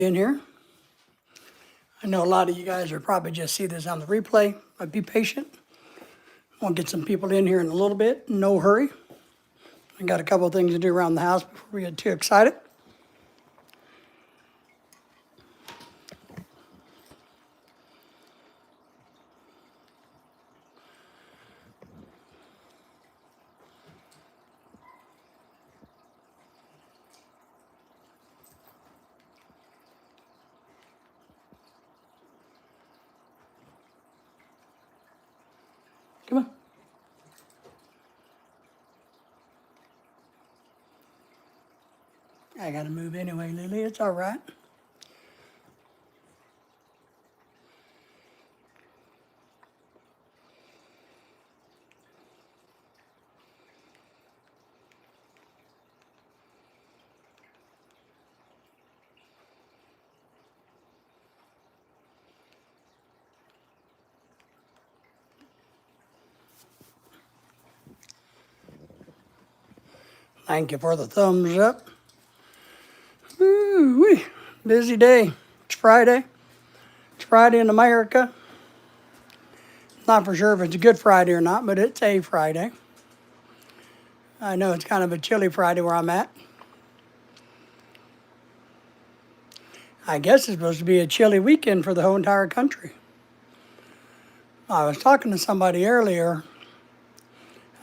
in here. I know a lot of you guys are probably just see this on the replay, but be patient. We'll get some people in here in a little bit, no hurry. I got a couple of things to do around the house before we get too excited. Come on. I gotta move anyway, Lily. It's all right. Thank you for the thumbs up. Ooh-wee. Busy day. It's Friday. It's Friday in America. Not for sure if it's a good Friday or not, but it's a Friday. I know it's kind of a chilly Friday where I'm at. I guess it's supposed to be a chilly weekend for the whole entire country. I was talking to somebody earlier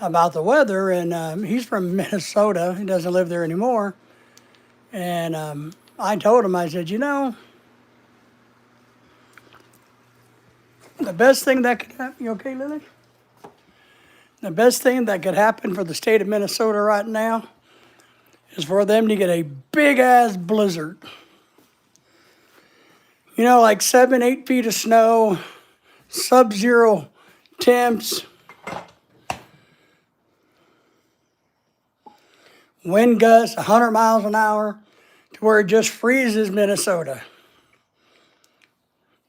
about the weather, and he's from Minnesota. He doesn't live there anymore. And I told him, I said, you know, the best thing that could happen, you okay, Lily? The best thing that could happen for the state of Minnesota right now is for them to get a big ass blizzard. You know, like 7, 8 feet of snow, sub-zero temps, wind gusts 100 miles an hour to where it just freezes Minnesota.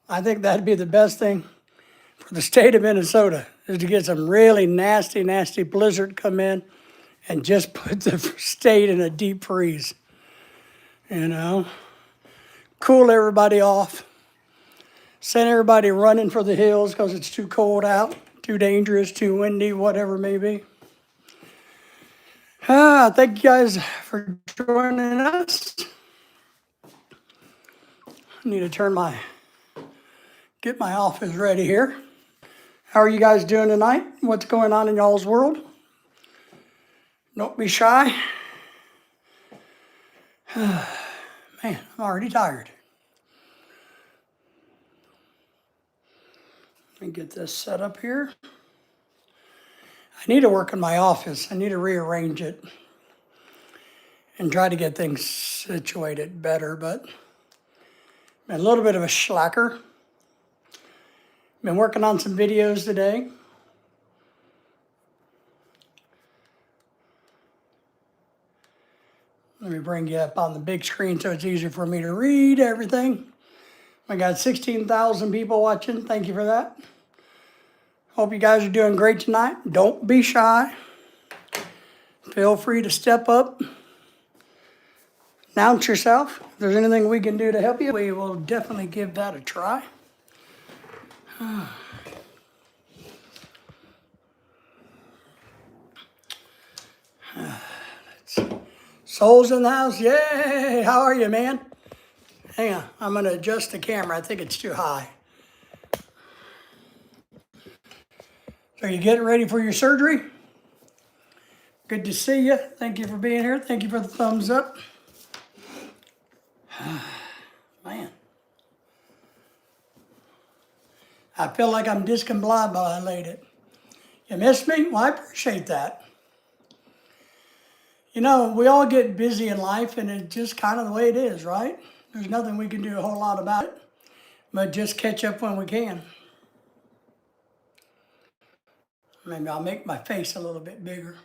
I think that'd be the best thing for the state of Minnesota, is to get some really nasty, nasty blizzard come in and just put the state in a deep freeze. You know, cool everybody off, send everybody running for the hills because it's too cold out, too dangerous, too windy, whatever it may be. Thank you guys for joining us. I need to get my office ready here. How are you guys doing tonight? What's going on in y'all's world? Don't be shy. Man, I'm already tired. Let me get this set up here. I need to work in my office. I need to rearrange it and try to get things situated better, but I'm a little bit of a slacker. Been working on some videos today. Let me bring you up on the big screen so it's easier for me to read everything. I got 16,000 people watching. Thank you for that. Hope you guys are doing great tonight. Don't be shy. Feel free to step up. Announce yourself. If there's anything we can do to help you, we will definitely give that a try. Souls in the house, yay! How are you, man? Hang on, I'm gonna adjust the camera. I think it's too high. So you getting ready for your surgery? Good to see you. Thank you for being here. Thank you for the thumbs up. Man. I feel like I'm discombobulated. You missed me? Well, I appreciate that. You know, we all get busy in life, and it's just kind of the way it is, right? There's nothing we can do a whole lot about it, but just catch up when we can. Maybe I'll make my face a little bit bigger.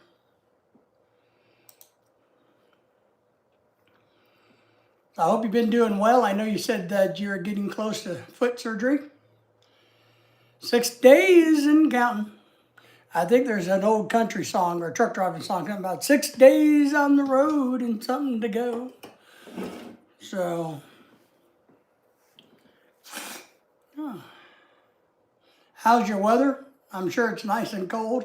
I hope you've been doing well. I know you said that you're getting close to foot surgery. 6 days and counting. I think there's an old country song or truck driving song talking about 6 days on the road and something to go. So How's your weather? I'm sure it's nice and cold.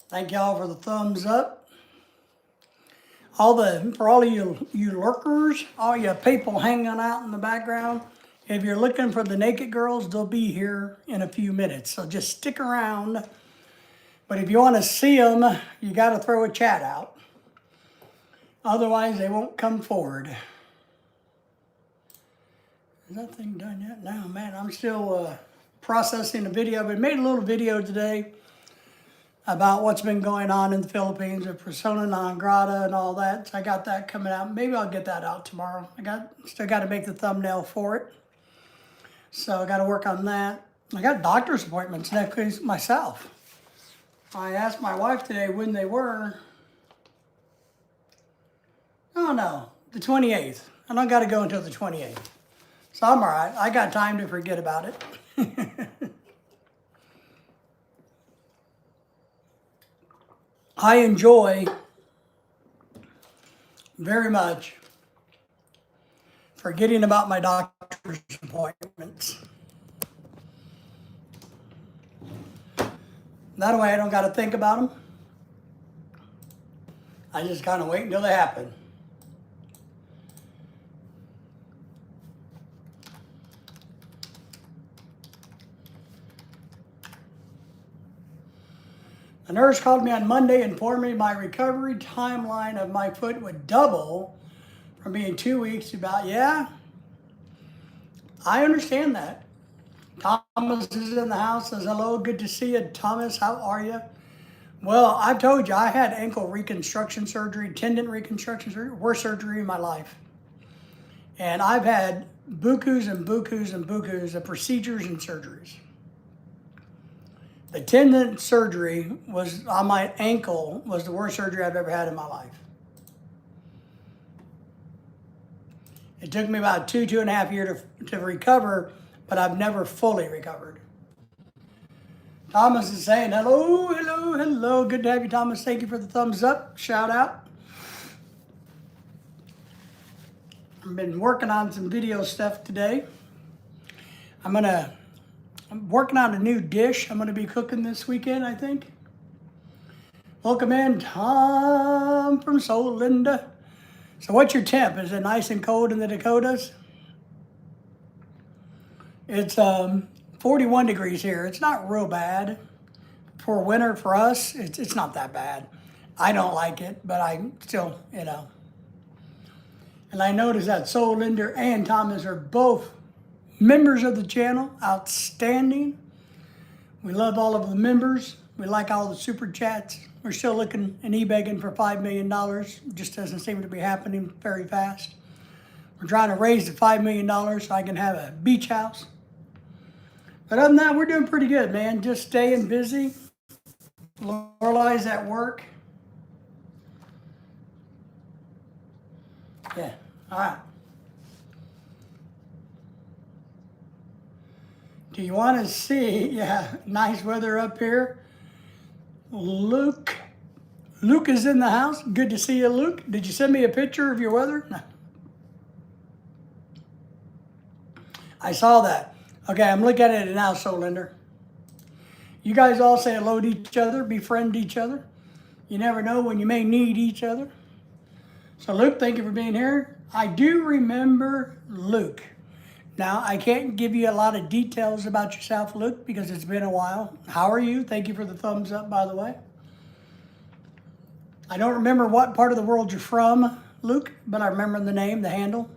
Thank y'all for the thumbs up. For all of you lurkers, all you people hanging out in the background, if you're looking for the naked girls, they'll be here in a few minutes. So just stick around. But if you want to see them, you got to throw a chat out. Otherwise, they won't come forward. Is that thing done yet? No, man, I'm still processing the video. We made a little video today about what's been going on in the Philippines with persona non grata and all that. So I got that coming out. Maybe I'll get that out tomorrow. Still got to make the thumbnail for it. So I got to work on that. I got doctor's appointments next week myself. I asked my wife today when they were. Oh no, the 28th. I don't got to go until the 28th. So I'm all right. I got time to forget about it. I enjoy very much forgetting about my doctor's appointments. That way I don't got to think about them. I just kind of wait until they happen. The nurse called me on Monday and informed me my recovery timeline of my foot would double from being 2 weeks to about, yeah, I understand that. Thomas is in the house, says, hello, good to see you. Thomas, how are you? Well, I've told you, I had ankle reconstruction surgery, tendon reconstruction surgery, worst surgery in my life. And I've had bukus and bukus and bukus of procedures and surgeries. The tendon surgery was on my ankle was the worst surgery I've ever had in my life. It took me about 2.5 years to recover, but I've never fully recovered. Thomas is saying, hello, hello, hello. Good to have you, Thomas. Thank you for the thumbs up. Shout out. I've been working on some video stuff today. I'm working on a new dish I'm going to be cooking this weekend, I think. Welcome in, Tom from Soul Linda. So what's your temp? Is it nice and cold in the Dakotas? It's 41 degrees here. It's not real bad. For winter, for us, it's not that bad. I don't like it, but I still, And I noticed that Soul Linda and Thomas are both members of the channel, outstanding. We love all of the members. We like all the super chats. We're still looking and e-begging for $5 million. Just doesn't seem to be happening very fast. We're trying to raise the $5 million so I can have a beach house. But other than that, we're doing pretty good, man. Just staying busy. Lorelei's at work. Yeah, all right. Do you want to see, nice weather up here? Luke is in the house. Good to see you, Luke. Did you send me a picture of your weather? No. I saw that. Okay, I'm looking at it now, Solinder. You guys all say hello to each other, befriend each other. You never know when you may need each other. So Luke, thank you for being here. I do remember Luke. Now, I can't give you a lot of details about yourself, Luke, because it's been a while. How are you? Thank you for the thumbs up, by the way. I don't remember what part of the world you're from, Luke, but I remember the name, the handle.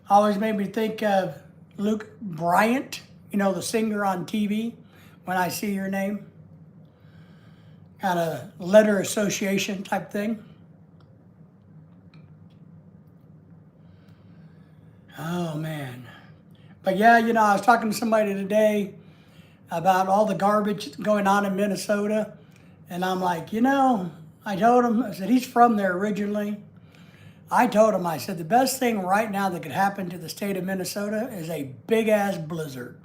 Always made me think of Luke Bryant, the singer on TV, when I see your name. Kind of letter association type thing. Oh, man. But yeah, I was talking to somebody today about all the garbage going on in Minnesota. And I'm like, I told him, I said, he's from there originally. I told him, I said, the best thing right now that could happen to the state of Minnesota is a big-ass blizzard.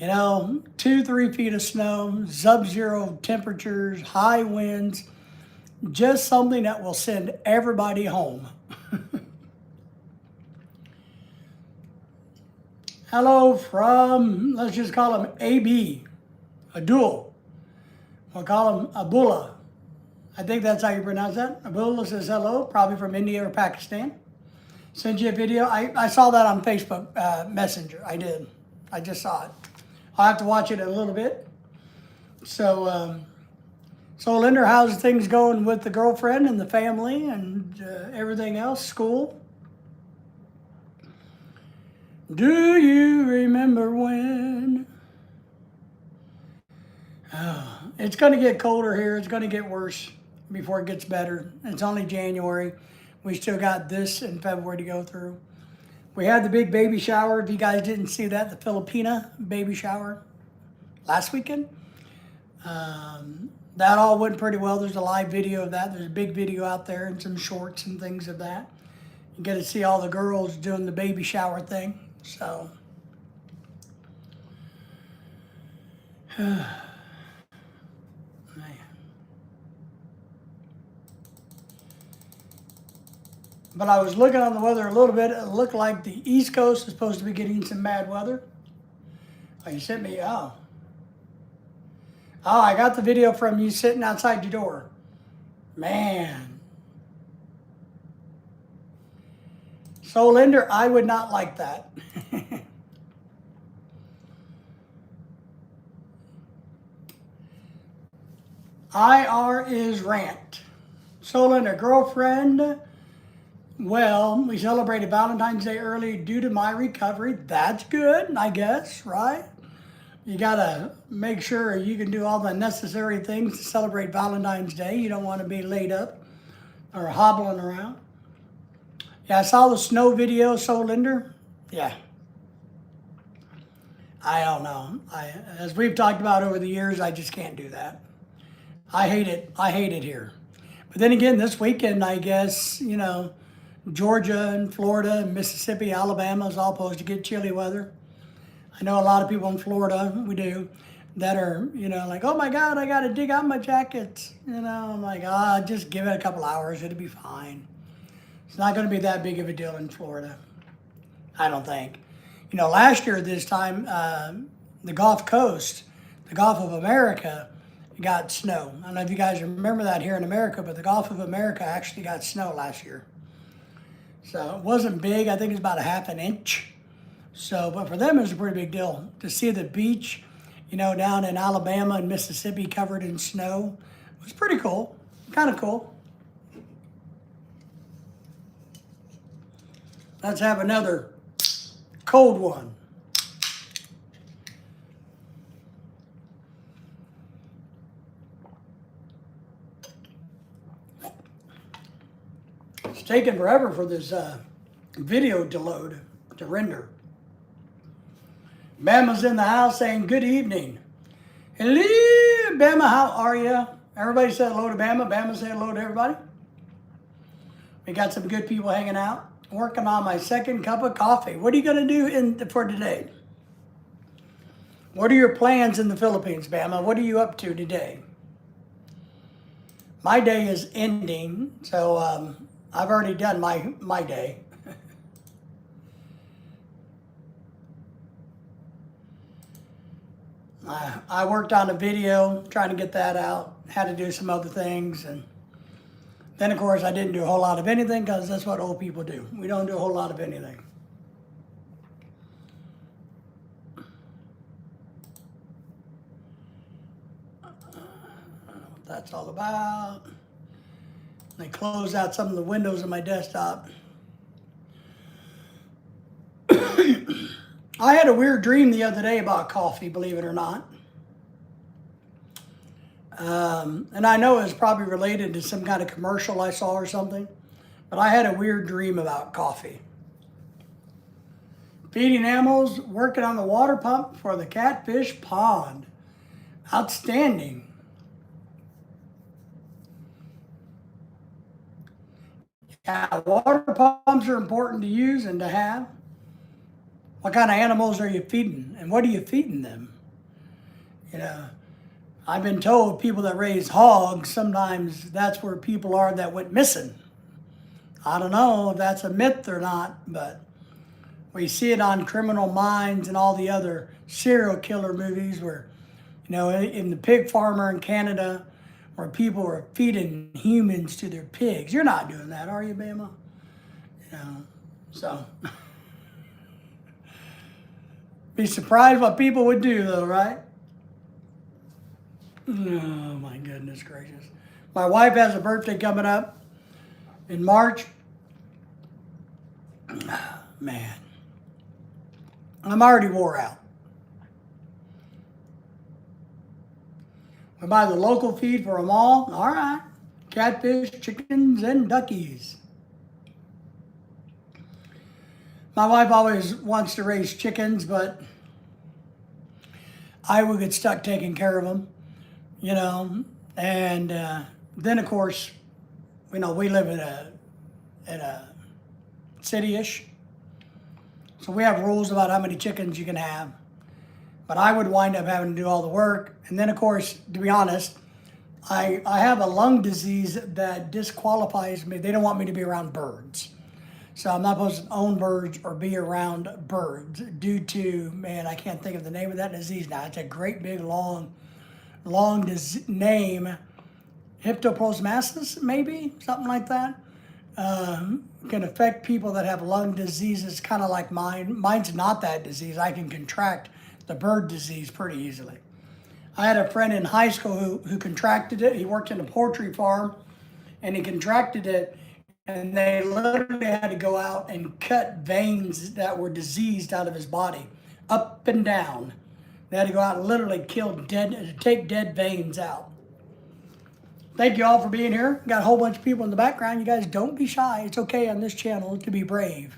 2-3 feet of snow, sub-zero temperatures, high winds, Just something that will send everybody home. Hello from, let's just call him AB, Abdul. We'll call him Abdullah. I think that's how you pronounce that. Abdullah says hello, probably from India or Pakistan. Send you a video. I saw that on Facebook Messenger. I did. I just saw it. I'll have to watch it in a little bit. So, Linder, how's things going with the girlfriend and the family and everything else? School? Do you remember when? Oh, it's going to get colder here. It's going to get worse before it gets better. It's only January. We still got this in February to go through. We had the big baby shower. If you guys didn't see that, the Filipina baby shower last weekend. That all went pretty well. There's a live video of that. There's a big video out there and some shorts and things of that. You get to see all the girls doing the baby shower thing. So, man. But I was looking on the weather a little bit. It looked like the East Coast is supposed to be getting some bad weather. Oh, you sent me, oh. Oh, I got the video from you sitting outside your door. Man. So, Linder, I would not like that. IR is rant. So, Linder, girlfriend, well, we celebrated Valentine's Day early due to my recovery. That's good, I guess, right? You gotta make sure you can do all the necessary things to celebrate Valentine's Day. You don't want to be laid up or hobbling around. Yeah, I saw the snow video, so Linder. Yeah. I don't know. As we've talked about over the years, I just can't do that. I hate it. I hate it here. But then again, this weekend, I guess, you know, Georgia and Florida and Mississippi, Alabama is all supposed to get chilly weather. I know a lot of people in Florida, we do, that are, you know, like, oh my God, I got to dig out my jackets. You know, I'm like, just give it a couple hours. It'll be fine. It's not going to be that big of a deal in Florida, I don't think. You know, last year this time, the Gulf Coast, the Gulf of America, got snow. I don't know if you guys remember that here in America, but the Gulf of America actually got snow last year. So it wasn't big. I think it's about a half an inch. So, but for them, it was a pretty big deal. To see the beach, you know, down in Alabama and Mississippi covered in snow was pretty cool. Kind of cool. Let's have another cold one. It's taking forever for this video to load, to render. Bama's in the house saying good evening. Hello, Bama, how are you? Everybody said hello to Bama. Bama said hello to everybody. We got some good people hanging out. Working on my second cup of coffee. What are you going to do for today? What are your plans in the Philippines, Bama? What are you up to today? My day is ending, so I've already done my day. I worked on a video, trying to get that out. Had to do some other things, and then of course I didn't do a whole lot of anything because that's what old people do. We don't do a whole lot of anything. I don't know what that's all about. I close out some of the windows of my desktop. I had a weird dream the other day about coffee, believe it or not. And I know it's probably related to some kind of commercial I saw or something, but I had a weird dream about coffee. Feeding animals, working on the water pump for the catfish pond. Outstanding. Yeah, water pumps are important to use and to have. What kind of animals are you feeding? And what are you feeding them? You know, I've been told people that raise hogs, sometimes that's where people are that went missing. I don't know if that's a myth or not, but we see it on Criminal Minds and all the other serial killer movies where, in the pig farmer in Canada, where people are feeding humans to their pigs. You're not doing that, are you, Bama? So be surprised what people would do, though, right? Oh my goodness gracious! My wife has a birthday coming up in March. Man, I'm already wore out. We buy the local feed for them all. All right, catfish, chickens, and duckies. My wife always wants to raise chickens, but I would get stuck taking care of them, And then, of course, we live in a city-ish, so we have rules about how many chickens you can have. But I would wind up having to do all the work. And then, of course, to be honest, I have a lung disease that disqualifies me. They don't want me to be around birds. So I'm not supposed to own birds or be around birds due to, man, I can't think of the name of that disease now. It's a great big long name. Hiptoposmasis, maybe, something like that. Can affect people that have lung diseases kind of like mine. Mine's not that disease. I can contract the bird disease pretty easily. I had a friend in high school who contracted it. He worked in a poultry farm and he contracted it, and they literally had to go out and cut veins that were diseased out of his body, up and down. They had to go out and literally take dead veins out. Thank you all for being here. Got a whole bunch of people in the background. You guys don't be shy. It's okay on this channel to be brave.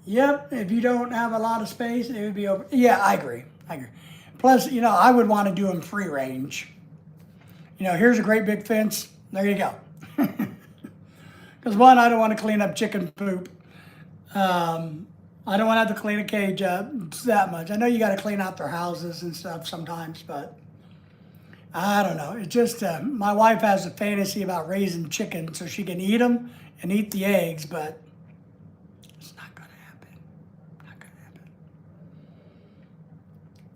Yep, if you don't have a lot of space, it would be over. Yeah, I agree. Plus, I would want to do them free range. Here's a great big fence. There you go. Because one, I don't want to clean up chicken poop. I don't want to have to clean a cage up that much. I know you got to clean out their houses and stuff sometimes, but I don't know. It's just my wife has a fantasy about raising chickens so she can eat them and eat the eggs, but it's not going to happen. Not going to happen.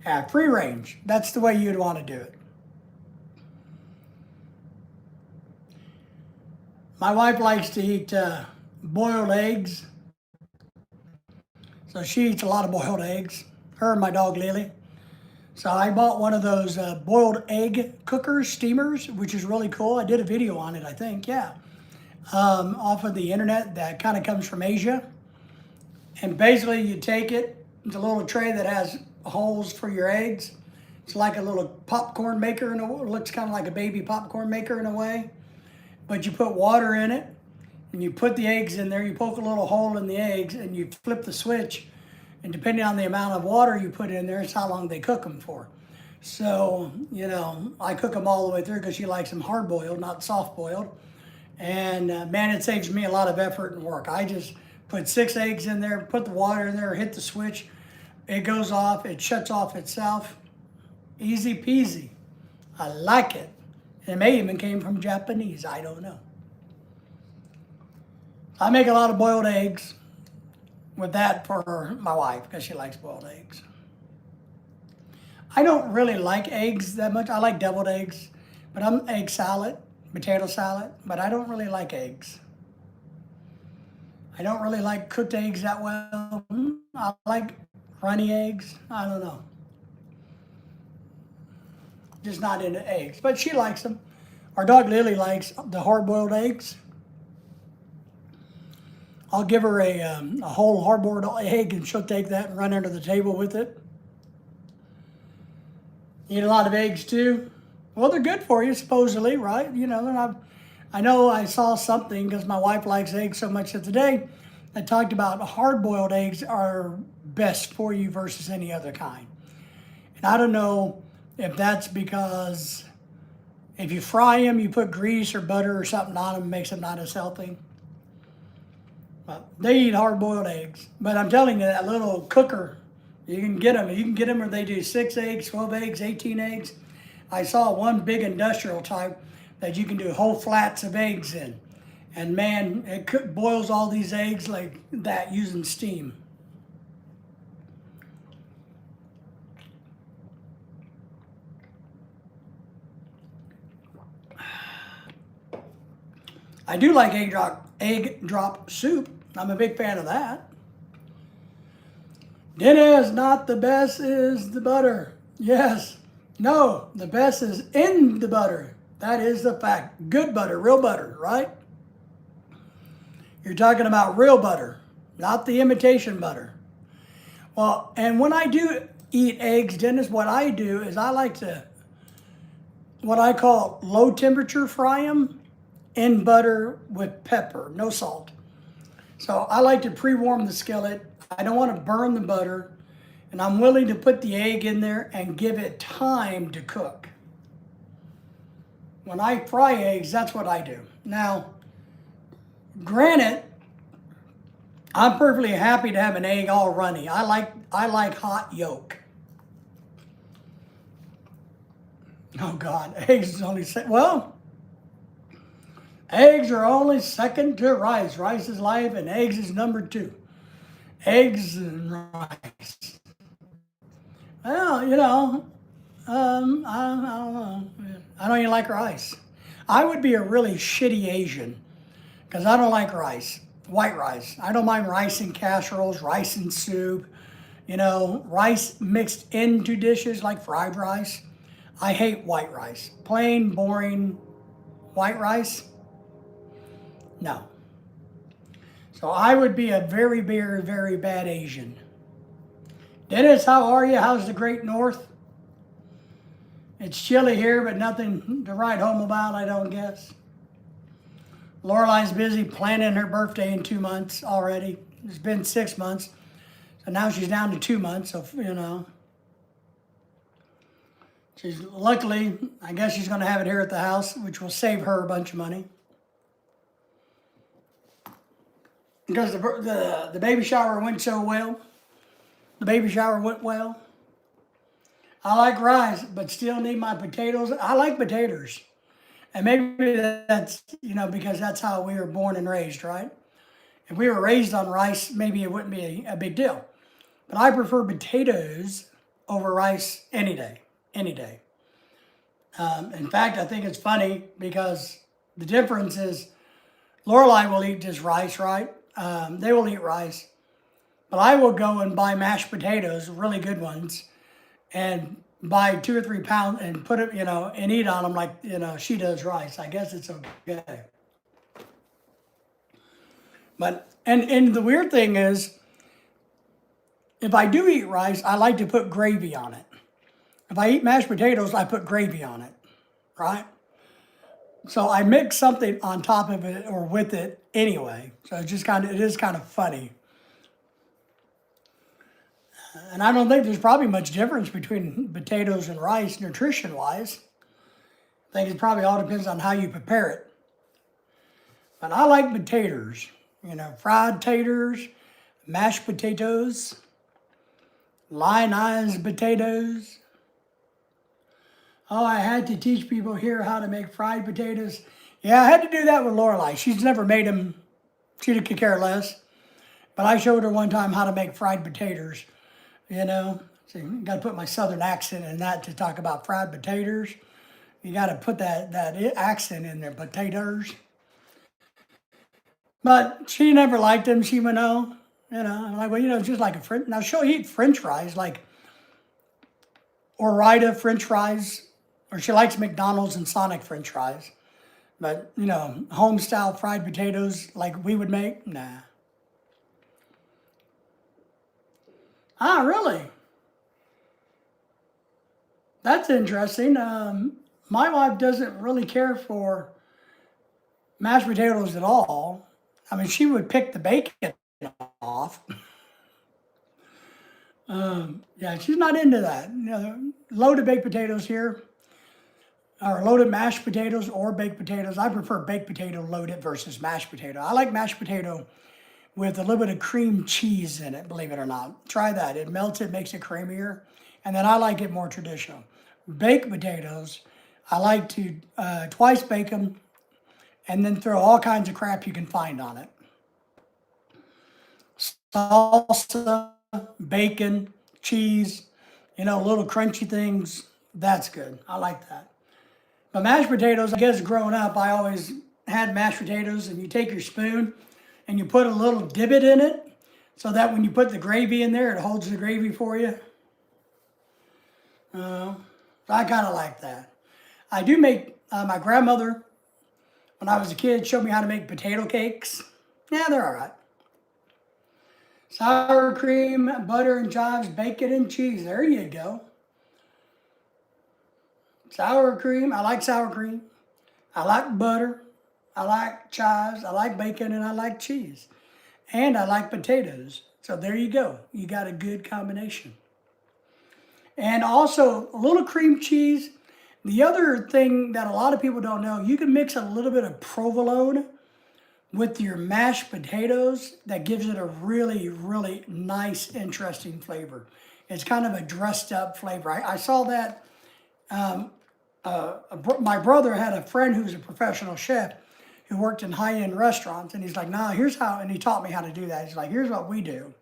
Yeah, free range. That's the way you'd want to do it. My wife likes to eat boiled eggs. So she eats a lot of boiled eggs. Her and my dog Lily. So I bought one of those boiled egg cookers, steamers, which is really cool. I did a video on it, I think, yeah. Off of the internet that kind of comes from Asia. And basically you take it, it's a little tray that has holes for your eggs. It's like a little popcorn maker, it looks kind of like a baby popcorn maker in a way. But you put water in it, and you put the eggs in there, you poke a little hole in the eggs, and you flip the switch, and depending on the amount of water you put in there, it's how long they cook them for. So, I cook them all the way through because she likes them hard-boiled, not soft-boiled. And man, it saves me a lot of effort and work. I just put 6 eggs in there, put the water in there, hit the switch, it goes off, it shuts off itself. Easy peasy. I like it. It may even came from Japanese, I don't know. I make a lot of boiled eggs with that for my wife because she likes boiled eggs. I don't really like eggs that much. I like deviled eggs, but I'm egg salad, potato salad, but I don't really like eggs. I don't really like cooked eggs that well. I like runny eggs. I don't know. Just not into eggs, but she likes them. Our dog Lily likes the hard-boiled eggs. I'll give her a whole hard-boiled egg and she'll take that and run under the table with it. Eat a lot of eggs too. Well, they're good for you, supposedly, right? They're not. I know I saw something because my wife likes eggs so much that today I talked about hard-boiled eggs are best for you versus any other kind. And I don't know if that's because if you fry them, you put grease or butter or something on them, it makes them not as healthy. But they eat hard-boiled eggs. But I'm telling you, that little cooker You can get them. You can get them where they do 6 eggs, 12 eggs, 18 eggs. I saw one big industrial type that you can do whole flats of eggs in. And man, it boils all these eggs like that using steam. I do like egg drop soup. I'm a big fan of that. Dennis, not the best is the butter. Yes. No, the best is in the butter. That is the fact. Good butter, real butter, right? You're talking about real butter, not the imitation butter. Well, and when I do eat eggs, Dennis, what I do is I like to, what I call low temperature fry them in butter with pepper, no salt. So I like to pre-warm the skillet. I don't want to burn the butter, and I'm willing to put the egg in there and give it time to cook. When I fry eggs, that's what I do. Now, granted, I'm perfectly happy to have an egg all runny. I like hot yolk. Oh God, eggs is only well, eggs are only second to rice. Rice is life, and eggs is number 2. Eggs and rice. Well, you know, I don't know. I don't even like rice. I would be a really shitty Asian because I don't like rice, white rice. I don't mind rice in casseroles, rice in soup, you know, rice mixed into dishes like fried rice. I hate white rice. Plain, boring white rice, no. So I would be a very, very, very bad Asian. Dennis, how are you? How's the Great North? It's chilly here, but nothing to write home about, I don't guess. Lorelei's busy planning her birthday in 2 months already. It's been 6 months. So now she's down to 2 months, so, you know. She's luckily, I guess she's going to have it here at the house, which will save her a bunch of money. Because the baby shower went so well. The baby shower went well. I like rice, but still need my potatoes. I like potatoes. And maybe that's, you know, because that's how we were born and raised, right? If we were raised on rice, maybe it wouldn't be a big deal. But I prefer potatoes over rice any day, any day. In fact, I think it's funny because the difference is Lorelei will eat just rice, right? They will eat rice. But I will go and buy mashed potatoes, really good ones, and buy 2 or 3 pounds and put it, you know, and eat on them like, you know, she does rice. I guess it's okay. But, and the weird thing is, if I do eat rice, I like to put gravy on it. If I eat mashed potatoes, I put gravy on it, right? So I mix something on top of it or with it anyway. So it's just it is kind of funny. And I don't think there's probably much difference between potatoes and rice nutrition-wise. I think it probably all depends on how you prepare it. But I like potatoes, you know, fried taters, mashed potatoes, lionized potatoes. Oh, I had to teach people here how to make fried potatoes. Yeah, I had to do that with Lorelei. She's never made them. She could care less. But I showed her one time how to make fried potatoes. You know, so you got to put my southern accent in that to talk about fried potatoes. You got to put that accent in there, potatoes. But she never liked them. She went, oh, you know, I'm like, well, you know, just like a French. Now she'll eat French fries, like Ore-Ida French fries, or she likes McDonald's and Sonic French fries. But, you know, home style fried potatoes like we would make, nah. Ah, really? That's interesting. My wife doesn't really care for mashed potatoes at all. I mean, she would pick the bacon off. Yeah, she's not into that. You know, loaded baked potatoes here, or loaded mashed potatoes or baked potatoes. I prefer baked potato loaded versus mashed potato. I like mashed potato with a little bit of cream cheese in it, believe it or not. Try that. It melts it, makes it creamier. And then I like it more traditional. Baked potatoes, I like to twice bake them and then throw all kinds of crap you can find on it. Salsa, bacon, cheese, little crunchy things. That's good. I like that. But mashed potatoes, I guess growing up, I always had mashed potatoes, and you take your spoon and you put a little divot in it so that when you put the gravy in there, it holds the gravy for you. I kind of like that. I do make, my grandmother, when I was a kid, showed me how to make potato cakes. Yeah, they're all right. Sour cream, butter and chives, bacon and cheese. There you go. Sour cream, I like sour cream. I like butter. I like chives. I like bacon, and I like cheese. And I like potatoes. So there you go. You got a good combination. And also a little cream cheese. The other thing that a lot of people don't know, you can mix a little bit of provolone with your mashed potatoes. That gives it a really, really nice, interesting flavor. It's kind of a dressed up flavor. I saw that. My brother had a friend who was a professional chef who worked in high-end restaurants, and he's like, nah, here's how, and he taught me how to do that. He's like, here's what we do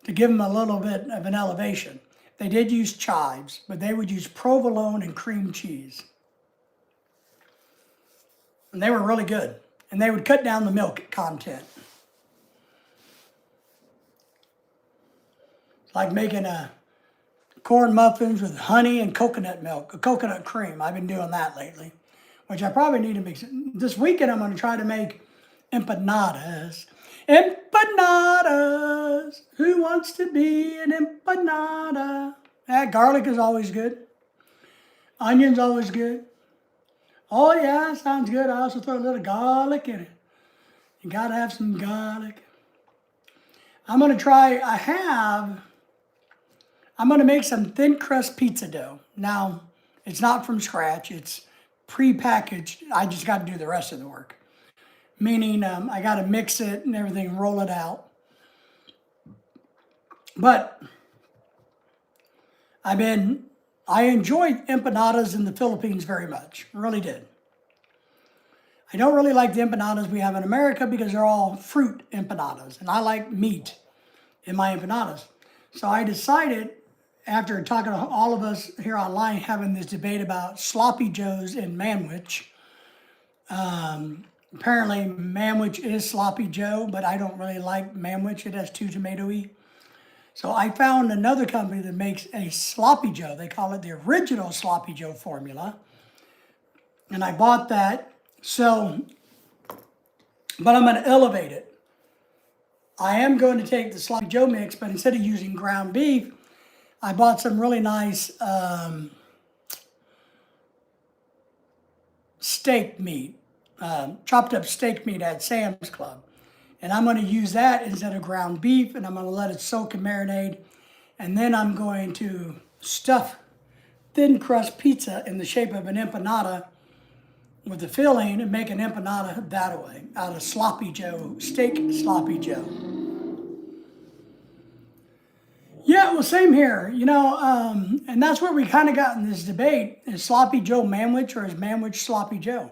to give them a little bit of an elevation. They did use chives, but they would use provolone and cream cheese. And they were really good. And they would cut down the milk content. It's like making corn muffins with honey and coconut milk, coconut cream. I've been doing that lately, which I probably need to mix. This weekend I'm going to try to make empanadas. Empanadas! Who wants to be an empanada? Garlic is always good. Onion's always good. Oh yeah, sounds good. I also throw a little garlic in it. You gotta have some garlic. I'm gonna try, I'm gonna make some thin crust pizza dough. Now, it's not from scratch, it's pre-packaged. I just gotta do the rest of the work. Meaning, I gotta mix it and everything, roll it out. But, I enjoyed empanadas in the Philippines very much, really did. I don't really like the empanadas we have in America because they're all fruit empanadas, and I like meat in my empanadas. So I decided, after talking to all of us here online, having this debate about sloppy joes in Manwich. Apparently Manwich is sloppy joe, but I don't really like Manwich. It has too tomatoey. So I found another company that makes a sloppy joe. They call it the original sloppy joe formula. And I bought that. So, but I'm going to elevate it. I am going to take the sloppy joe mix, but instead of using ground beef, I bought some really nice steak meat, chopped up steak meat at Sam's Club. And I'm going to use that instead of ground beef, and I'm going to let it soak and marinate. And then I'm going to stuff thin crust pizza in the shape of an empanada with the filling and make an empanada that way, out of sloppy joe, steak sloppy joe. Yeah, well, same here, and that's where we kind of got in this debate. Is sloppy joe Manwich or is Manwich sloppy joe?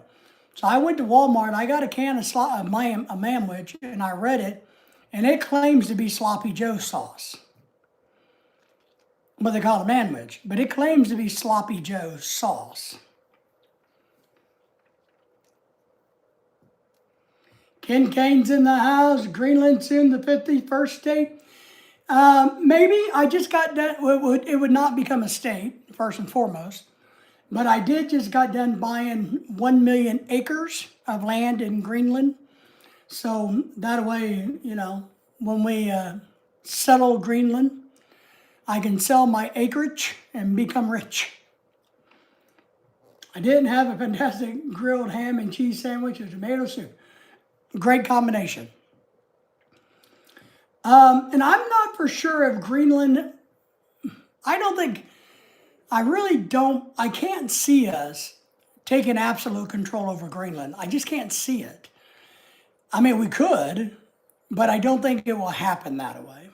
So I went to Walmart, I got a can of Manwich, and I read it, and it claims to be sloppy joe sauce. But they call it Manwich, but it claims to be sloppy joe sauce. Ken Kane's in the house, Greenland's in the 51st state. Maybe I just got done, it would not become a state, first and foremost. But I just got done buying 1 million acres of land in Greenland. So that way, when we settle Greenland, I can sell my acreage and become rich. I didn't have a fantastic grilled ham and cheese sandwich or tomato soup. Great combination. And I'm not for sure if Greenland, I can't see us taking absolute control over Greenland. I just can't see it. I mean, we could, but I don't think it will happen that way.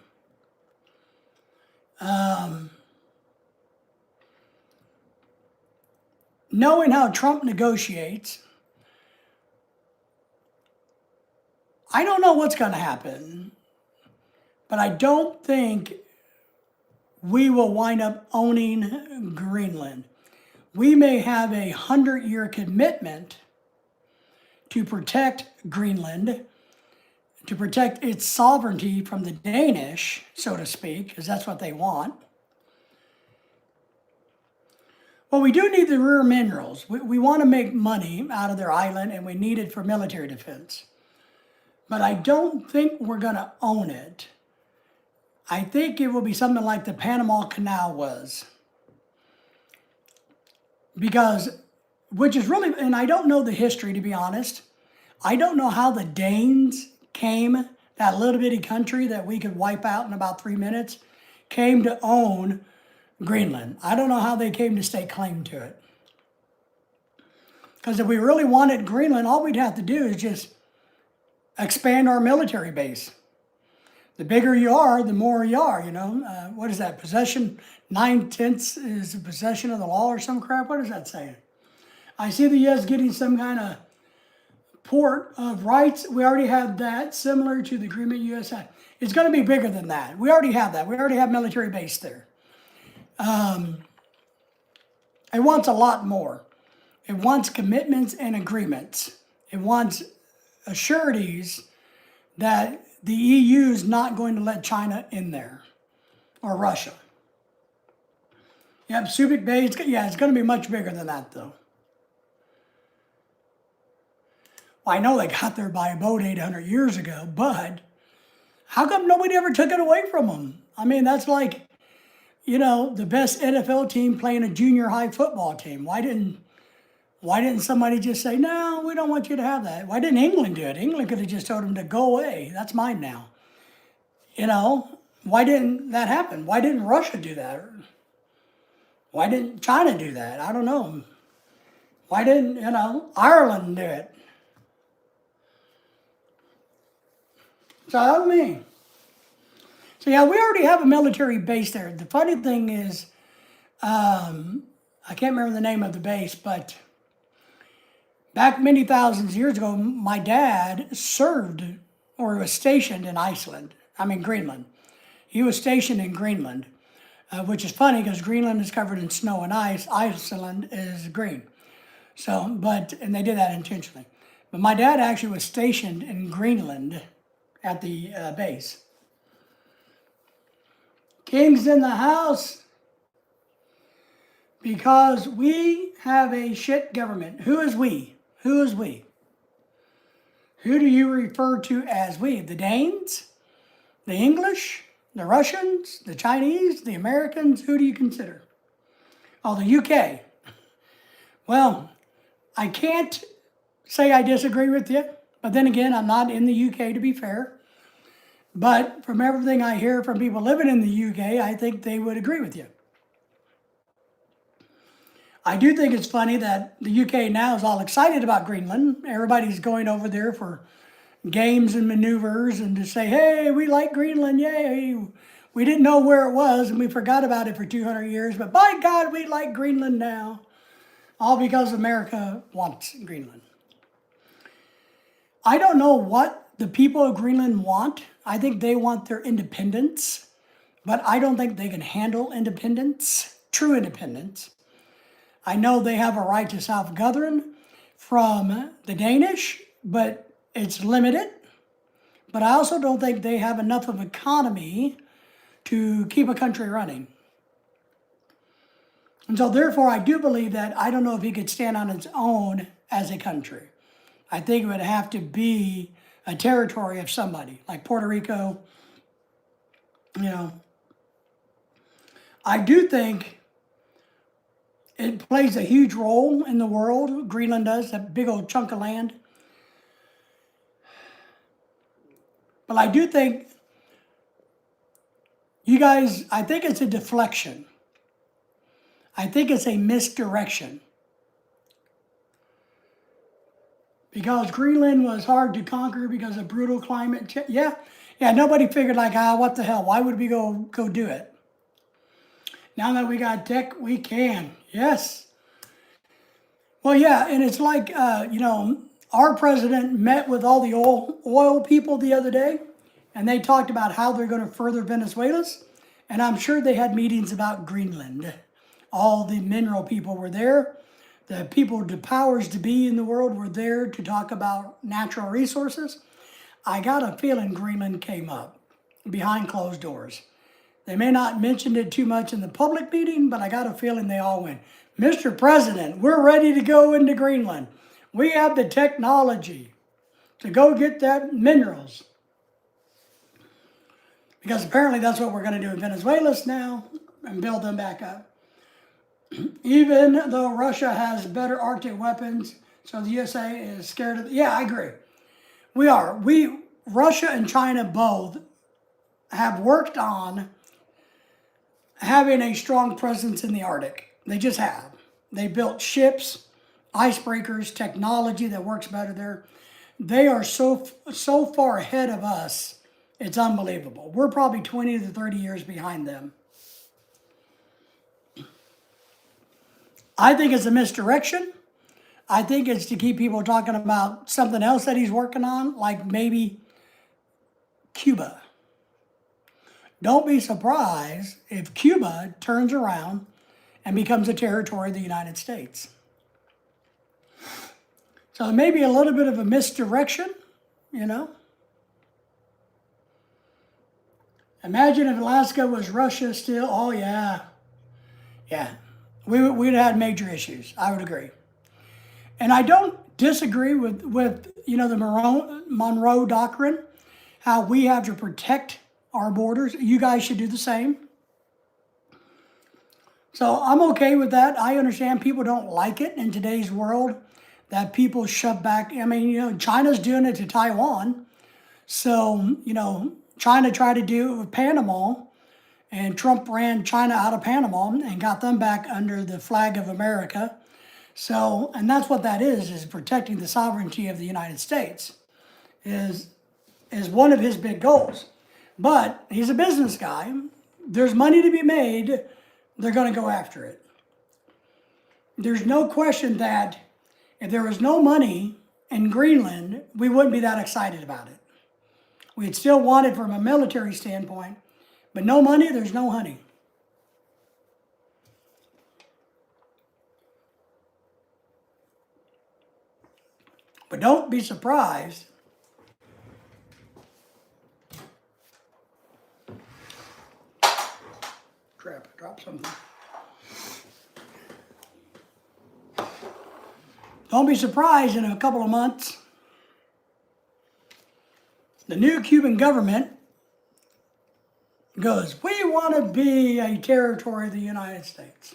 Knowing how Trump negotiates, I don't know what's going to happen, but I don't think we will wind up owning Greenland. We may have a 100-year commitment to protect Greenland, to protect its sovereignty from the Danish, so to speak, because that's what they want. Well, we do need the rare minerals. We want to make money out of their island, and we need it for military defense. But I don't think we're going to own it. I think it will be something like the Panama Canal was. Because, which is really, and I don't know the history, to be honest. I don't know how the Danes came, that little bitty country that we could wipe out in about 3 minutes, came to own Greenland. I don't know how they came to stake claim to it. Because if we really wanted Greenland, all we'd have to do is just expand our military base. The bigger you are, the more you are, you know. What is that? Possession, 9/10 is the possession of the law or some crap? What is that saying? I see the U.S. getting some kind of port of rights. We already have that, similar to the agreement U.S. had. It's going to be bigger than that. We already have that. We already have military base there. It wants a lot more. It wants commitments and agreements. It wants assurities that the EU is not going to let China in there, or Russia. Yep, Subic Bay, it's going to be much bigger than that, though. Well, I know they got there by a boat 800 years ago, but how come nobody ever took it away from them? I mean, that's like, you know, the best NFL team playing a junior high football team. Why didn't somebody just say, no, we don't want you to have that? Why didn't England do it? England could have just told them to go away. That's mine now. You know, why didn't that happen? Why didn't Russia do that? Why didn't China do that? I don't know. Why didn't, you know, Ireland do it? So help me. So yeah, we already have a military base there. The funny thing is, I can't remember the name of the base, but back many thousands of years ago, my dad served or was stationed in Greenland. He was stationed in Greenland, which is funny because Greenland is covered in snow and ice. Iceland is green. So, and they did that intentionally. But my dad actually was stationed in Greenland at the base. King's in the house because we have a shit government. Who is we? Who is we? Who do you refer to as we? The Danes? The English? The Russians? The Chinese? The Americans? Who do you consider? Oh, the UK. Well, I can't say I disagree with you, but then again, I'm not in the UK to be fair. But from everything I hear from people living in the UK, I think they would agree with you. I do think it's funny that the UK now is all excited about Greenland. Everybody's going over there for games and maneuvers and to say, hey, we like Greenland, yay. We didn't know where it was and we forgot about it for 200 years, but by God, we like Greenland now. All because America wants Greenland. I don't know what the people of Greenland want. I think they want their independence, but I don't think they can handle independence, true independence. I know they have a right to self-govern from the Danish, but it's limited. But I also don't think they have enough of an economy to keep a country running. And so therefore, I do believe that I don't know if he could stand on its own as a country. I think it would have to be a territory of somebody, like Puerto Rico. You know, I do think it plays a huge role in the world. Greenland does, that big old chunk of land. But I do think you guys, I think it's a deflection. I think it's a misdirection. because Greenland was hard to conquer because of brutal climate change. Yeah, yeah. Nobody figured like, what the hell? Why would we go do it? Now that we got tech, we can. Yes. Well, yeah, and it's like our president met with all the oil people the other day, and they talked about how they're going to further Venezuela's, and I'm sure they had meetings about Greenland. All the mineral people were there. The people, the powers to be in the world were there to talk about natural resources. I got a feeling Greenland came up behind closed doors. They may not mention it too much in the public meeting, but I got a feeling they all went, Mr. President, we're ready to go into Greenland. We have the technology to go get that minerals. Because apparently that's what we're going to do in Venezuela now and build them back up. Even though Russia has better Arctic weapons, so the USA is scared of. Yeah, I agree. We are. Russia and China both have worked on having a strong presence in the Arctic. They just have. They built ships, icebreakers, technology that works better there. They are so far ahead of us, it's unbelievable. We're probably 20 to 30 years behind them. I think it's a misdirection. I think it's to keep people talking about something else that he's working on, like maybe Cuba. Don't be surprised if Cuba turns around and becomes a territory of the United States. So maybe a little bit of a misdirection, Imagine if Alaska was Russia still. Oh, yeah. Yeah. We'd have had major issues. I would agree. And I don't disagree with the Monroe Doctrine, how we have to protect our borders. You guys should do the same. So I'm okay with that. I understand people don't like it in today's world that people shove back. I mean, China's doing it to Taiwan. So, China tried to do it with Panama, and Trump ran China out of Panama and got them back under the flag of America. So, and that's what that is protecting the sovereignty of the United States is one of his big goals. But he's a business guy. There's money to be made. They're going to go after it. There's no question that if there was no money in Greenland, we wouldn't be that excited about it. We'd still want it from a military standpoint, but no money, there's no honey. But don't be surprised crap, I dropped something. Don't be surprised in a couple of months, the new Cuban government goes, we want to be a territory of the United States.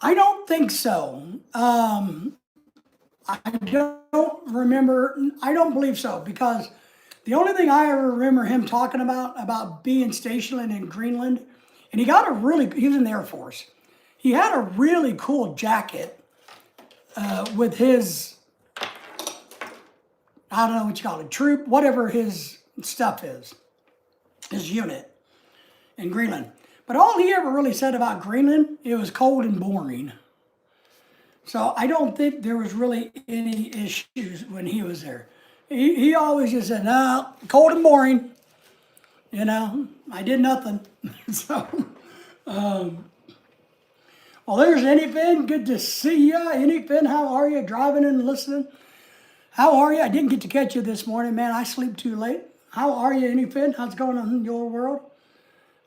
I don't think so. I don't believe so, because the only thing I ever remember him talking about being stationed in Greenland, and he was in the Air Force. He had a really cool jacket with his, I don't know what you call it, troop, whatever his stuff is, his unit in Greenland. But all he ever really said about Greenland, it was cold and boring. So I don't think there was really any issues when he was there. He always just said, no, cold and boring. I did nothing. So, well, there's Anyfin. Good to see you. Anyfin, how are you? Driving and listening. How are you? I didn't get to catch you this morning, man. I sleep too late. How are you, Anyfin? How's it going on in your world?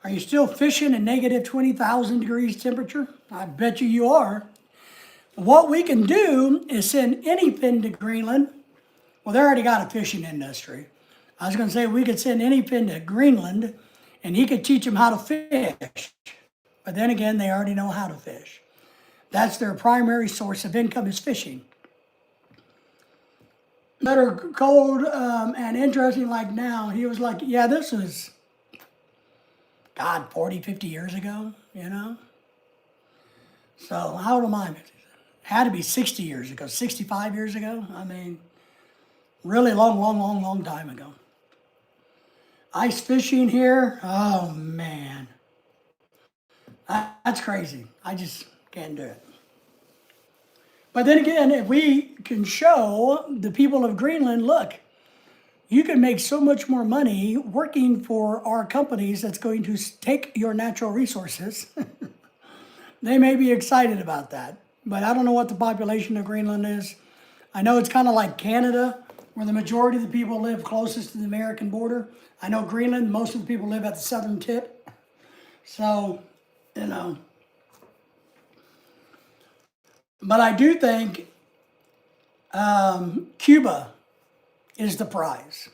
Are you still fishing in negative 20,000 degrees temperature? I bet you are. What we can do is send Anyfin to Greenland. Well, they already got a fishing industry. I was going to say we could send Anyfin to Greenland, and he could teach them how to fish. But then again, they already know how to fish. That's their primary source of income is fishing. Better cold and interesting like now, he was like, yeah, this is, God, 40, 50 years ago, So how old am I? Had to be 60 years ago, 65 years ago. I mean, really long time ago. Ice fishing here, oh man. That's crazy. I just can't do it. But then again, if we can show the people of Greenland, look, you can make so much more money working for our companies that's going to take your natural resources. They may be excited about that. But I don't know what the population of Greenland is. I know it's kind of like Canada, where the majority of the people live closest to the American border. I know Greenland, most of the people live at the southern tip. So, you know. But I do think Cuba is the prize.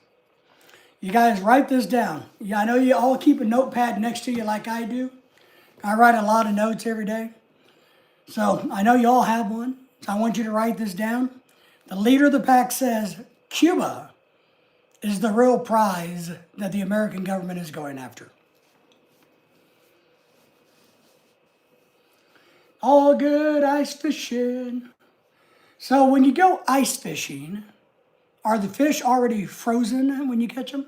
You guys write this down. Yeah, I know you all keep a notepad next to you like I do. I write a lot of notes every day. So I know you all have one. So I want you to write this down. The leader of the PAC says Cuba is the real prize that the American government is going after. All good ice fishing. So when you go ice fishing, are the fish already frozen when you catch them?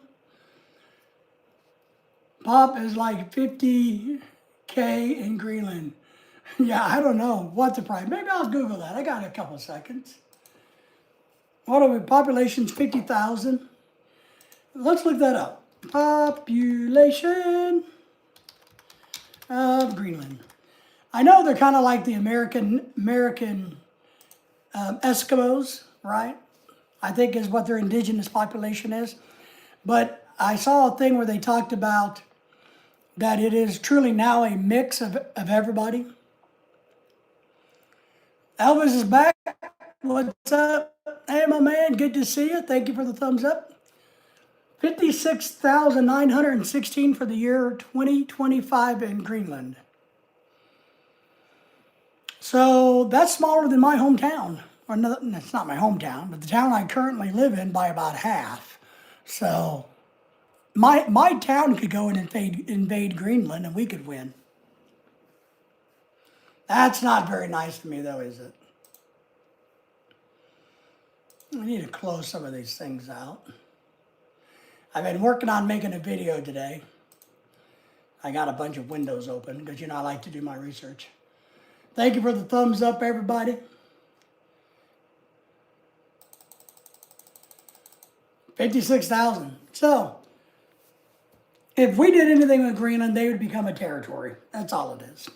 Pop is like 50K in Greenland. Yeah, I don't know what the price. Maybe I'll Google that. I got a couple seconds. What are we? Population's 50,000. Let's look that up. Population of Greenland. I know they're kind of like the American Eskimos, right? I think is what their indigenous population is. But I saw a thing where they talked about that it is truly now a mix of everybody. Elvis is back. What's up? Hey, my man, good to see you. Thank you for the thumbs up. 56,916 for the year 2025 in Greenland. So that's smaller than my hometown. Or no, it's not my hometown, but the town I currently live in by about half. So my town could go and invade Greenland and we could win. That's not very nice to me though, is it? I need to close some of these things out. I've been working on making a video today. I got a bunch of windows open because you know I like to do my research. Thank you for the thumbs up, everybody. 56,000. So, if we did anything with Greenland, they would become a territory. That's all it is.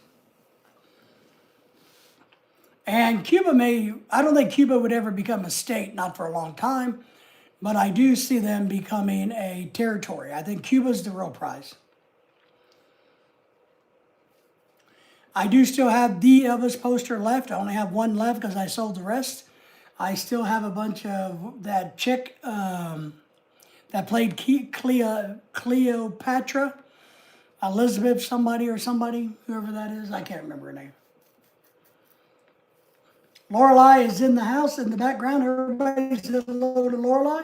And Cuba I don't think Cuba would ever become a state, not for a long time, but I do see them becoming a territory. I think Cuba's the real prize. I do still have the Elvis poster left. I only have one left because I sold the rest. I still have a bunch of that chick that played Cleopatra, Elizabeth somebody, whoever that is. I can't remember her name. Lorelei is in the house in the background. Everybody says hello to Lorelei.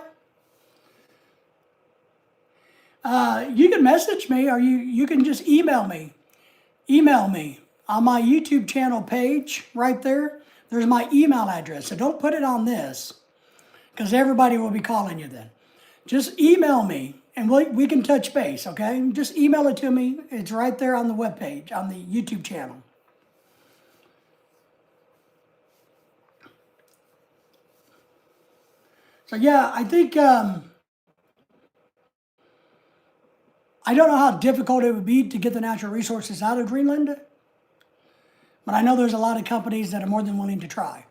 You can message me or you can just email me. Email me on my YouTube channel page right there. There's my email address. So don't put it on this because everybody will be calling you then. Just email me and we can touch base, okay? Just email it to me. It's right there on the webpage, on the YouTube channel. So yeah, I think, I don't know how difficult it would be to get the natural resources out of Greenland, but I know there's a lot of companies that are more than willing to try.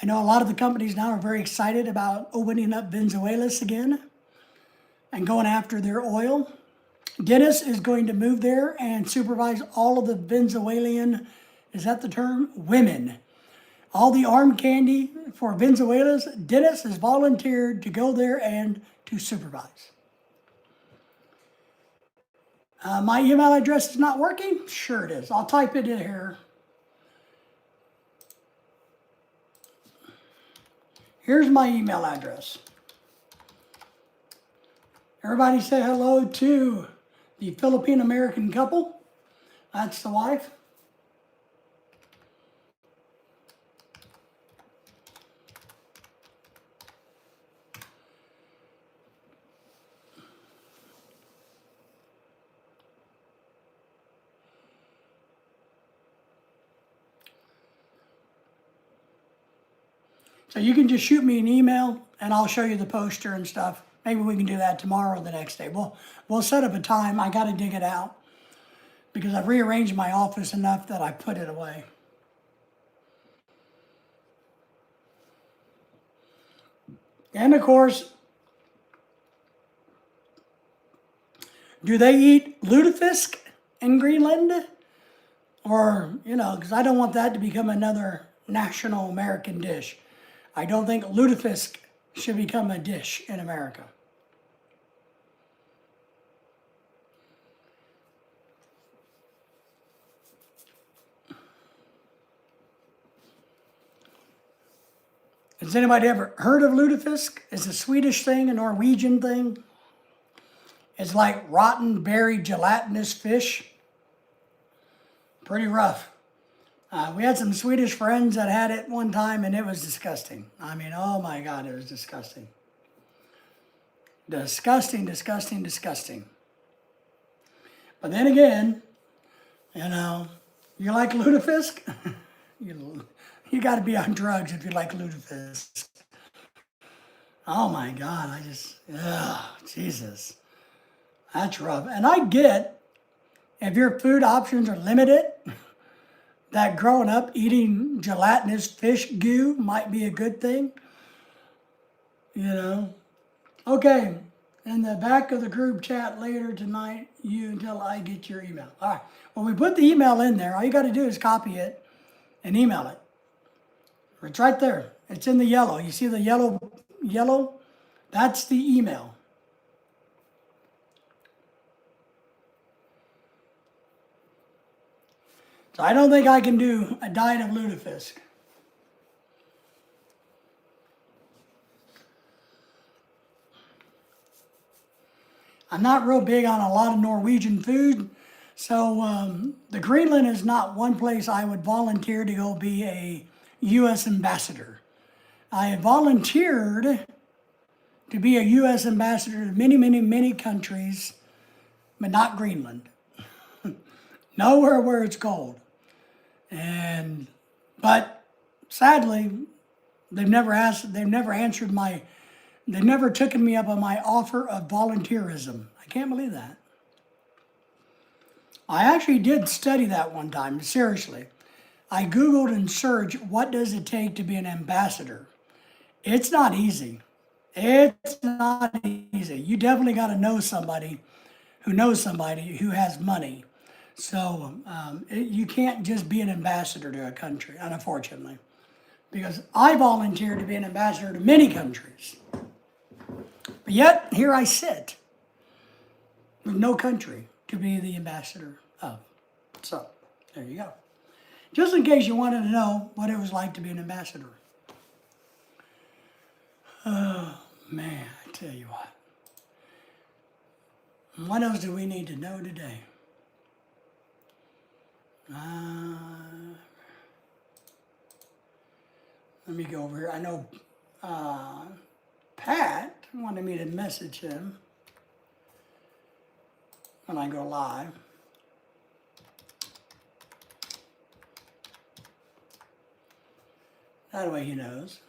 I know a lot of the companies now are very excited about opening up Venezuela's again and going after their oil. Dennis is going to move there and supervise all of the Venezuelan, is that the term? Women. All the arm candy for Venezuela's, Dennis has volunteered to go there and to supervise. My email address is not working? Sure it is. I'll type it in here. Here's my email address. Everybody say hello to the Philippine-American couple. That's the wife. So you can just shoot me an email and I'll show you the poster and stuff. Maybe we can do that tomorrow or the next day. We'll set up a time. I got to dig it out because I've rearranged my office enough that I put it away. And of course, do they eat lutefisk in Greenland? Or, because I don't want that to become another national American dish. I don't think lutefisk should become a dish in America. Has anybody ever heard of lutefisk? It's a Swedish thing, a Norwegian thing. It's like rotten, berry, gelatinous fish. Pretty rough. We had some Swedish friends that had it one time and it was disgusting. I mean, oh my God, it was disgusting. Disgusting, disgusting, disgusting. But then again, you like lutefisk? You got to be on drugs if you like lutefisk. Oh my God, Jesus. That's rough. And I get, if your food options are limited, that growing up eating gelatinous fish goo might be a good thing. Okay, in the back of the group chat later tonight, until I get your email. All right, well, we put the email in there. All you got to do is copy it and email it. It's right there. It's in the yellow. You see the yellow? That's the email. So I don't think I can do a diet of lutefisk. I'm not real big on a lot of Norwegian food, so the Greenland is not one place I would volunteer to go be a U.S. ambassador. I have volunteered to be a U.S. ambassador to many, many, many countries, but not Greenland. Nowhere where it's cold. But sadly, they've never taken me up on my offer of volunteerism. I can't believe that. I actually did study that one time, seriously. I Googled and searched, what does it take to be an ambassador? It's not easy. It's not easy. You definitely got to know somebody who knows somebody who has money. So you can't just be an ambassador to a country, unfortunately. Because I volunteered to be an ambassador to many countries. But yet, here I sit with no country to be the ambassador of. So, there you go. Just in case you wanted to know what it was like to be an ambassador. Oh, man, I tell you what. What else do we need to know today? Let me go over here. I know Pat wanted me to message him when I go live. That way he knows.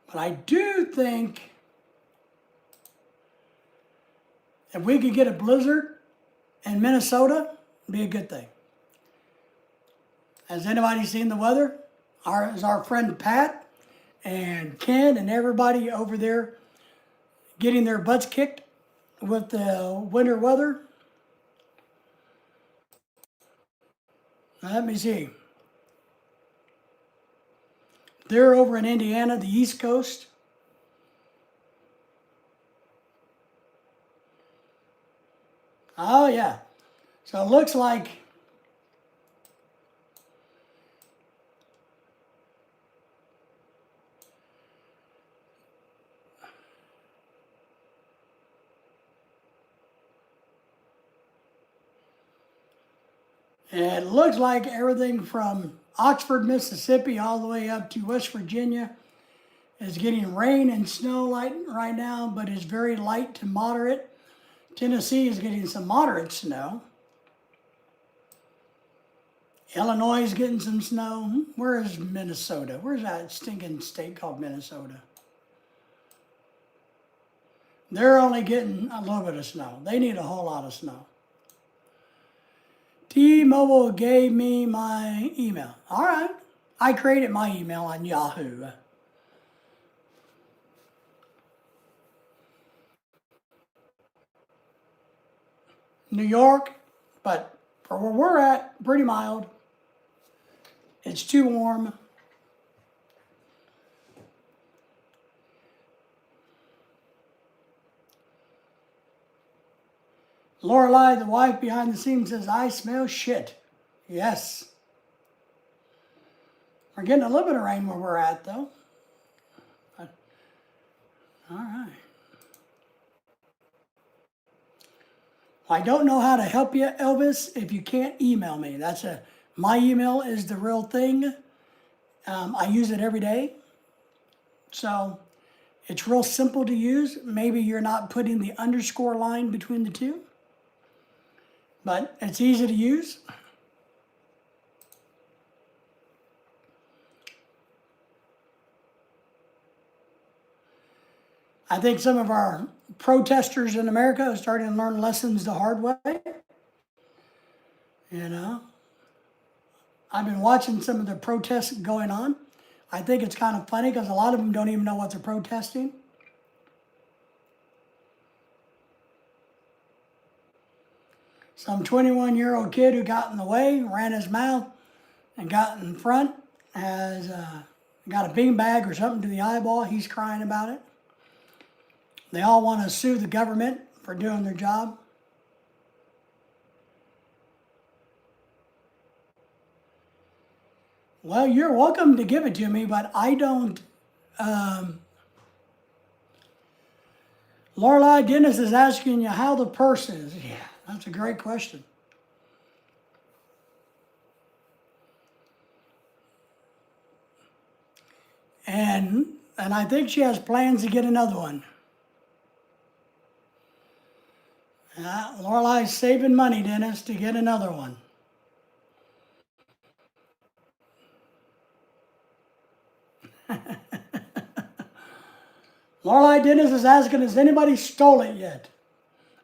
But I do think if we could get a blizzard in Minnesota, it'd be a good thing. Has anybody seen the weather? Our friend Pat and Ken and everybody over there getting their butts kicked with the winter weather? Let me see. They're over in Indiana, the East Coast. Oh, yeah. So it looks like And it looks like everything from Oxford, Mississippi, all the way up to West Virginia is getting rain and snow right now, but it's very light to moderate. Tennessee is getting some moderate snow. Illinois is getting some snow. Where is Minnesota? Where's that stinking state called Minnesota? They're only getting a little bit of snow. They need a whole lot of snow. T-Mobile gave me my email. All right. I created my email on Yahoo. New York, but for where we're at, pretty mild. It's too warm. Lorelei, the wife behind the scenes, says, I smell shit. Yes. We're getting a little bit of rain where we're at, though. All right. I don't know how to help you, Elvis, if you can't email me. My email is the real thing. I use it every day. So it's real simple to use. Maybe you're not putting the underscore line between the two, but it's easy to use. I think some of our protesters in America are starting to learn lessons the hard way. You know, I've been watching some of the protests going on. I think it's kind of funny because a lot of them don't even know what they're protesting. Some 21-year-old kid who got in the way, ran his mouth, and got in front, has got a beanbag or something to the eyeball. He's crying about it. They all want to sue the government for doing their job. Well, you're welcome to give it to me, but I don't. Lorelei Dennis is asking you how the purse is. Yeah, that's a great question. And I think she has plans to get another one. Lorelei's saving money, Dennis, to get another one. Lorelei Dennis is asking, has anybody stole it yet?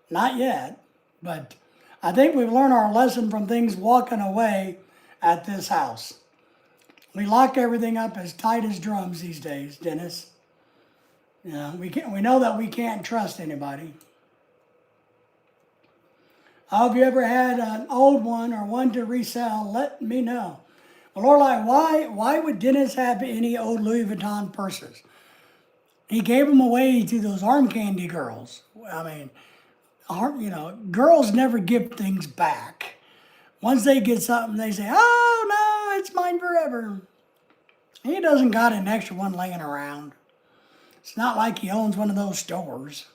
Not yet, but I think we've learned our lesson from things walking away at this house. We lock everything up as tight as drums these days, Dennis. You know, we know that we can't trust anybody. Have you ever had an old one or one to resell? Let me know. Well, Lorelei, why would Dennis have any old Louis Vuitton purses? He gave them away to those arm candy girls. I mean, girls never give things back. Once they get something, they say, oh, no, it's mine forever. He doesn't got an extra one laying around. It's not like he owns one of those stores.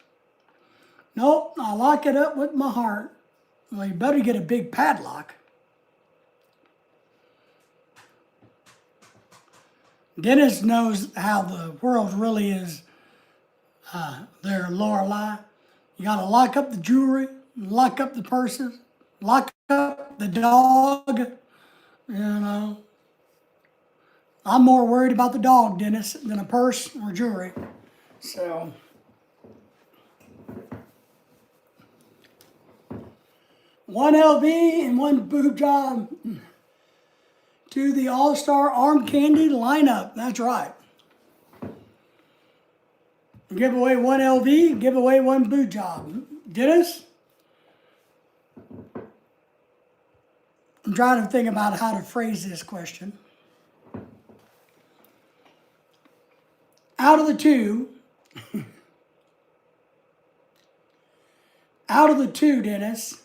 Nope, I lock it up with my heart. Well, you better get a big padlock. Dennis knows how the world really is there, Lorelei. You got to lock up the jewelry, lock up the purses, lock up the dog, you know. I'm more worried about the dog, Dennis, than a purse or jewelry. So, one LV and one boob job to the All-Star Arm Candy lineup. That's right. Give away one LV, give away one boot job. Dennis? I'm trying to think about how to phrase this question. Out of the two, Dennis,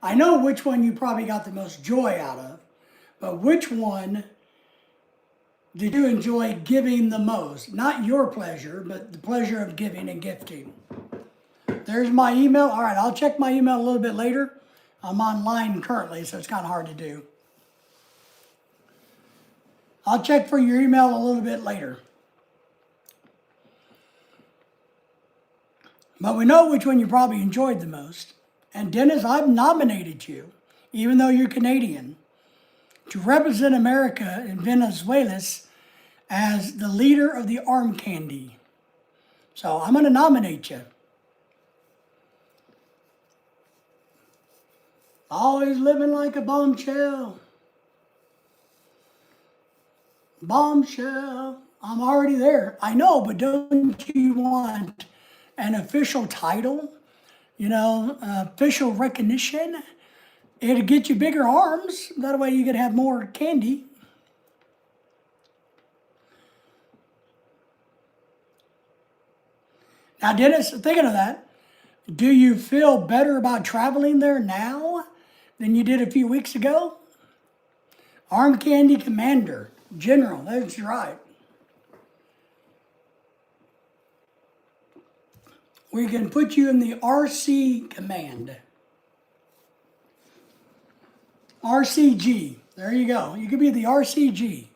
I know which one you probably got the most joy out of, but which one did you enjoy giving the most? Not your pleasure, but the pleasure of giving and gifting. There's my email. All right, I'll check my email a little bit later. I'm online currently, so it's kind of hard to do. I'll check for your email a little bit later. But we know which one you probably enjoyed the most. And Dennis, I've nominated you, even though you're Canadian, to represent America in Venezuela as the leader of the arm candy. So I'm going to nominate you. Always living like a bombshell. Bombshell. I'm already there. I know, but don't you want an official title? You know, official recognition? It'll get you bigger arms. That way you could have more candy. Now, Dennis, thinking of that, do you feel better about traveling there now than you did a few weeks ago? Arm Candy Commander, General, that's right. We can put you in the RC command. RCG, there you go. You could be the RCG.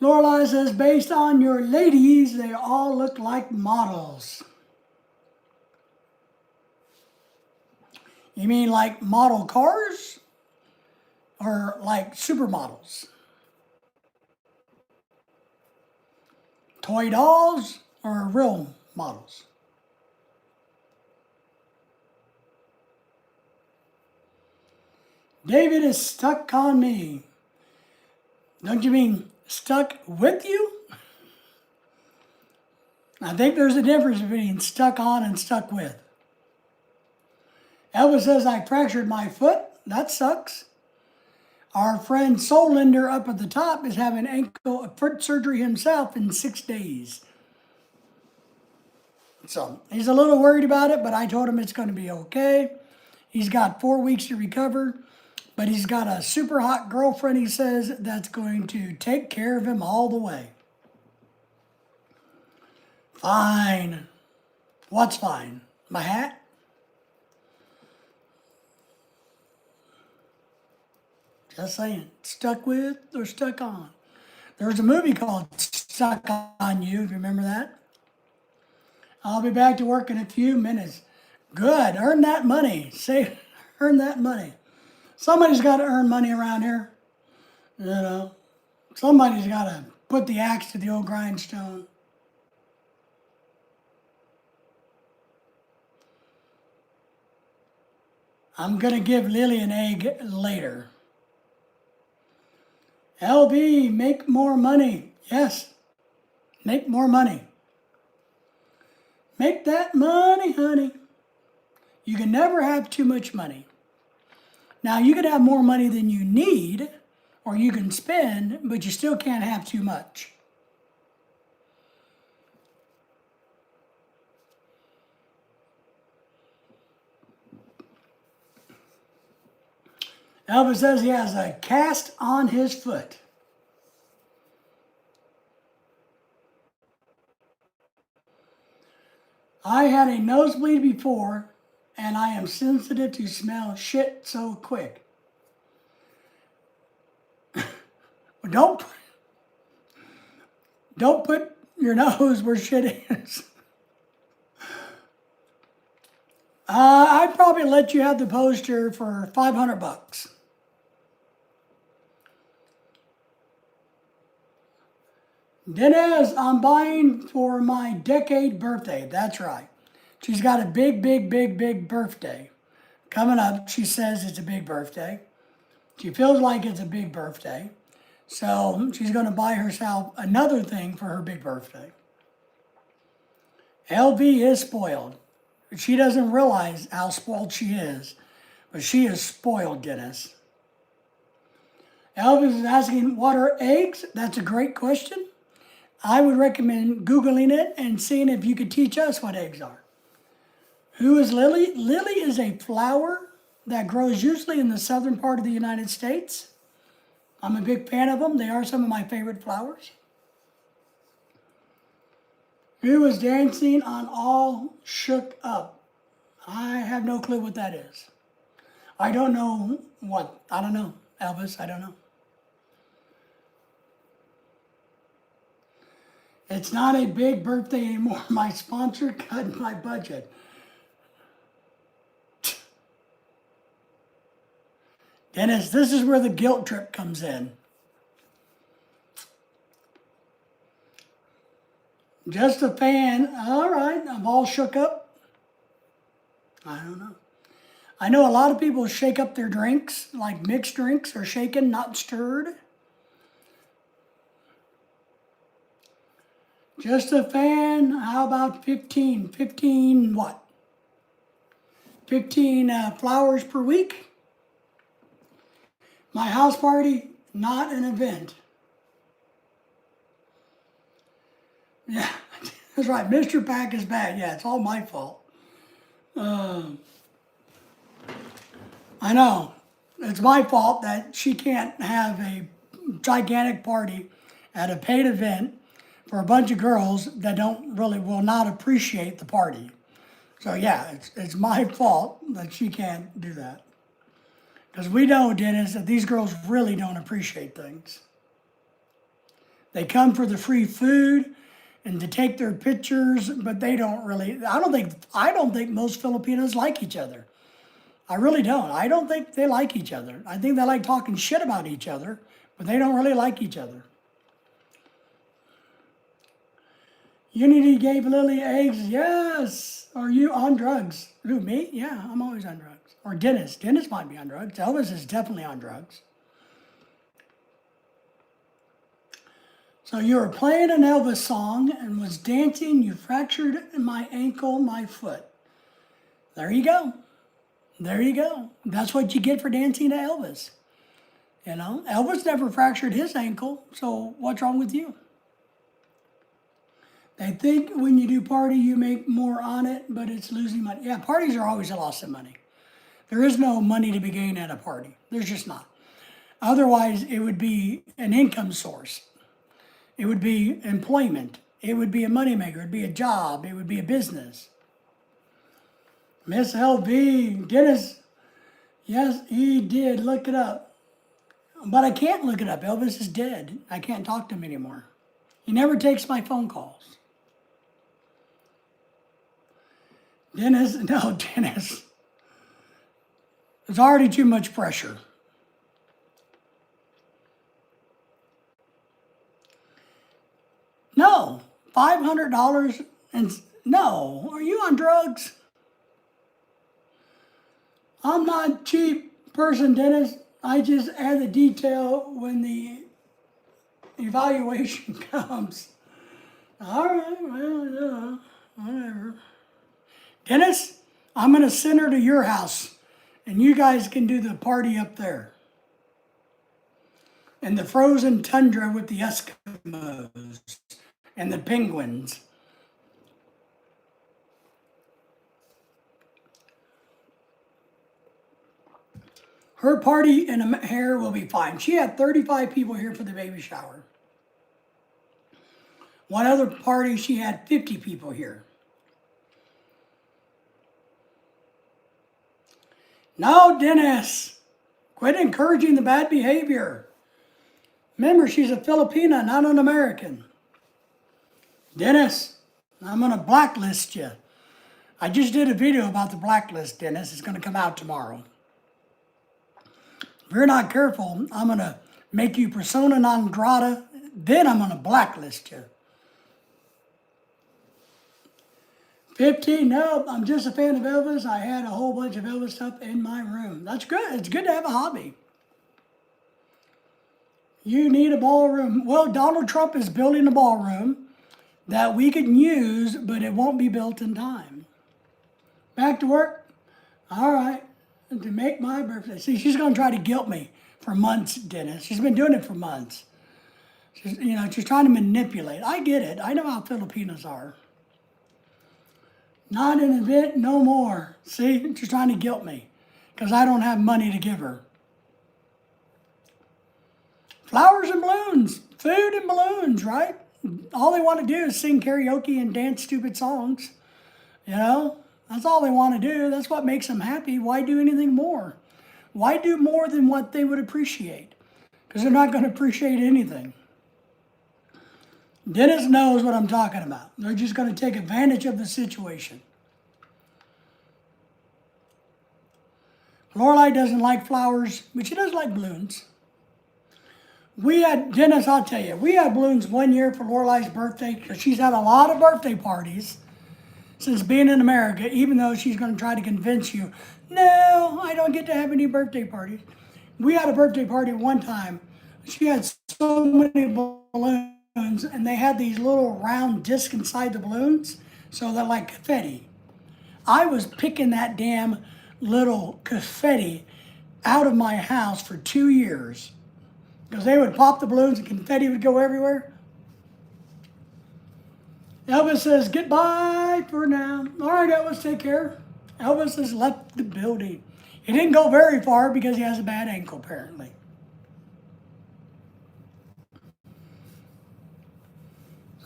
Lorelei says, based on your ladies, they all look like models. You mean like model cars? Or like supermodels? Toy dolls or real models? David is stuck on me. Don't you mean stuck with you? I think there's a difference between stuck on and stuck with. Elvis says, I fractured my foot. That sucks. Our friend Solinder up at the top is having foot surgery himself in 6 days. So he's a little worried about it, but I told him it's going to be okay. He's got 4 weeks to recover, but he's got a super hot girlfriend, he says, that's going to take care of him all the way. Fine. What's fine? My hat? Just saying, stuck with or stuck on. There was a movie called Stuck on You, if you remember that. I'll be back to work in a few minutes. Good, earn that money. Earn that money. Somebody's got to earn money around here. You know, somebody's got to put the axe to the old grindstone. I'm going to give Lily an egg later. LB, make more money. Yes, make more money. Make that money, honey. You can never have too much money. Now, you could have more money than you need, or you can spend, but you still can't have too much. Elvis says he has a cast on his foot. I had a nosebleed before, and I am sensitive to smell shit so quick. Don't put your nose where shit is. I'd probably let you have the poster for $500. Dennis, I'm buying for my decade birthday. That's right. She's got a big, big, big, big birthday coming up. She says it's a big birthday. She feels like it's a big birthday. So she's going to buy herself another thing for her big birthday. LV is spoiled. She doesn't realize how spoiled she is, but she is spoiled, Dennis. Elvis is asking, what are eggs? That's a great question. I would recommend Googling it and seeing if you could teach us what eggs are. Who is Lily? Lily is a flower that grows usually in the southern part of the United States. I'm a big fan of them. They are some of my favorite flowers. Who was dancing on All Shook Up? I have no clue what that is. I don't know what. I don't know. Elvis, I don't know. It's not a big birthday anymore. My sponsor cut my budget. Dennis, this is where the guilt trip comes in. Just a fan. All right, I'm all shook up. I don't know. I know a lot of people shake up their drinks, like mixed drinks are shaken, not stirred. Just a fan. How about 15? 15 what? 15 flowers per week? My house party, not an event. Yeah, that's right. Mr. PAC is bad. Yeah, it's all my fault. I know. It's my fault that she can't have a gigantic party at a paid event for a bunch of girls that will not appreciate the party. So yeah, it's my fault that she can't do that. Because we know, Dennis, that these girls really don't appreciate things. They come for the free food and to take their pictures, but they don't really. I don't think most Filipinos like each other. I really don't. I don't think they like each other. I think they like talking shit about each other, but they don't really like each other. Unity gave Lily eggs. Yes. Are you on drugs? Who, me? Yeah, I'm always on drugs. Or Dennis. Dennis might be on drugs. Elvis is definitely on drugs. So you were playing an Elvis song and was dancing. You fractured my ankle, my foot. There you go. There you go. That's what you get for dancing to Elvis. You know, Elvis never fractured his ankle, so what's wrong with you? They think when you do party, you make more on it, but it's losing money. Yeah, parties are always a loss of money. There is no money to be gained at a party. There's just not. Otherwise, it would be an income source. It would be employment. It would be a moneymaker. It would be a job. It would be a business. Miss LV, Dennis, yes, he did. Look it up. But I can't look it up. Elvis is dead. I can't talk to him anymore. He never takes my phone calls. Dennis, no, Dennis. There's already too much pressure. No, $500 and no. Are you on drugs? I'm not a cheap person, Dennis. I just add the detail when the evaluation comes. All right, well, yeah, whatever. Dennis, I'm going to send her to your house, and you guys can do the party up there. In the frozen tundra with the Eskimos and the penguins. Her party and hair will be fine. She had 35 people here for the baby shower. One other party, she had 50 people here. No, Dennis, quit encouraging the bad behavior. Remember, she's a Filipina, not an American. Dennis, I'm going to blacklist you. I just did a video about the blacklist, Dennis. It's going to come out tomorrow. If you're not careful, I'm going to make you persona non grata, then I'm going to blacklist you. 15, no, I'm just a fan of Elvis. I had a whole bunch of Elvis stuff in my room. That's good. It's good to have a hobby. You need a ballroom. Well, Donald Trump is building a ballroom that we can use, but it won't be built in time. Back to work? All right. To make my birthday. See, she's going to try to guilt me for months, Dennis. She's been doing it for months. She's trying to manipulate. I get it. I know how Filipinos are. Not an event, no more. See, she's trying to guilt me because I don't have money to give her. Flowers and balloons, food and balloons, right? all they want to do is sing karaoke and dance stupid songs. You know, that's all they want to do. That's what makes them happy. Why do anything more? Why do more than what they would appreciate? Because they're not going to appreciate anything. Dennis knows what I'm talking about. They're just going to take advantage of the situation. Lorelai doesn't like flowers, but she does like balloons. Dennis, I'll tell you, we had balloons one year for Lorelai's birthday because she's had a lot of birthday parties since being in America, even though she's going to try to convince you, no, I don't get to have any birthday parties. We had a birthday party one time. She had so many balloons, and they had these little round discs inside the balloons, so they're like confetti. I was picking that damn little confetti out of my house for 2 years because they would pop the balloons and confetti would go everywhere. Elvis says, goodbye for now. All right, Elvis, take care. Elvis has left the building. He didn't go very far because he has a bad ankle, apparently.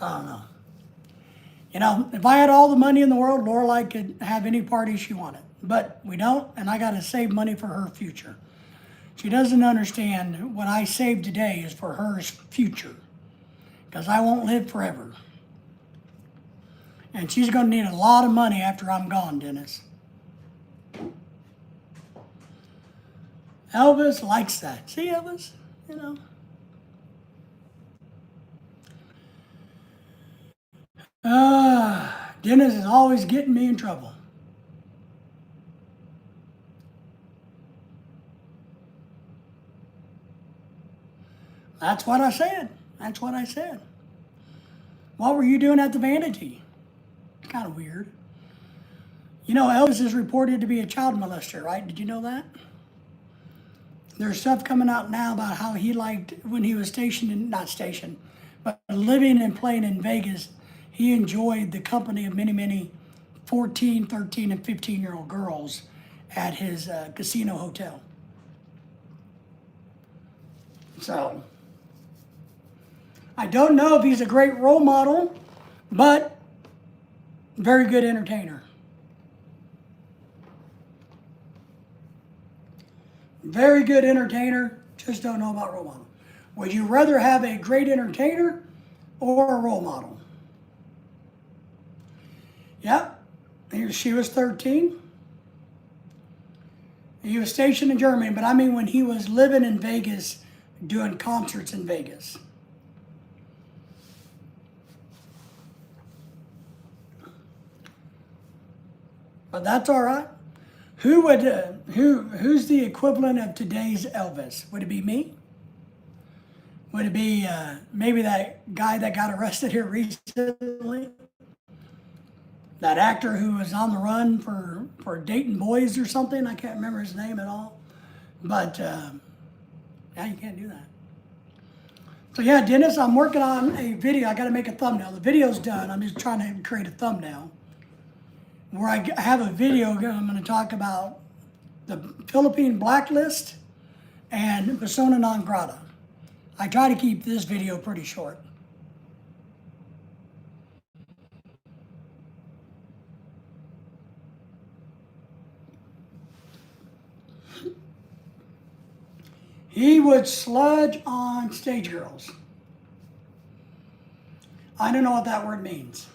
I don't know. You know, if I had all the money in the world, Lorelai could have any party she wanted. But we don't, and I got to save money for her future. She doesn't understand what I save today is for her future. Because I won't live forever. And she's going to need a lot of money after I'm gone, Dennis. Elvis likes that. See, Elvis? You know. Dennis is always getting me in trouble. That's what I said. That's what I said. What were you doing at the Vanity? It's kind of weird. You know, Elvis is reported to be a child molester, right? Did you know that? There's stuff coming out now about how he liked, when he was not stationed, but living and playing in Vegas, he enjoyed the company of many 14, 13, and 15-year-old girls at his casino hotel. So, I don't know if he's a great role model, but very good entertainer. Very good entertainer, just don't know about role model. Would you rather have a great entertainer or a role model? Yep, she was 13. He was stationed in Germany, but I mean when he was living in Vegas, doing concerts in Vegas. But that's all right. Who's the equivalent of today's Elvis? Would it be me? Would it be maybe that guy that got arrested here recently? That actor who was on the run for dating boys or something? I can't remember his name at all. But yeah, you can't do that. So yeah, Dennis, I'm working on a video. I got to make a thumbnail. The video's done. I'm just trying to create a thumbnail where I have a video. I'm going to talk about the Philippine blacklist and persona non grata. I try to keep this video pretty short. He would sludge on stage girls. I don't know what that word means.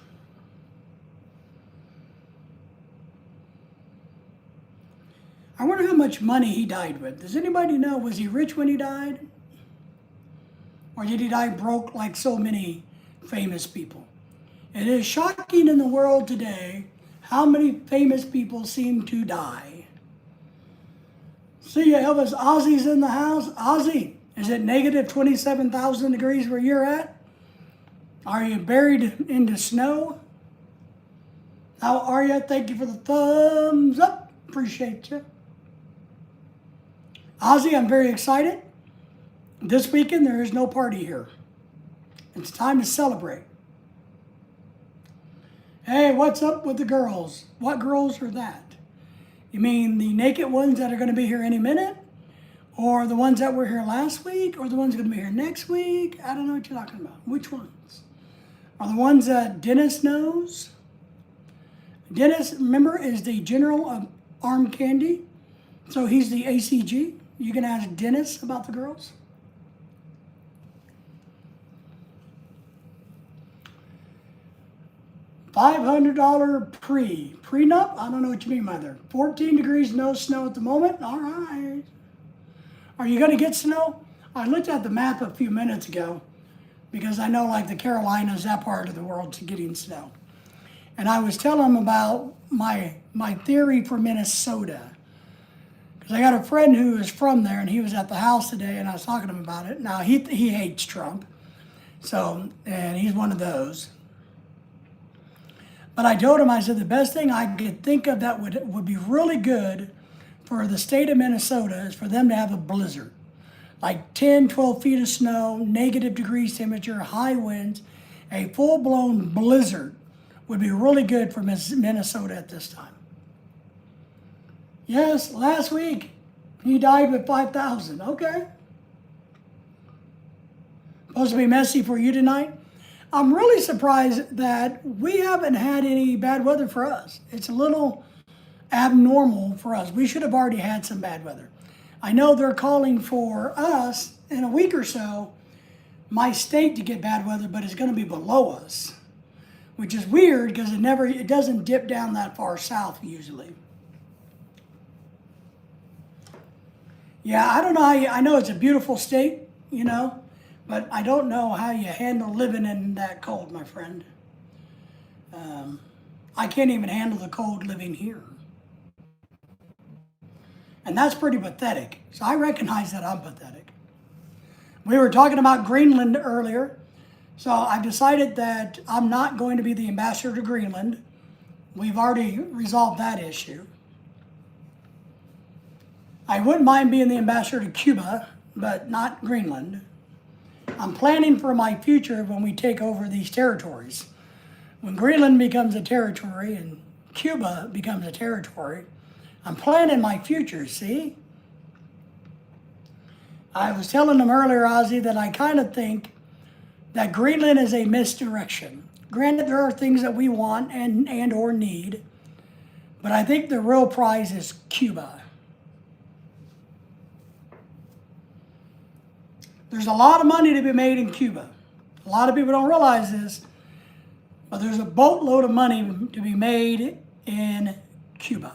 I wonder how much money he died with. Does anybody know? Was he rich when he died? Or did he die broke like so many famous people? It is shocking in the world today how many famous people seem to die. See ya, Elvis. Ozzy's in the house. Ozzy, is it negative 27,000 degrees where you're at? Are you buried in the snow? How are you? Thank you for the thumbs up. Appreciate you. Ozzy, I'm very excited. This weekend, there is no party here. It's time to celebrate. Hey, what's up with the girls? What girls are that? You mean the naked ones that are going to be here any minute? Or the ones that were here last week? Or the ones going to be here next week? I don't know what you're talking about. Which ones? are the ones that Dennis knows. Dennis, remember, is the general of armed candy. So he's the ACG. You can ask Dennis about the girls. $500 prenup. I don't know what you mean by that. 14 degrees, no snow at the moment. All right. Are you going to get snow? I looked at the map a few minutes ago because I know like the Carolinas, that part of the world's getting snow. And I was telling them about my theory for Minnesota. Because I got a friend who is from there and he was at the house today and I was talking to him about it. Now he hates Trump. So, and he's one of those. But I told him, I said, the best thing I could think of that would be really good for the state of Minnesota is for them to have a blizzard. Like 10, 12 feet of snow, negative degrees temperature, high winds. A full-blown blizzard would be really good for Minnesota at this time. Yes, last week he died with 5,000. Okay. Supposed to be messy for you tonight? I'm really surprised that we haven't had any bad weather for us. It's a little abnormal for us. We should have already had some bad weather. I know they're calling for us in a week or so, my state to get bad weather, but it's going to be below us, which is weird because it doesn't dip down that far south usually. Yeah, I don't know I know it's a beautiful state, you know, but I don't know how you handle living in that cold, my friend. I can't even handle the cold living here. And that's pretty pathetic. So I recognize that I'm pathetic. We were talking about Greenland earlier. So I've decided that I'm not going to be the ambassador to Greenland. We've already resolved that issue. I wouldn't mind being the ambassador to Cuba, but not Greenland. I'm planning for my future when we take over these territories. When Greenland becomes a territory and Cuba becomes a territory, I'm planning my future, see? I was telling them earlier, Ozzy, that I kind of think that Greenland is a misdirection. Granted, there are things that we want and or need, but I think the real prize is Cuba. There's a lot of money to be made in Cuba. A lot of people don't realize this, but there's a boatload of money to be made in Cuba.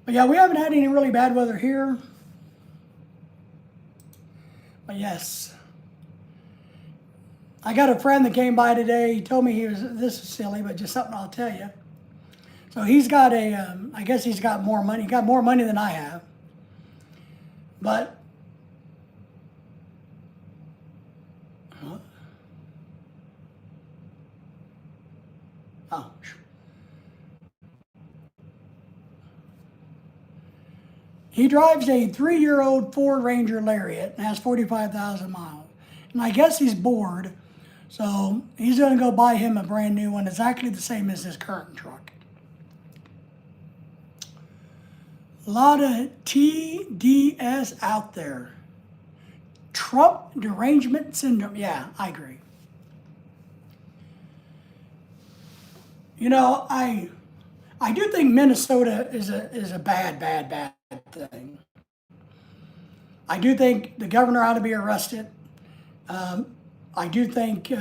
But yeah, we haven't had any really bad weather here. But yes. I got a friend that came by today. He told me this is silly, but just something I'll tell you. So he's got I guess he's got more money. He got more money than I have. But, he drives a 3-year-old Ford Ranger Lariat and has 45,000 miles. And I guess he's bored, so he's going to go buy him a brand new one. Exactly the same as his current truck. A lot of TDS out there. Trump derangement syndrome. Yeah, I agree. You know, I do think Minnesota is a bad thing. I do think the governor ought to be arrested. I do think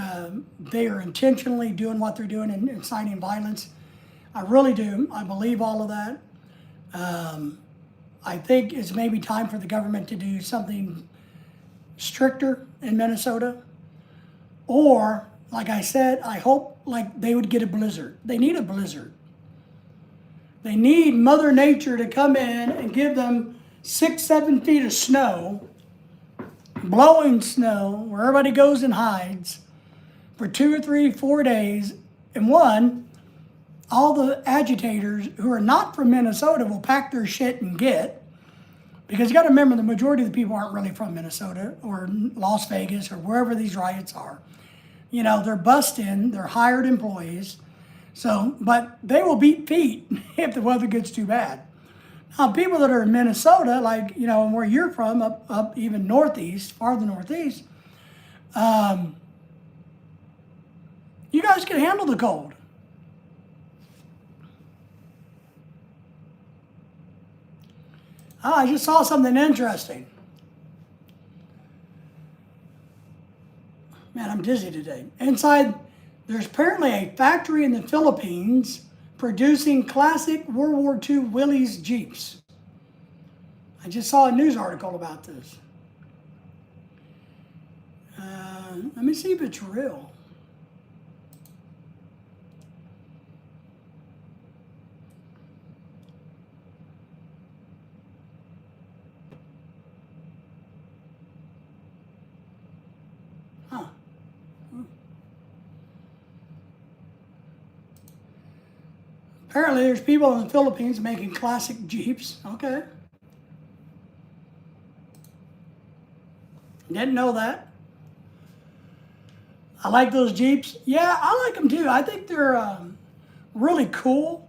they are intentionally doing what they're doing and inciting violence. I really do. I believe all of that. I think it's maybe time for the government to do something stricter in Minnesota. Or, like I said, I hope like they would get a blizzard. They need a blizzard. They need Mother Nature to come in and give them 6, 7 feet of snow, blowing snow, where everybody goes and hides for 2 or 3, 4 days. And all the agitators who are not from Minnesota will pack their shit and get, because you got to remember the majority of the people aren't really from Minnesota or Las Vegas or wherever these riots are. You know, they're bussed in, they're hired employees. So, but they will beat feet if the weather gets too bad. Now, people that are in Minnesota, like, you know, where you're from, up even northeast, farther northeast, you guys can handle the cold. Oh, I just saw something interesting. Man, I'm dizzy today. Inside, there's apparently a factory in the Philippines producing classic World War II Willys Jeeps. I just saw a news article about this. Let me see if it's real. Huh. Apparently, there's people in the Philippines making classic Jeeps. Okay. Didn't know that. I like those Jeeps. Yeah, I like them too. I think they're really cool.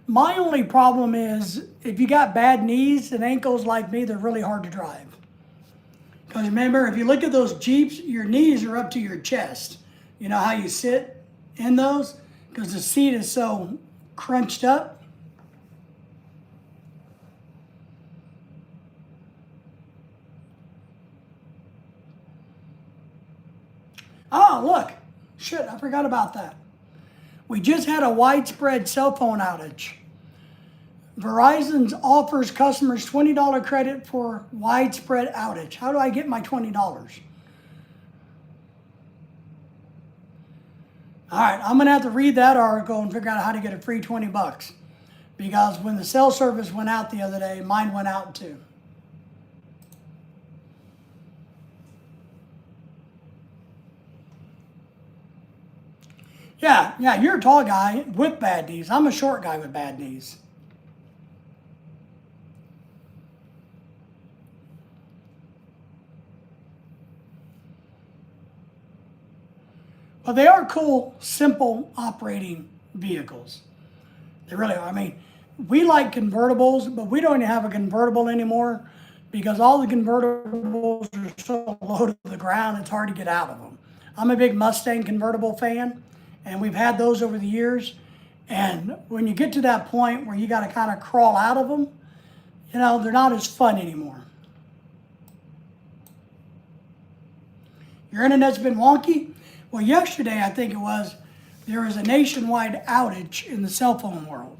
My only problem is if you got bad knees and ankles like me, they're really hard to drive. Because remember, if you look at those Jeeps, your knees are up to your chest. You know how you sit in those? Because the seat is so crunched up. Oh, look. Shit, I forgot about that. We just had a widespread cell phone outage. Verizon offers customers $20 credit for widespread outage. How do I get my $20? All right, I'm gonna have to read that article and figure out how to get a free 20 bucks. Because when the cell service went out the other day, mine went out too. Yeah, you're a tall guy with bad knees. I'm a short guy with bad knees. But they are cool, simple operating vehicles. They really are. I mean, we like convertibles, but we don't even have a convertible anymore because all the convertibles are so low to the ground, it's hard to get out of them. I'm a big Mustang convertible fan, and we've had those over the years. And when you get to that point where you got to kind of crawl out of them, you know, they're not as fun anymore. Your internet's been wonky? Well, yesterday, I think it was, there was a nationwide outage in the cell phone world.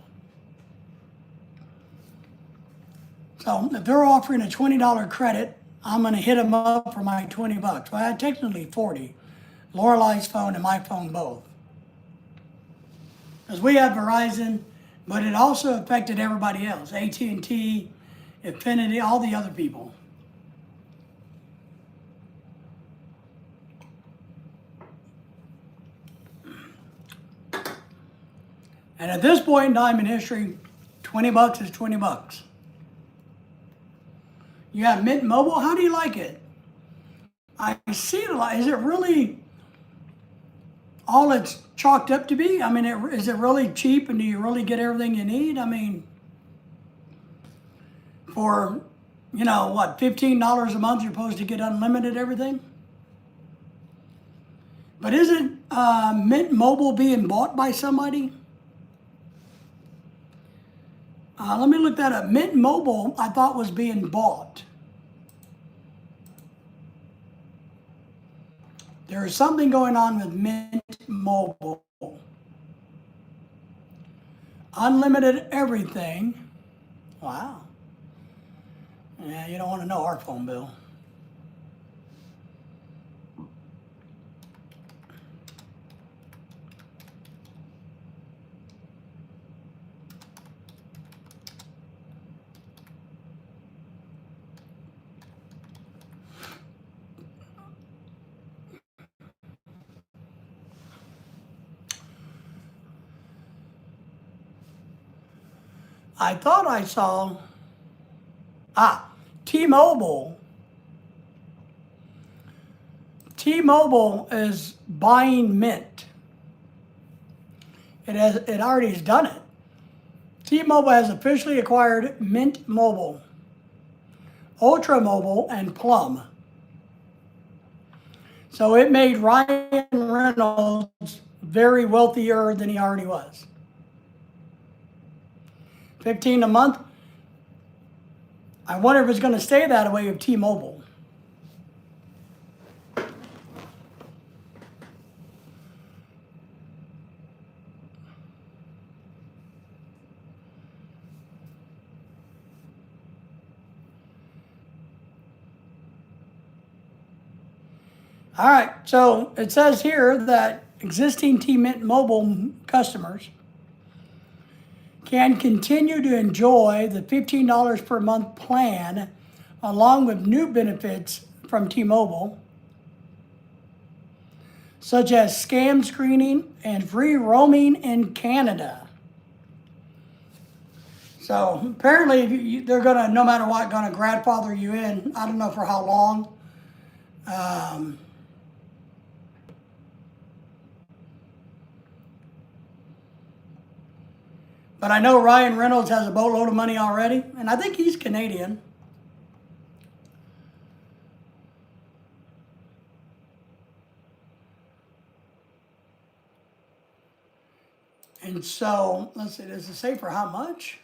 So if they're offering a $20 credit, I'm gonna hit them up for my 20 bucks. Well, technically 40. Lorelai's phone and my phone both. Because we have Verizon, but it also affected everybody else. AT&T, Infinity, all the other people. And at this point in time in history, 20 bucks is 20 bucks. You have Mint Mobile. How do you like it? I see it a lot. Is it really all it's chalked up to be? I mean, is it really cheap and do you really get everything you need? I mean, for, you know, what, $15 a month, you're supposed to get unlimited everything? But isn't Mint Mobile being bought by somebody? Let me look that up. Mint Mobile, I thought, was being bought. There is something going on with Mint Mobile. Unlimited everything. Wow. Yeah, you don't want to know our phone bill. I thought I saw, T-Mobile. T-Mobile is buying Mint. It already has done it. T-Mobile has officially acquired Mint Mobile, Ultra Mobile, and Plum. So it made Ryan Reynolds very wealthier than he already was. 15 a month. I wonder if it's going to stay that way with T-Mobile. All right, so it says here that existing T-Mint Mobile customers can continue to enjoy the $15 per month plan along with new benefits from T-Mobile, such as scam screening and free roaming in Canada. So apparently they're gonna, no matter what, gonna grandfather you in. I don't know for how long. But I know Ryan Reynolds has a boatload of money already, and I think he's Canadian. And so, let's see, does it say for how much?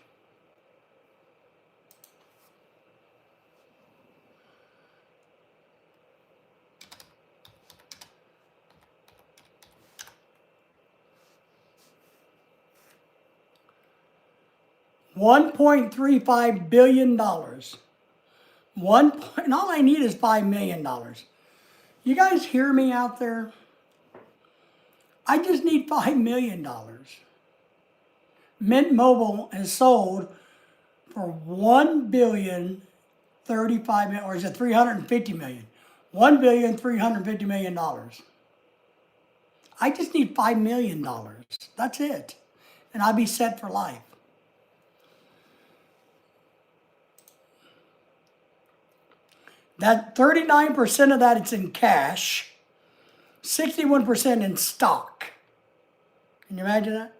$1.35 billion. And all I need is $5 million. You guys hear me out there? I just need $5 million. Mint Mobile has sold for $1.035 billion, or is it $350 million? $1.350 billion. I just need $5 million. That's it. And I'll be set for life. That 39% of that it's in cash, 61% in stock. Can you imagine that?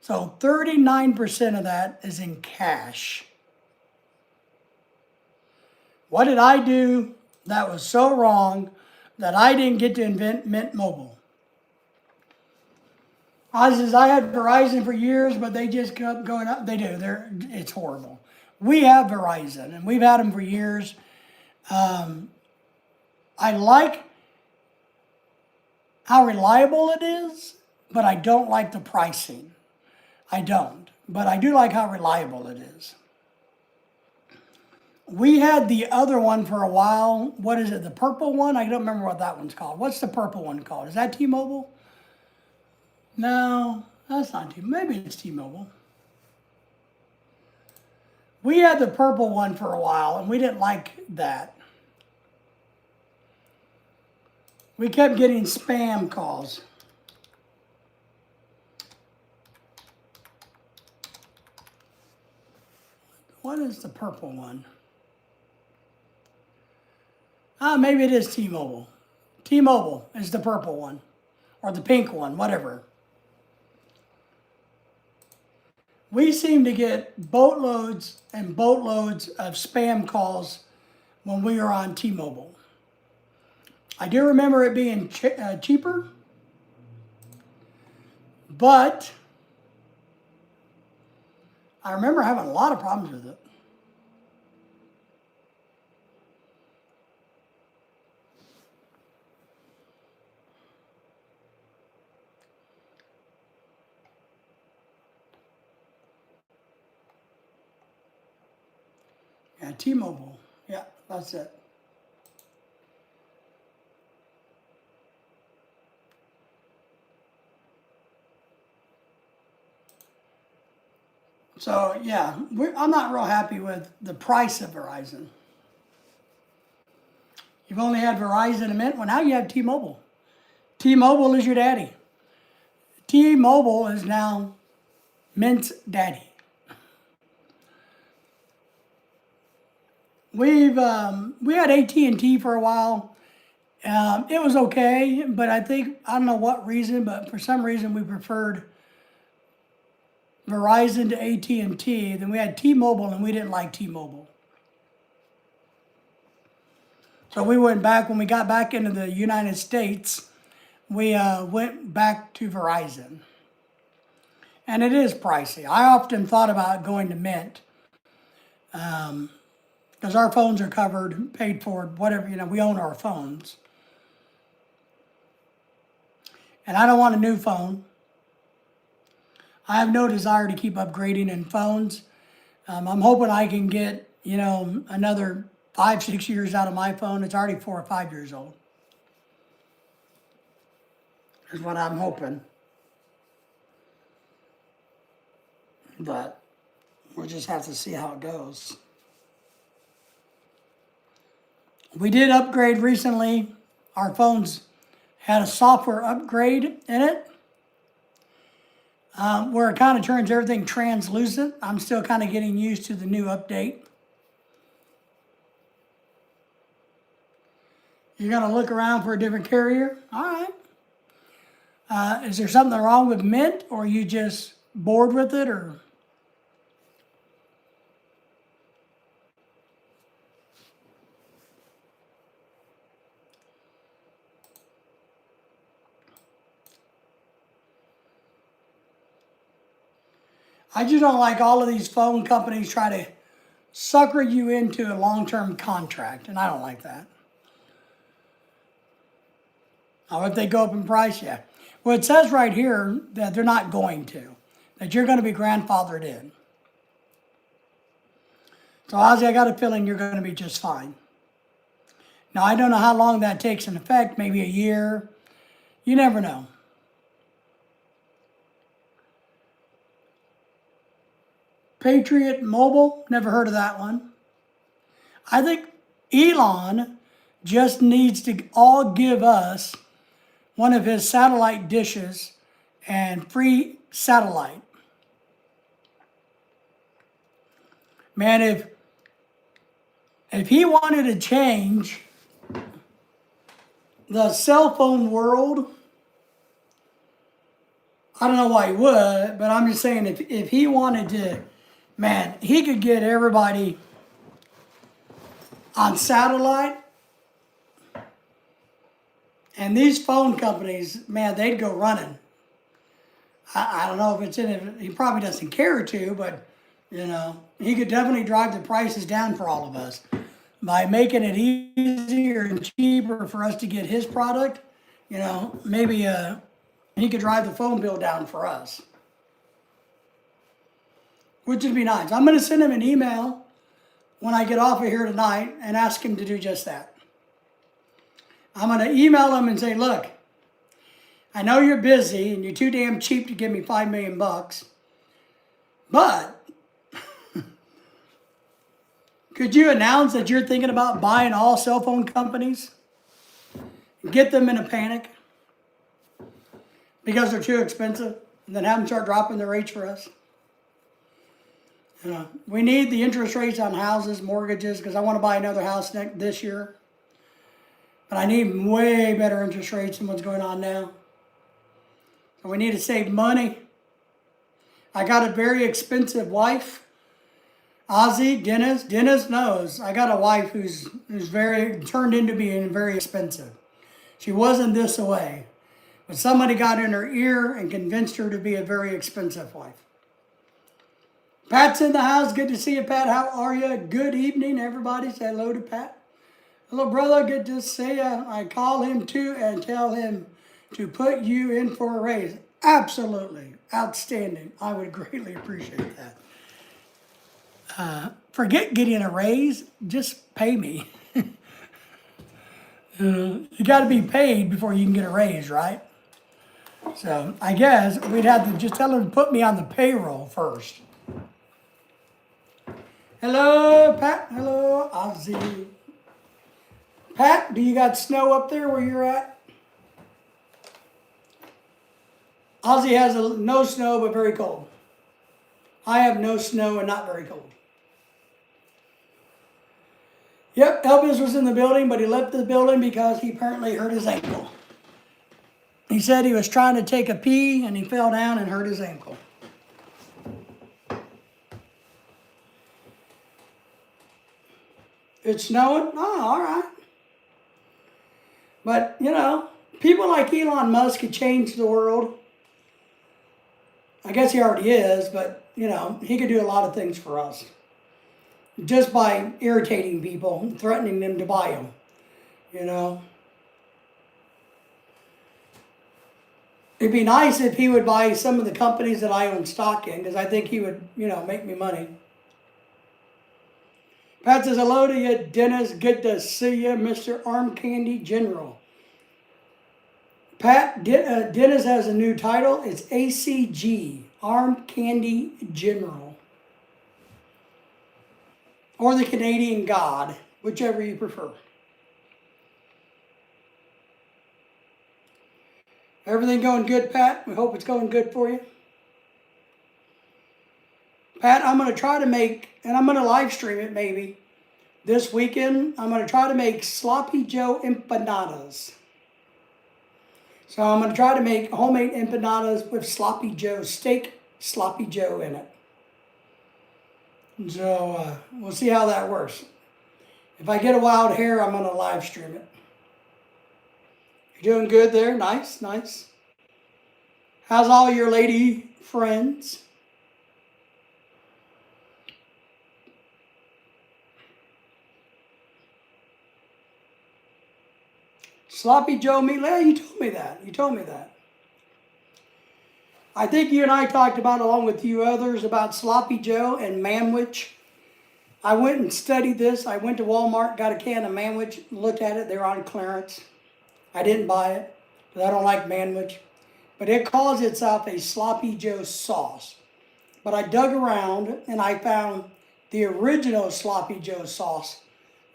So 39% of that is in cash. What did I do that was so wrong that I didn't get to invent Mint Mobile? I had Verizon for years, but they just kept going up. They do. It's horrible. We have Verizon, and we've had them for years. I like how reliable it is, but I don't like the pricing. I don't, but I do like how reliable it is. We had the other one for a while. What is it, the purple one? I don't remember what that one's called. What's the purple one called? Is that T-Mobile? No, that's not T-Mobile. Maybe it's T-Mobile. We had the purple one for a while, and we didn't like that. We kept getting spam calls. What is the purple one? Maybe it is T-Mobile. T-Mobile is the purple one, or the pink one, whatever. We seem to get boatloads and boatloads of spam calls when we were on T-Mobile. I do remember it being cheaper, but I remember having a lot of problems with it. Yeah, T-Mobile. Yeah, that's it. So yeah, I'm not real happy with the price of Verizon. You've only had Verizon a minute. Well, now you have T-Mobile. T-Mobile is your daddy. T-Mobile is now Mint's daddy. We had AT&T for a while. It was okay, but I don't know what reason, but for some reason we preferred Verizon to AT&T. Then we had T-Mobile, and we didn't like T-Mobile. So we went back, when we got back into the United States, we went back to Verizon. And it is pricey. I often thought about going to Mint, because our phones are covered, paid for, whatever, we own our phones. And I don't want a new phone. I have no desire to keep upgrading in phones. I'm hoping I can get, another 5-6 years out of my phone. It's already 4 or 5 years old. Is what I'm hoping. But we'll just have to see how it goes. We did upgrade recently. Our phones had a software upgrade in it, where it kind of turns everything translucent. I'm still kind of getting used to the new update. You're going to look around for a different carrier? All right. Is there something wrong with Mint, or are you just bored with it, or? I just don't like all of these phone companies try to sucker you into a long-term contract, and I don't like that. Oh, if they go up in price, yeah. Well, it says right here that they're not going to, that you're going to be grandfathered in. So, Ozzy, I got a feeling you're going to be just fine. Now, I don't know how long that takes in effect, maybe a year. You never know. Patriot Mobile, never heard of that one. I think Elon just needs to all give us one of his satellite dishes and free satellite. Man, if he wanted to change the cell phone world, I don't know why he would, but I'm just saying if he wanted to, man, he could get everybody on satellite. And these phone companies, man, they'd go running. I don't know if it's in it. He probably doesn't care to, but, he could definitely drive the prices down for all of us. By making it easier and cheaper for us to get his product, maybe he could drive the phone bill down for us. Which would be nice. I'm going to send him an email when I get off of here tonight and ask him to do just that. I'm going to email him and say, look, I know you're busy and you're too damn cheap to give me $5 million, but could you announce that you're thinking about buying all cell phone companies? Get them in a panic because they're too expensive, and then have them start dropping the rates for us? We need the interest rates on houses, mortgages, because I want to buy another house this year. But I need way better interest rates than what's going on now. So we need to save money. I got a very expensive wife. Ozzy, Dennis knows. I got a wife who's turned into being very expensive. She wasn't this way. But somebody got in her ear and convinced her to be a very expensive wife. Pat's in the house. Good to see you, Pat. How are you? Good evening, everybody. Say hello to Pat. Hello, brother. Good to see you. I call him too and tell him to put you in for a raise. Absolutely. Outstanding. I would greatly appreciate that. Forget getting a raise. Just pay me. You got to be paid before you can get a raise, right? So I guess we'd have to just tell him to put me on the payroll first. Hello, Pat. Hello, Ozzy. Pat, do you got snow up there where you're at? Ozzy has no snow, but very cold. I have no snow and not very cold. Yep, Elvis was in the building, but he left the building because he apparently hurt his ankle. He said he was trying to take a pee and he fell down and hurt his ankle. It's snowing? Oh, all right. But, people like Elon Musk could change the world. I guess he already is, but, he could do a lot of things for us just by irritating people and threatening them to buy them, you know. It'd be nice if he would buy some of the companies that I own stock in, because I think he would, make me money. Pat says, hello to you, Dennis. Good to see you, Mr. Arm Candy General. Pat, Dennis has a new title. It's ACG, Arm Candy General. Or the Canadian God, whichever you prefer. Everything going good, Pat? We hope it's going good for you. Pat, I'm going to try to make, and I'm going to live stream it maybe, this weekend. I'm going to try to make Sloppy Joe empanadas. So I'm going to try to make homemade empanadas with Sloppy Joe, steak Sloppy Joe in it. So we'll see how that works. If I get a wild hair, I'm going to live stream it. You're doing good there. Nice, nice. How's all your lady friends? Sloppy Joe meat. Yeah, you told me that. You told me that. I think you and I talked about, along with you others, about Sloppy Joe and Manwich. I went and studied this. I went to Walmart, got a can of Manwich, looked at it. They were on clearance. I didn't buy it because I don't like Manwich. But it calls itself a Sloppy Joe sauce. But I dug around and I found the original Sloppy Joe sauce.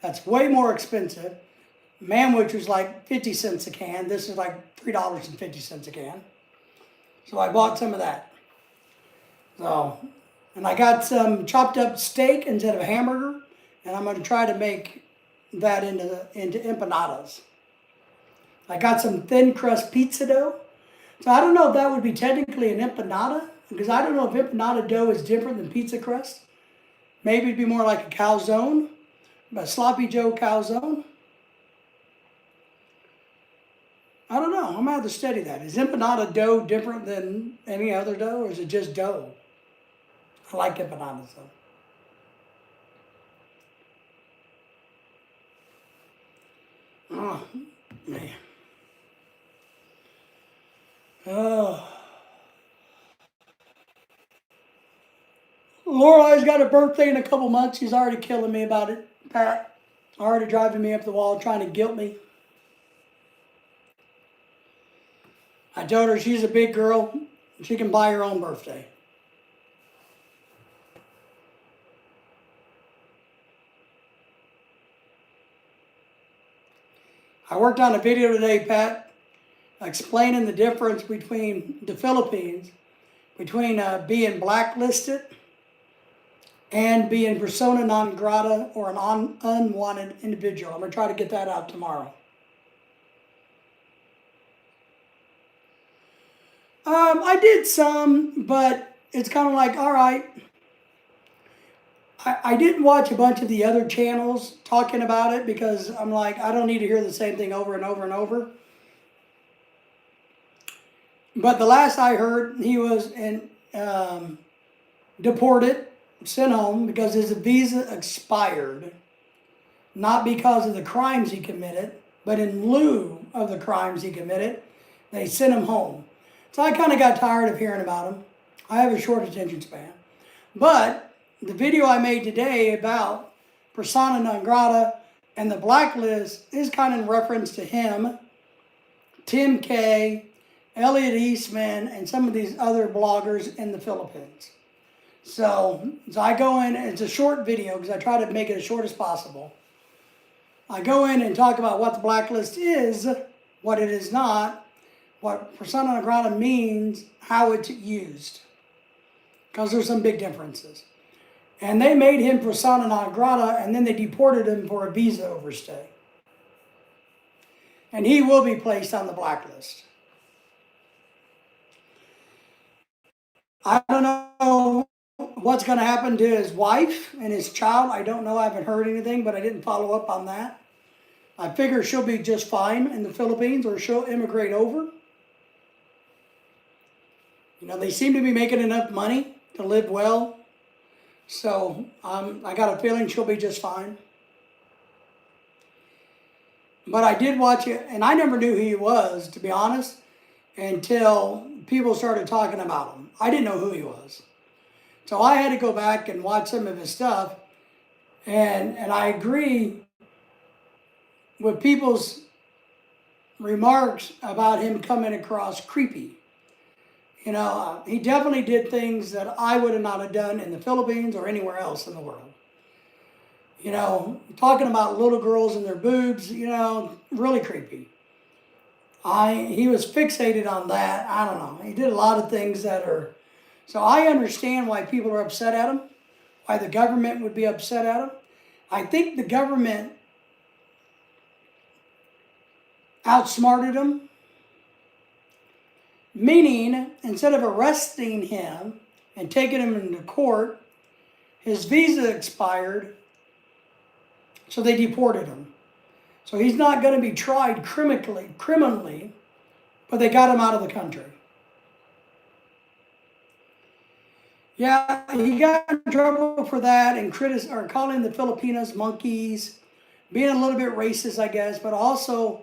That's way more expensive. Manwich was like 50 cents a can. This is like $3.50 a can. So I bought some of that. So, and I got some chopped up steak instead of hamburger, and I'm going to try to make that into empanadas. I got some thin crust pizza dough. So I don't know if that would be technically an empanada, because I don't know if empanada dough is different than pizza crust. Maybe it'd be more like a calzone, a Sloppy Joe calzone. I don't know. I'm going to have to study that. Is empanada dough different than any other dough, or is it just dough? I like empanadas, though. Oh, man. Oh. Lorelai's got a birthday in a couple months. She's already killing me about it, Pat. Already driving me up the wall, trying to guilt me. I told her she's a big girl. She can buy her own birthday. I worked on a video today, Pat, explaining the difference between the Philippines, between being blacklisted and being persona non grata or an unwanted individual. I'm going to try to get that out tomorrow. I did some, but it's kind of like, all right. I didn't watch a bunch of the other channels talking about it because I'm like, I don't need to hear the same thing over and over and over. But the last I heard, he was deported, sent home because his visa expired. Not because of the crimes he committed, but in lieu of the crimes he committed, they sent him home. So I kind of got tired of hearing about him. I have a short attention span. But the video I made today about persona non grata and the blacklist is kind of in reference to him, Tim K, Elliot Eastman, and some of these other bloggers in the Philippines. So I go in, it's a short video because I try to make it as short as possible. I go in and talk about what the blacklist is, what it is not, what persona non grata means, how it's used. Because there's some big differences. And they made him persona non grata, and then they deported him for a visa overstay. And he will be placed on the blacklist. I don't know what's going to happen to his wife and his child. I don't know. I haven't heard anything, but I didn't follow up on that. I figure she'll be just fine in the Philippines, or she'll immigrate over. You know, they seem to be making enough money to live well. So I got a feeling she'll be just fine. But I did watch it, and I never knew who he was, to be honest, until people started talking about him. I didn't know who he was. So I had to go back and watch some of his stuff. And I agree with people's remarks about him coming across creepy. You know, he definitely did things that I would not have done in the Philippines or anywhere else in the world. You know, talking about little girls and their boobs, you know, really creepy. He was fixated on that. I don't know. He did a lot of things that are, so I understand why people are upset at him, why the government would be upset at him. I think the government outsmarted him, meaning instead of arresting him and taking him into court, his visa expired, so they deported him. So he's not going to be tried criminally, but they got him out of the country. Yeah, he got in trouble for that and calling the Filipinos monkeys, being a little bit racist, I guess, but also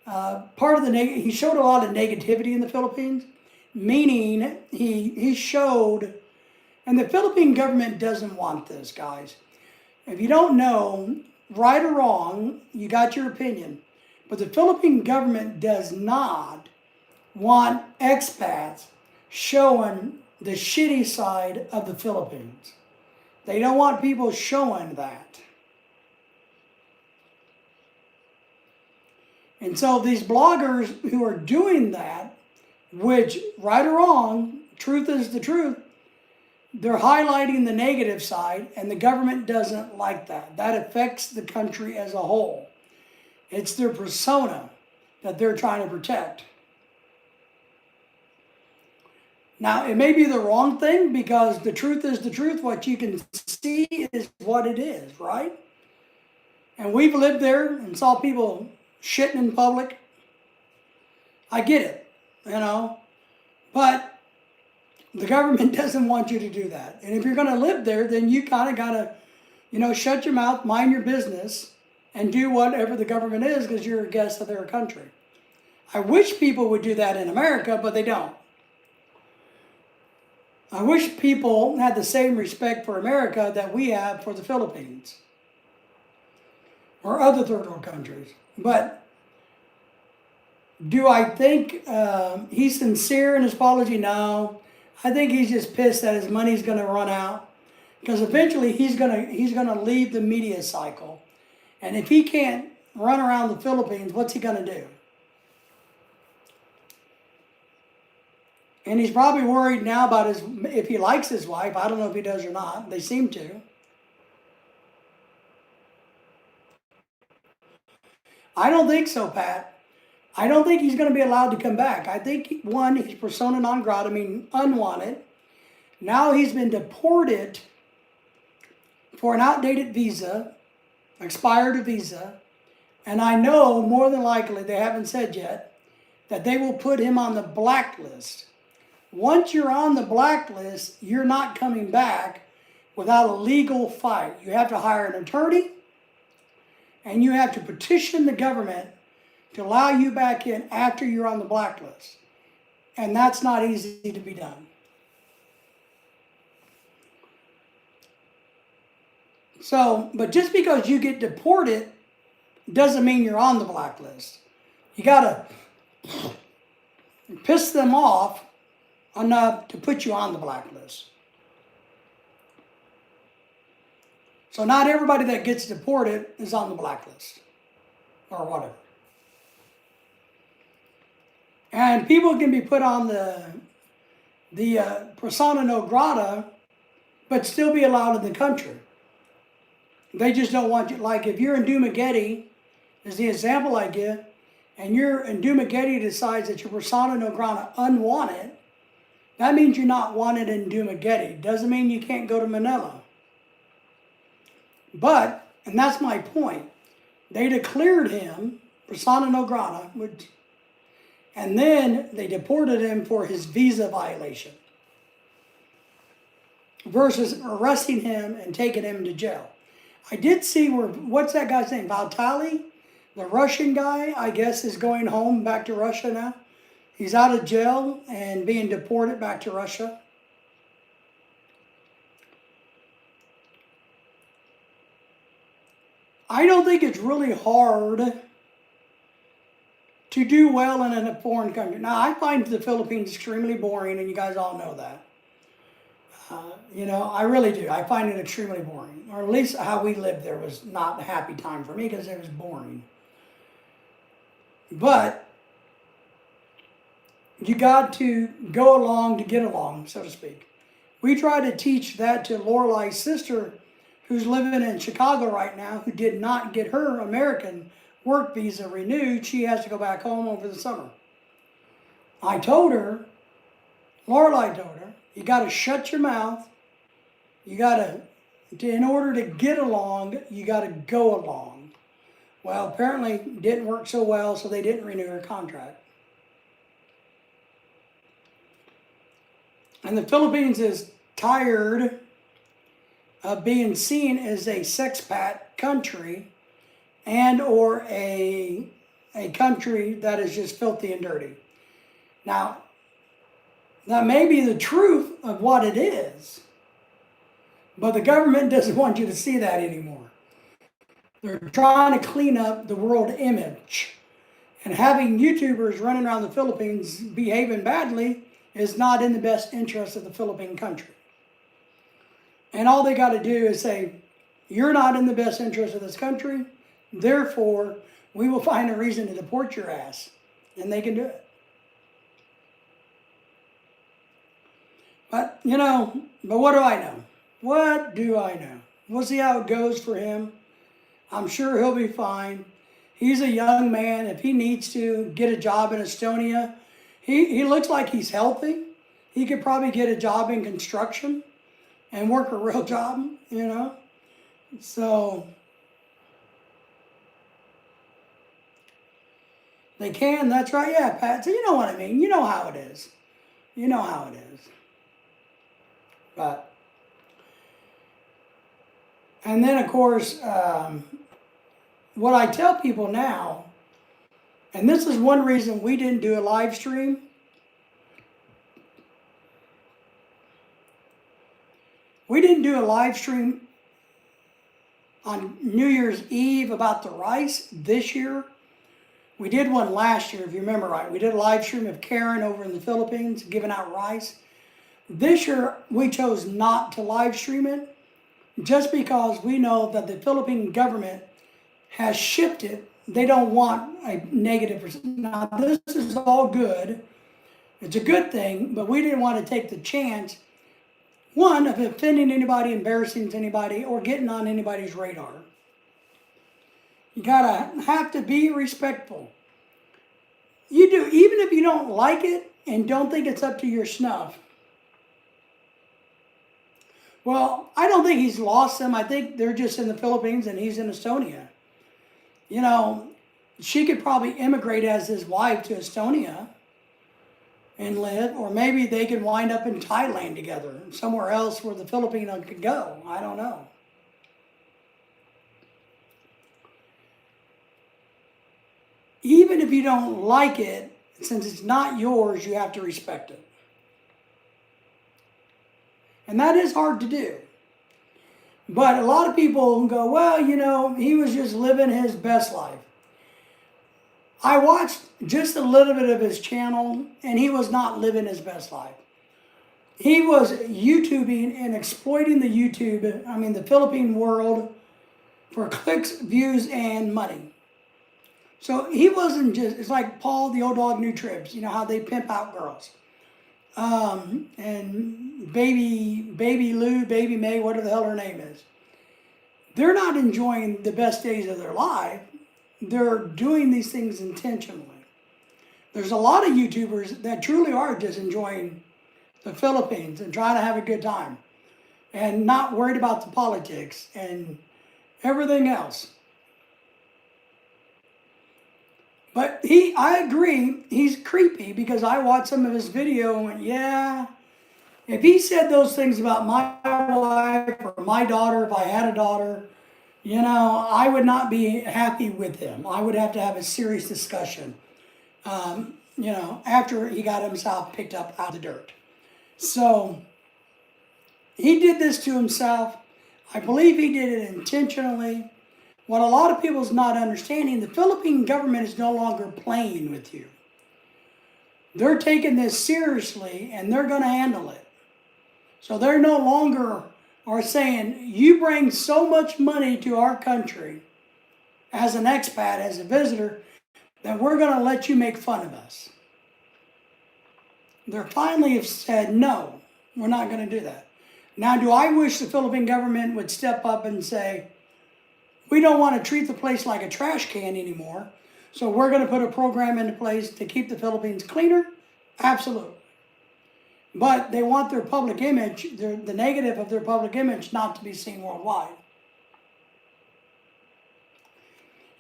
part of he showed a lot of negativity in the Philippines, meaning he showed, and the Philippine government doesn't want this, guys. If you don't know, right or wrong, you got your opinion, but the Philippine government does not want expats showing the shitty side of the Philippines. They don't want people showing that. And so these bloggers who are doing that, which, right or wrong, truth is the truth, they're highlighting the negative side, and the government doesn't like that. That affects the country as a whole. It's their persona that they're trying to protect. Now, it may be the wrong thing, because the truth is the truth. What you can see is what it is, right? And we've lived there and saw people shitting in public. I get it, you know, but the government doesn't want you to do that. And if you're going to live there, then you kind of got to, you know, shut your mouth, mind your business, and do whatever the government is, because you're a guest of their country. I wish people would do that in America, but they don't. I wish people had the same respect for America that we have for the Philippines or other third world countries. But do I think he's sincere in his apology? No. I think he's just pissed that his money's going to run out, because eventually he's going to leave the media cycle. And if he can't run around the Philippines, what's he going to do? And he's probably worried now about if he likes his wife. I don't know if he does or not. They seem to. I don't think so, Pat. I don't think he's going to be allowed to come back. I think, one, he's persona non grata, unwanted. Now he's been deported for an outdated visa, expired visa. And I know, more than likely, they haven't said yet, that they will put him on the blacklist. Once you're on the blacklist, you're not coming back without a legal fight. You have to hire an attorney, and you have to petition the government to allow you back in after you're on the blacklist. And that's not easy to be done. So, but just because you get deported doesn't mean you're on the blacklist. You got to piss them off enough to put you on the blacklist. So not everybody that gets deported is on the blacklist or whatever. And people can be put on the persona non grata, but still be allowed in the country. They just don't want you. Like if you're in Dumaguete, is the example I give, and you're in Dumaguete decides that your persona non grata unwanted, That means you're not wanted in Dumaguete. Doesn't mean you can't go to Manila. But, and that's my point, they declared him persona non grata, and then they deported him for his visa violation versus arresting him and taking him to jail. I did see what's that guy's name? Valtali, the Russian guy, I guess, is going home back to Russia now. He's out of jail and being deported back to Russia. I don't think it's really hard to do well in a foreign country. Now, I find the Philippines extremely boring, and you guys all know that. I really do. I find it extremely boring. Or at least how we lived there was not a happy time for me because it was boring. But you got to go along to get along, so to speak. We try to teach that to Lorelai's sister, who's living in Chicago right now, who did not get her American work visa renewed. She has to go back home over the summer. I told her, Lorelai told her, you got to shut your mouth. You got to, in order to get along, you got to go along. Well, apparently it didn't work so well, so they didn't renew her contract. And the Philippines is tired of being seen as a sexpat country and or a country that is just filthy and dirty. Now, that may be the truth of what it is, but the government doesn't want you to see that anymore. They're trying to clean up the world image. And having YouTubers running around the Philippines behaving badly is not in the best interest of the Philippine country. And all they got to do is say, you're not in the best interest of this country, therefore, we will find a reason to deport your ass. And they can do it. But, but what do I know? What do I know? We'll see how it goes for him. I'm sure he'll be fine. He's a young man. If he needs to get a job in Estonia, he looks like he's healthy. He could probably get a job in construction and work a real job, So, they can, that's right. Yeah, Pat, so you know what I mean. You know how it is. You know how it is. But, and then of course, what I tell people now, and this is one reason we didn't do a live stream. We didn't do a live stream on New Year's Eve about the rice this year. We did one last year, if you remember right. We did a live stream of Karen over in the Philippines giving out rice. This year, we chose not to live stream it just because we know that the Philippine government has shifted. They don't want a negative. Now, this is all good. It's a good thing, but we didn't want to take the chance, one, of offending anybody, embarrassing anybody, or getting on anybody's radar. You have to be respectful. You do, even if you don't like it and don't think it's up to your snuff. Well, I don't think he's lost them. I think they're just in the Philippines and he's in Estonia. She could probably immigrate as his wife to Estonia and live, or maybe they could wind up in Thailand together, somewhere else where the Filipino could go. I don't know. Even if you don't like it, since it's not yours, you have to respect it. And that is hard to do. But a lot of people go, well, he was just living his best life. I watched just a little bit of his channel, and he was not living his best life. He was YouTubing and exploiting the Philippine world for clicks, views, and money. So he wasn't it's like Paul, the old dog, new tricks. You know how they pimp out girls. And baby Lou, baby May, whatever the hell her name is. They're not enjoying the best days of their life. They're doing these things intentionally. There's a lot of YouTubers that truly are just enjoying the Philippines and trying to have a good time and not worried about the politics and everything else. But I agree, he's creepy because I watched some of his video and went, yeah, if he said those things about my wife or my daughter, if I had a daughter, you know, I would not be happy with him. I would have to have a serious discussion, you know, after he got himself picked up out of the dirt. So he did this to himself. I believe he did it intentionally. What a lot of people is not understanding, the Philippine government is no longer playing with you. They're taking this seriously and they're going to handle it. So they're no longer are saying, you bring so much money to our country as an expat, as a visitor, that we're going to let you make fun of us. They finally have said, no, we're not going to do that. Now, do I wish the Philippine government would step up and say, we don't want to treat the place like a trash can anymore, so we're going to put a program into place to keep the Philippines cleaner? Absolutely. But they want their public image, the negative of their public image, not to be seen worldwide.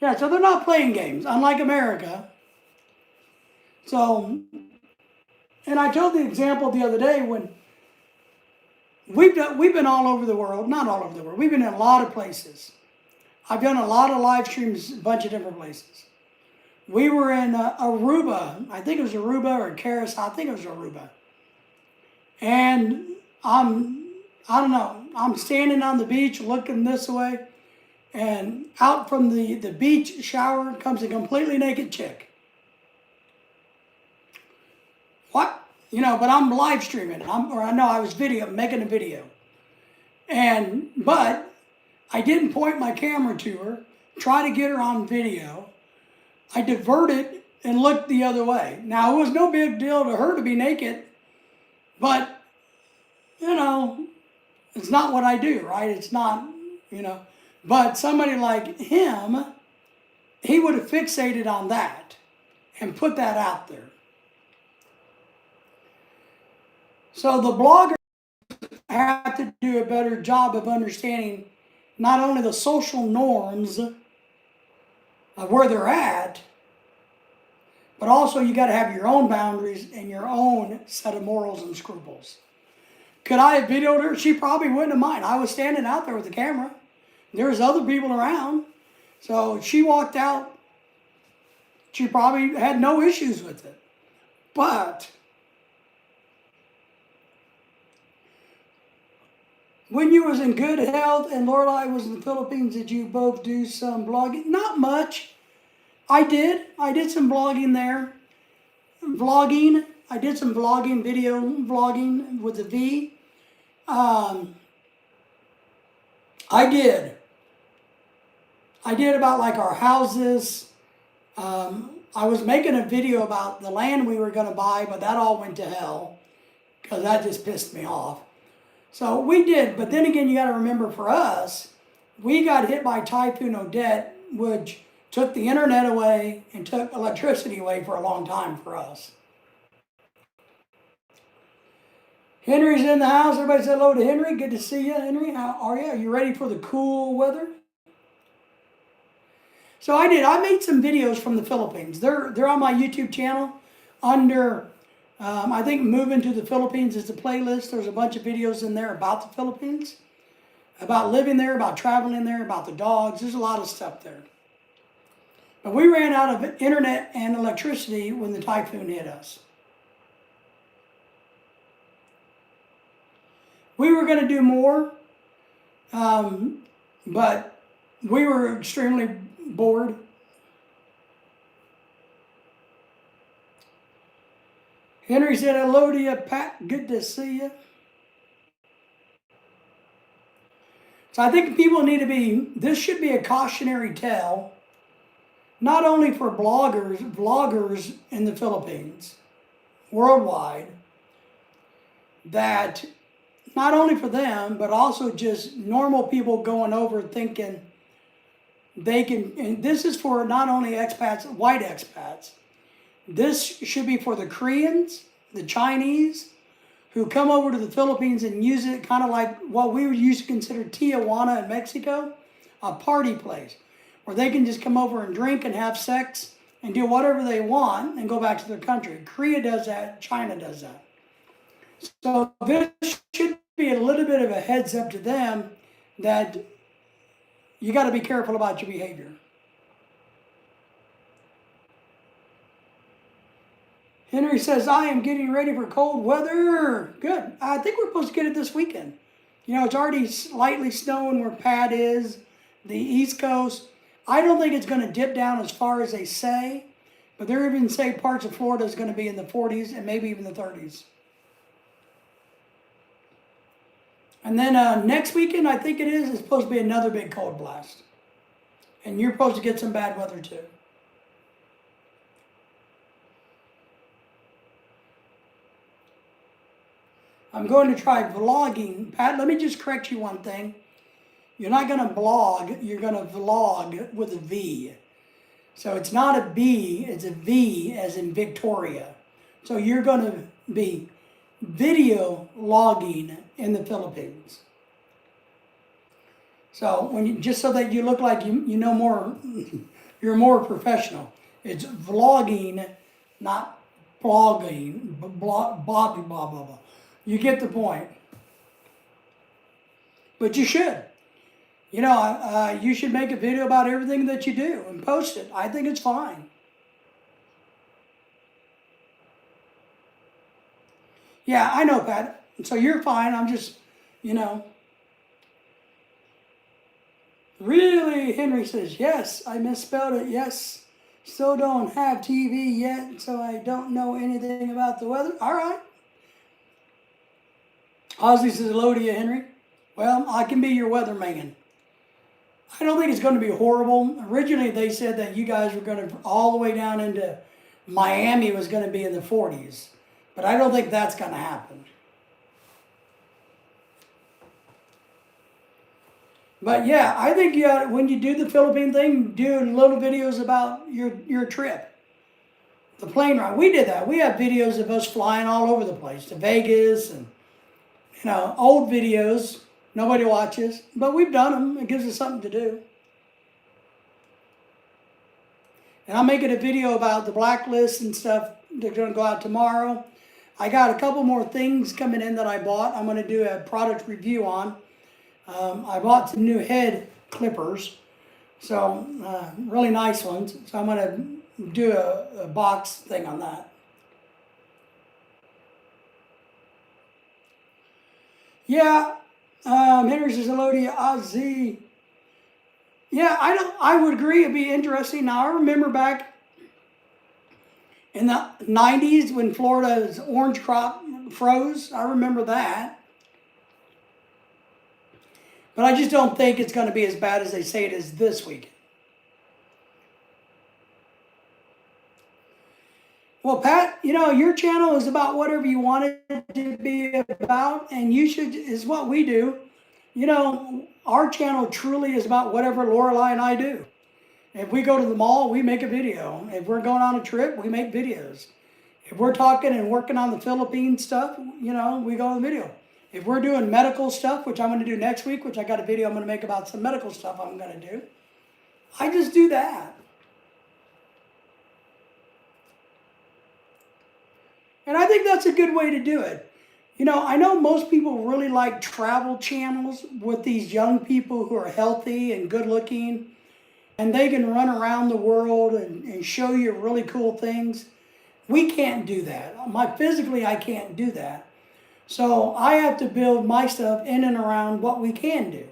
Yeah, so they're not playing games, unlike America. So, and I told the example the other day when we've been all over the world, not all over the world, we've been in a lot of places. I've done a lot of live streams, a bunch of different places. We were in Aruba, I think it was Aruba or Curacao, I think it was Aruba. And I don't know, I'm standing on the beach looking this way, and out from the beach shower comes a completely naked chick. What? You know, but I'm live streaming, I was making a video. But I didn't point my camera to her, try to get her on video. I diverted and looked the other way. Now, it was no big deal to her to be naked, but, you know, it's not what I do, right? It's not, you know. But somebody like him, he would have fixated on that and put that out there. So the bloggers have to do a better job of understanding not only the social norms of where they're at, but also you got to have your own boundaries and your own set of morals and scruples. Could I have videoed her? She probably wouldn't have minded. I was standing out there with the camera. There was other people around. So she walked out. She probably had no issues with it. But when you was in good health and Lorelei was in the Philippines, did you both do some blogging? Not much. I did some blogging there. I did some vlogging, video vlogging with a V. I did about like our houses. I was making a video about the land we were going to buy, but that all went to hell because that just pissed me off. So we did, but then again, you got to remember for us, we got hit by Typhoon Odette, which took the internet away and took electricity away for a long time for us. Henry's in the house. Everybody say hello to Henry. Good to see you, Henry. How are you? Are you ready for the cool weather? So I did. I made some videos from the Philippines. They're on my YouTube channel under, I think Moving to the Philippines is the playlist. There's a bunch of videos in there about the Philippines, about living there, about traveling there, about the dogs. There's a lot of stuff there. But we ran out of internet and electricity when the typhoon hit us. We were going to do more, but we were extremely bored. Henry said, hello to you, Pat. Good to see you. So I think people need to be, this should be a cautionary tale, not only for vloggers in the Philippines, worldwide, that not only for them, but also just normal people going over thinking they can, and this is for not only expats, white expats. This should be for the Koreans, the Chinese, who come over to the Philippines and use it kind of like what we would used to consider Tijuana in Mexico, a party place where they can just come over and drink and have sex and do whatever they want and go back to their country. Korea does that, China does that. So this should be a little bit of a heads up to them that you got to be careful about your behavior. Henry says, I am getting ready for cold weather. Good. I think we're supposed to get it this weekend. You know, it's already slightly snowing where Pat is, the East Coast. I don't think it's going to dip down as far as they say, but they're even say parts of Florida is going to be in the 40s and maybe even the 30s. And then next weekend, I think it's supposed to be another big cold blast. And you're supposed to get some bad weather too. I'm going to try vlogging. Pat, let me just correct you one thing. You're not going to blog, you're going to vlog with a V. So it's not a B, it's a V as in Victoria. So you're going to be video logging in the Philippines. So when you, just so that you look like you know more, you're more professional. It's vlogging, not blogging, blah, blah, blah, blah, blah. You get the point. But you should. You know, you should make a video about everything that you do and post it. I think it's fine. Yeah, I know, Pat. So you're fine. I'm just, you know. Really, Henry says, yes, I misspelled it. Yes, still don't have TV yet, so I don't know anything about the weather. All right. Ozzy says, hello to you, Henry. Well, I can be your weatherman. I don't think it's going to be horrible. Originally, they said that you guys were going to, all the way down into Miami was going to be in the 40s. But I don't think that's going to happen. But yeah, I think when you do the Philippine thing, do little videos about your trip. The plane ride. We did that. We have videos of us flying all over the place to Vegas and, you know, old videos. Nobody watches, but we've done them. It gives us something to do. And I'm making a video about the blacklist and stuff. They're going to go out tomorrow. I got a couple more things coming in that I bought. I'm going to do a product review on. I bought some new head clippers, so really nice ones. So I'm going to do a box thing on that. Yeah. Henry says hello to you, Ozzy. Yeah, I would agree it'd be interesting. Now I remember back in the 90s when Florida's orange crop froze. I remember that. But I just don't think it's going to be as bad as they say it is this week. Well, Pat, you know, your channel is about whatever you want it to be about, and you should, is what we do. You know, our channel truly is about whatever Lorelei and I do. If we go to the mall, we make a video. If we're going on a trip, we make videos. If we're talking and working on the Philippine stuff, you know, we go on the video. If we're doing medical stuff, which I'm going to do next week, which I got a video I'm going to make about some medical stuff I'm going to do, I just do that. And I think that's a good way to do it. You know, I know most people really like travel channels with these young people who are healthy and good looking, and they can run around the world and show you really cool things. We can't do that. Physically, I can't do that. So I have to build my stuff in and around what we can do.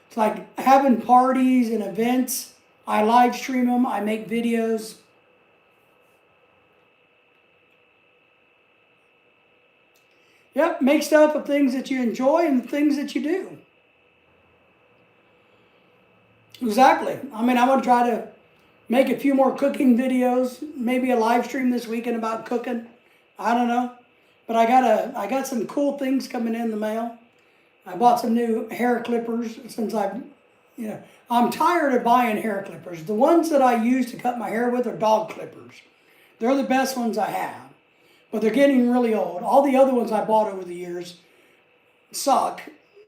It's like having parties and events. I live stream them. I make videos. Yep, make stuff of things that you enjoy and things that you do. Exactly. I mean, I want to try to make a few more cooking videos, maybe a live stream this weekend about cooking. I don't know. But I got some cool things coming in the mail. I bought some new hair clippers since I'm tired of buying hair clippers. The ones that I use to cut my hair with are dog clippers. They're the best ones I have. but they're getting really old. All the other ones I bought over the years suck,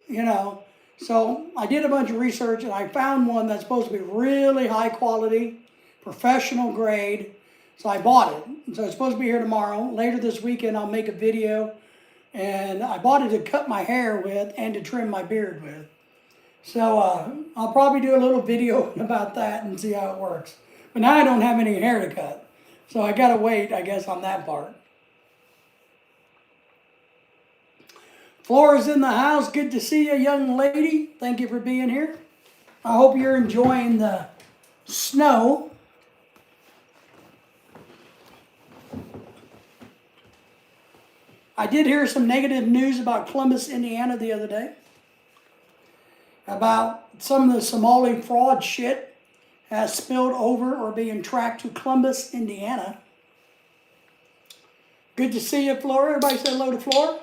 you know. So I did a bunch of research and I found one that's supposed to be really high quality, professional grade. So I bought it. So it's supposed to be here tomorrow. Later this weekend I'll make a video, and I bought it to cut my hair with and to trim my beard with. So I'll probably do a little video about that and see how it works. But now I don't have any hair to cut. So I gotta wait, I guess, on that part. Flora's in the house. Good to see you, young lady. Thank you for being here. I hope you're enjoying the snow. I did hear some negative news about Columbus, Indiana the other day. About some of the Somali fraud shit has spilled over or being tracked to Columbus, Indiana. Good to see you, Flora. Everybody say hello to Flora.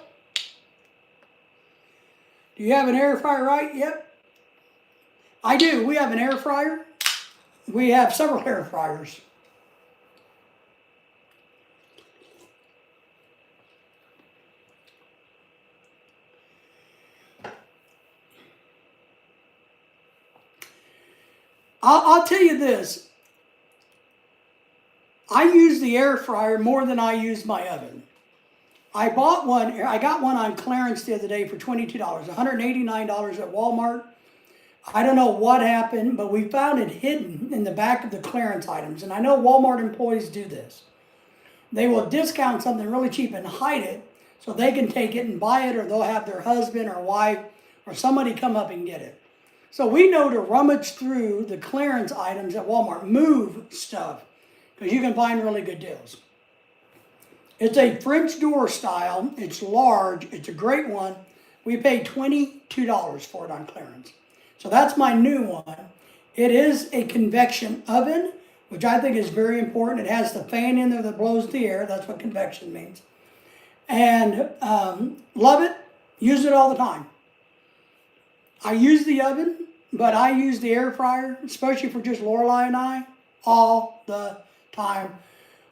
Do you have an air fryer, right? Yep. I do. We have an air fryer. We have several air fryers. I'll tell you this. I use the air fryer more than I use my oven. I got one on clearance the other day for $22, $189 at Walmart. I don't know what happened, but we found it hidden in the back of the clearance items. And I know Walmart employees do this. They will discount something really cheap and hide it so they can take it and buy it, or they'll have their husband or wife or somebody come up and get it. So we know to rummage through the clearance items at Walmart, move stuff, because you can find really good deals. It's a French door style. It's large. It's a great one. We paid $22 for it on clearance. So that's my new one. It is a convection oven, which I think is very important. It has the fan in there that blows the air. That's what convection means. And love it. Use it all the time. I use the oven, but I use the air fryer, especially for just Lorelai and I, all the time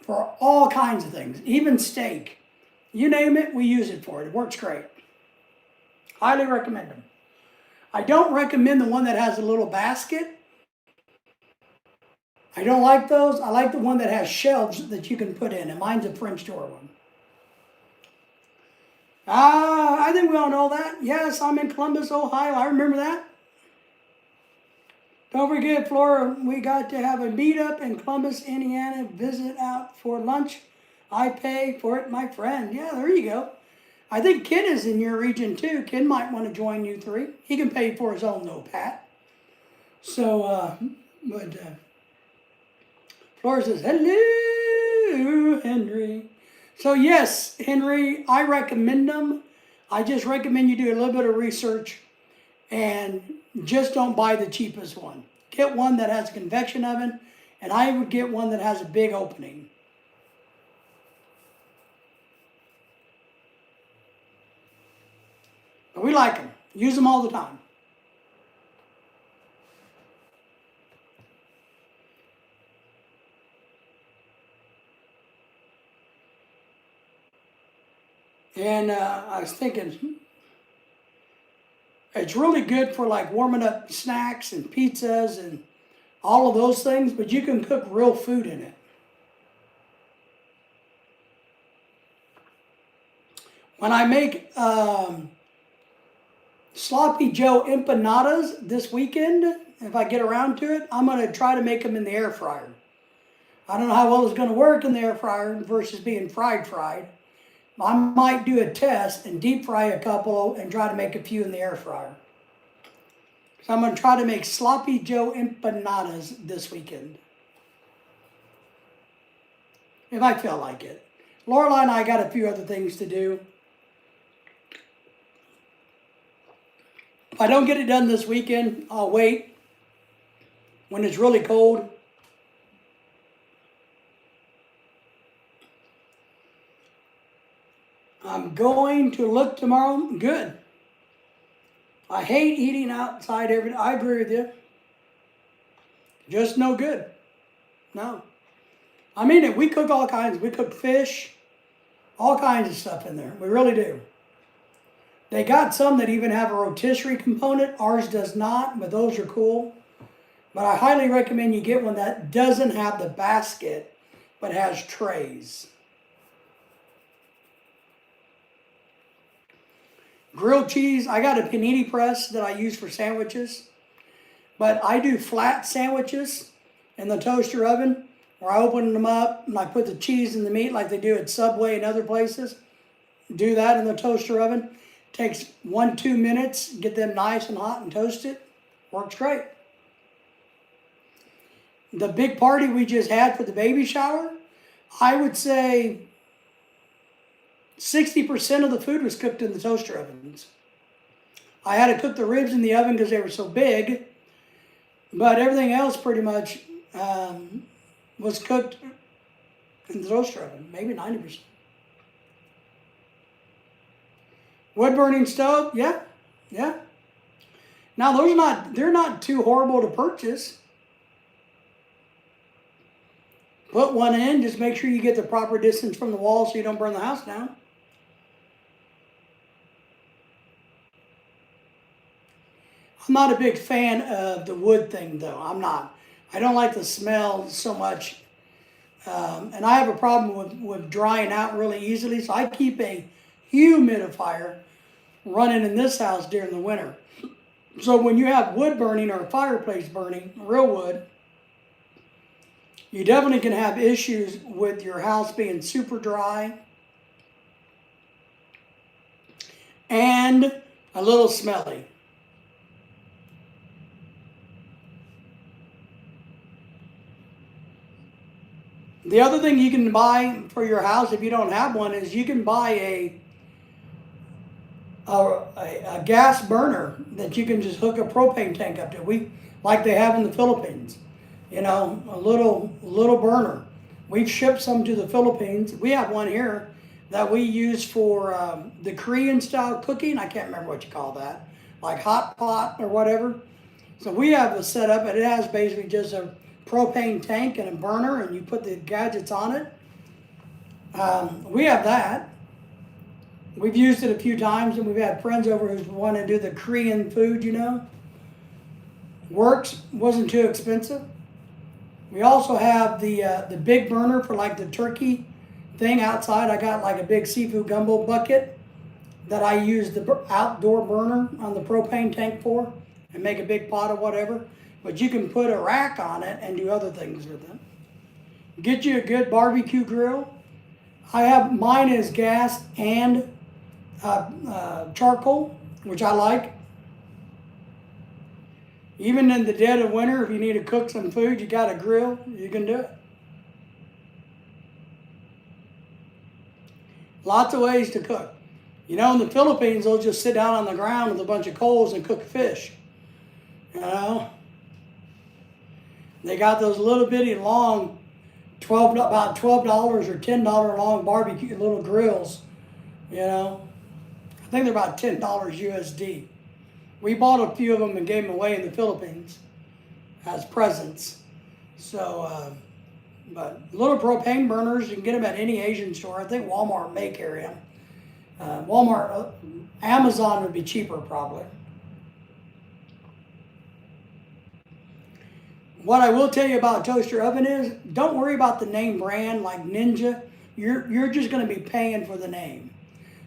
for all kinds of things, even steak. You name it, we use it for it. It works great. Highly recommend them. I don't recommend the one that has a little basket. I don't like those. I like the one that has shelves that you can put in, and mine's a French door one. I think we all know that. Yes, I'm in Columbus, Ohio. I remember that. Don't forget, Flora, we got to have a meetup in Columbus, Indiana. Visit out for lunch. I pay for it, my friend. Yeah, there you go. I think Ken is in your region too. Ken might want to join you three. He can pay for his own though, Pat. So, Flora says, hello, Henry. So yes, Henry, I recommend them. I just recommend you do a little bit of research and just don't buy the cheapest one. Get one that has a convection oven, and I would get one that has a big opening. But we like them. Use them all the time. And I was thinking, it's really good for like warming up snacks and pizzas and all of those things, but you can cook real food in it. When I make Sloppy Joe empanadas this weekend, if I get around to it, I'm going to try to make them in the air fryer. I don't know how well it's going to work in the air fryer versus being fried. I might do a test and deep fry a couple and try to make a few in the air fryer. So I'm going to try to make Sloppy Joe empanadas this weekend, if I feel like it. Lorelai and I got a few other things to do. If I don't get it done this weekend, I'll wait when it's really cold. I'm going to look tomorrow. Good. I hate eating outside every day. I agree with you. Just no good. No. I mean, we cook all kinds. We cook fish. All kinds of stuff in there. We really do. They got some that even have a rotisserie component. Ours does not, but those are cool. But I highly recommend you get one that doesn't have the basket, but has trays. Grilled cheese, I got a panini press that I use for sandwiches. But I do flat sandwiches in the toaster oven, where I open them up and I put the cheese and the meat like they do at Subway and other places. Do that in the toaster oven. Takes 1-2 minutes, get them nice and hot and toasted. Works great. The big party we just had for the baby shower, I would say 60% of the food was cooked in the toaster ovens. I had to cook the ribs in the oven because they were so big, but everything else pretty much was cooked in the toaster oven, maybe 90%. Wood burning stove, yeah. Now they're not too horrible to purchase. Put one in, just make sure you get the proper distance from the wall so you don't burn the house down. I'm not a big fan of the wood thing though, I'm not. I don't like the smell so much. And I have a problem with drying out really easily, so I keep a humidifier running in this house during the winter. So when you have wood burning or a fireplace burning, real wood, you definitely can have issues with your house being super dry and a little smelly. The other thing you can buy for your house if you don't have one is you can buy a gas burner that you can just hook a propane tank up to. Like they have in the Philippines, you know, a little burner. We've shipped some to the Philippines. We have one here that we use for the Korean style cooking. I can't remember what you call that, like hot pot or whatever. So we have a setup, and it has basically just a propane tank and a burner, and you put the gadgets on it. We have that. We've used it a few times, and we've had friends over who want to do the Korean food, you know. Works, wasn't too expensive. We also have the big burner for like the turkey thing outside. I got like a big seafood gumbo bucket that I use the outdoor burner on the propane tank for and make a big pot of whatever. But you can put a rack on it and do other things with it. Get you a good barbecue grill. Mine is gas and charcoal, which I like. Even in the dead of winter, if you need to cook some food, you got a grill, you can do it. Lots of ways to cook. You know, in the Philippines, they'll just sit down on the ground with a bunch of coals and cook fish. You know? They got those little bitty long, about $12 or $10 long barbecue little grills, you know. I think they're about $10 USD. We bought a few of them and gave them away in the Philippines as presents. So, but little propane burners, you can get them at any Asian store. I think Walmart may carry them. Amazon would be cheaper probably. What I will tell you about a toaster oven is, don't worry about the name brand like Ninja. You're just going to be paying for the name.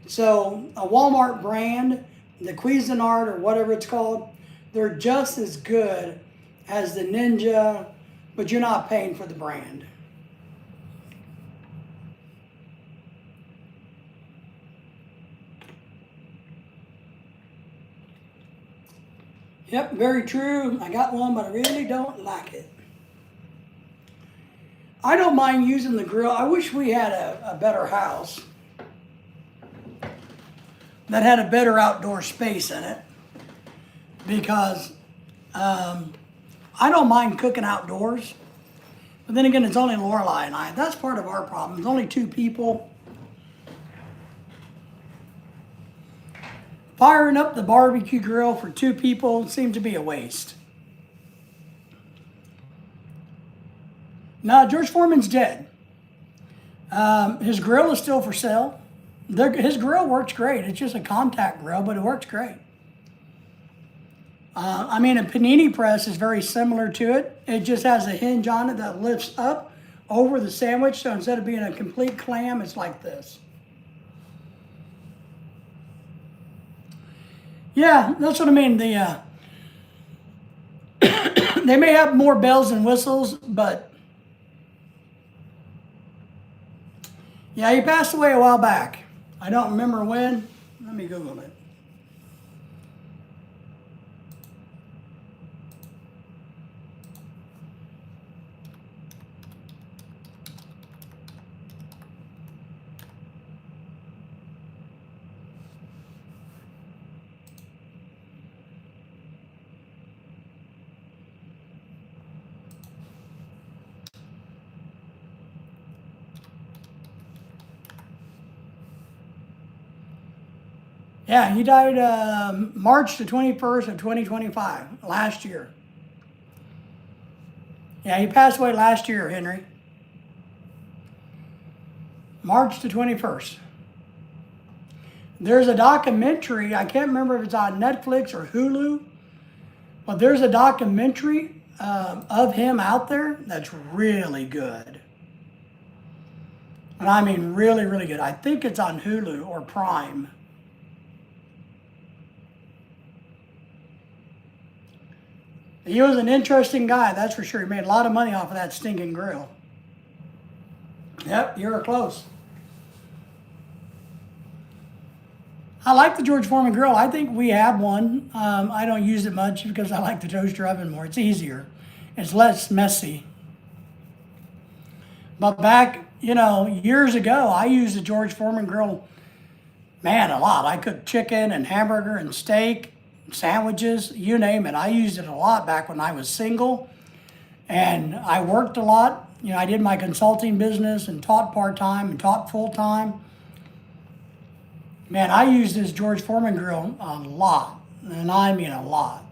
So a Walmart brand, the Cuisinart or whatever it's called, they're just as good as the Ninja, but you're not paying for the brand. Yep, very true. I got one, but I really don't like it. I don't mind using the grill. I wish we had a better house that had a better outdoor space in it, because I don't mind cooking outdoors. But then again, it's only Lorelai and I. That's part of our problem. It's only 2 people. Firing up the barbecue grill for 2 people seems to be a waste. Now, George Foreman's dead. His grill is still for sale. His grill works great. It's just a contact grill, but it works great. I mean, a panini press is very similar to it. It just has a hinge on it that lifts up over the sandwich. So instead of being a complete clam, it's like this. Yeah, that's what I mean. They may have more bells and whistles, but yeah, he passed away a while back. I don't remember when. Let me Google it. Yeah, he died March the 21st of 2025, last year. Yeah, he passed away last year, Henry. March the 21st. There's a documentary, I can't remember if it's on Netflix or Hulu, but there's a documentary of him out there that's really good. And I mean really, really good. I think it's on Hulu or Prime. He was an interesting guy, that's for sure. He made a lot of money off of that stinking grill. Yep, you were close. I like the George Foreman grill. I think we have one. I don't use it much because I like the toaster oven more. It's easier. It's less messy. But back, years ago, I used the George Foreman grill, man, a lot. I cooked chicken and hamburger and steak, sandwiches, you name it. I used it a lot back when I was single, and I worked a lot. I did my consulting business and taught part-time and taught full-time. Man, I used this George Foreman grill a lot, and I mean a lot.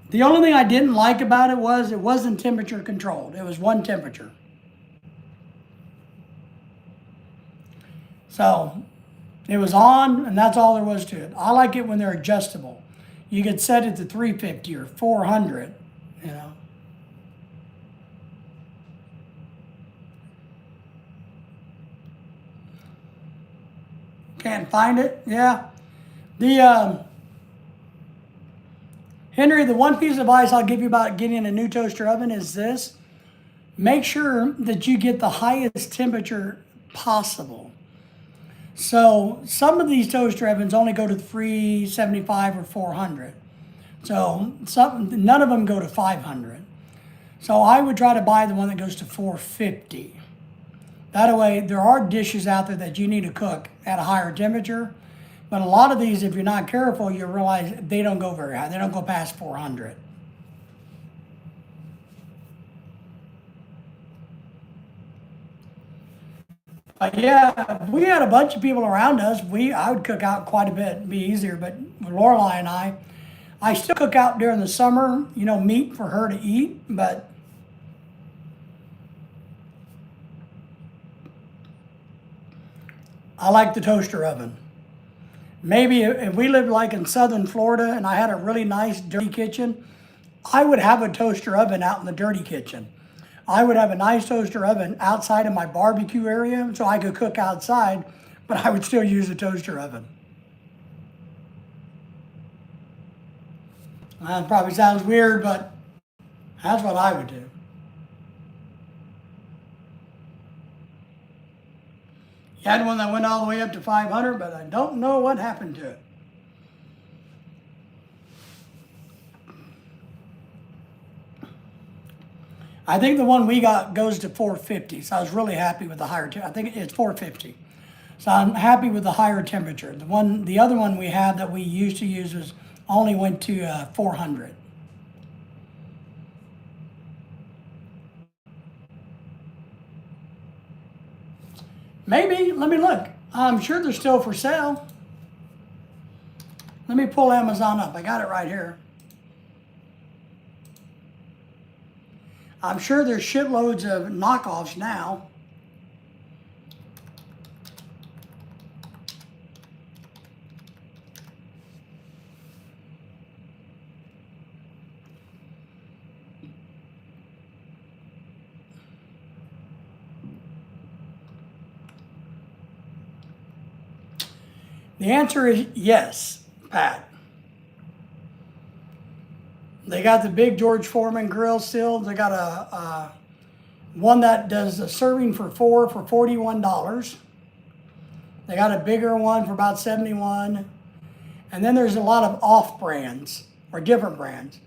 The only thing I didn't like about it wasn't temperature controlled. It was one temperature. So it was on, and that's all there was to it. I like it when they're adjustable. You could set it to 350 or 400, Can't find it? Yeah. Henry, the one piece of advice I'll give you about getting a new toaster oven is this. Make sure that you get the highest temperature possible. So some of these toaster ovens only go to 375 or 400. So none of them go to 500. So I would try to buy the one that goes to 450. That way, there are dishes out there that you need to cook at a higher temperature. But a lot of these, if you're not careful, you realize they don't go very high. They don't go past 400. But yeah, if we had a bunch of people around us, I would cook out quite a bit. It'd be easier. But with Lorelai and I still cook out during the summer, meat for her to eat. But I like the toaster oven. Maybe if we lived like in southern Florida and I had a really nice dirty kitchen, I would have a toaster oven out in the dirty kitchen. I would have a nice toaster oven outside of my barbecue area so I could cook outside, but I would still use a toaster oven. That probably sounds weird, but that's what I would do. You had one that went all the way up to 500, but I don't know what happened to it. I think the one we got goes to 450, so I was really happy with the higher. I think it's 450, so I'm happy with the higher temperature. The other one we have that we used to use only went to 400. Maybe, let me look. I'm sure they're still for sale. Let me pull Amazon up. I got it right here. I'm sure there's shitloads of knockoffs now. The answer is yes, Pat. They got the big George Foreman grill still. They got a one that does a serving for four for $41. They got a bigger one for about $71. And then there's a lot of off brands or different brands.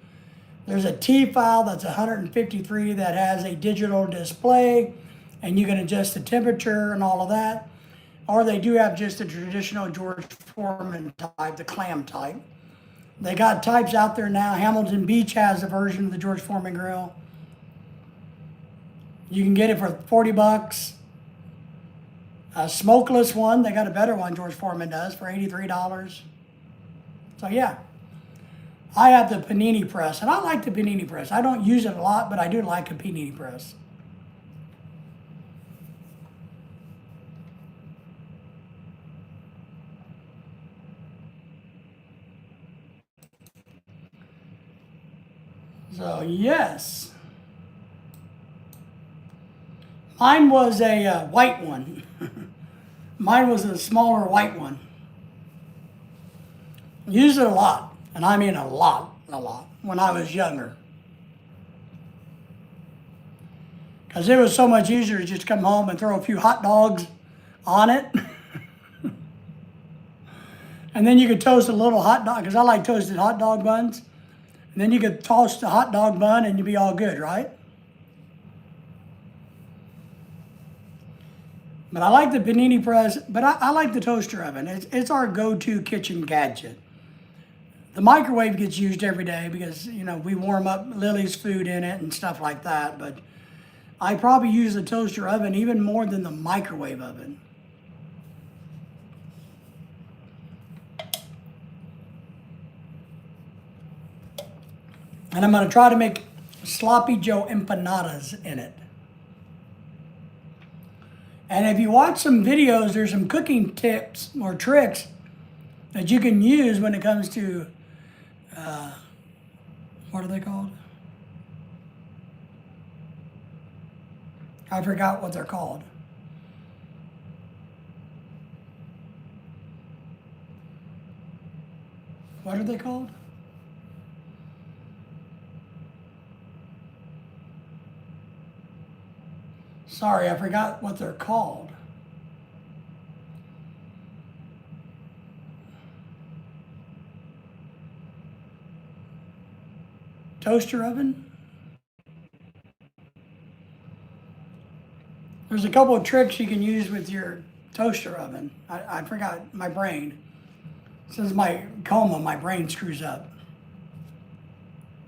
There's a T-file that's $153 that has a digital display and you can adjust the temperature and all of that. Or they do have just the traditional George Foreman type, the clam type. They got types out there now. Hamilton Beach has a version of the George Foreman grill. You can get it for $40. A smokeless one, they got a better one, George Foreman does, for $83. So yeah, I have the panini press, and I like the panini press. I don't use it a lot, but I do like a panini press. So yes, mine was a white one. Mine was a smaller white one. Used it a lot, and I mean a lot, when I was younger. Because it was so much easier to just come home and throw a few hot dogs on it. And then you could toast a little hot dog, because I like toasted hot dog buns. And then you could toss the hot dog bun and you'd be all good, right? But I like the panini press, but I like the toaster oven. It's our go-to kitchen gadget. The microwave gets used every day because, you know, we warm up Lily's food in it and stuff like that. But I probably use the toaster oven even more than the microwave oven. And I'm going to try to make Sloppy Joe empanadas in it. And if you watch some videos, there's some cooking tips or tricks that you can use when it comes to, what are they called? I forgot what they're called. What are they called? Sorry, I forgot what they're called. Toaster oven? There's a couple of tricks you can use with your toaster oven. I forgot my brain. Since my coma, my brain screws up.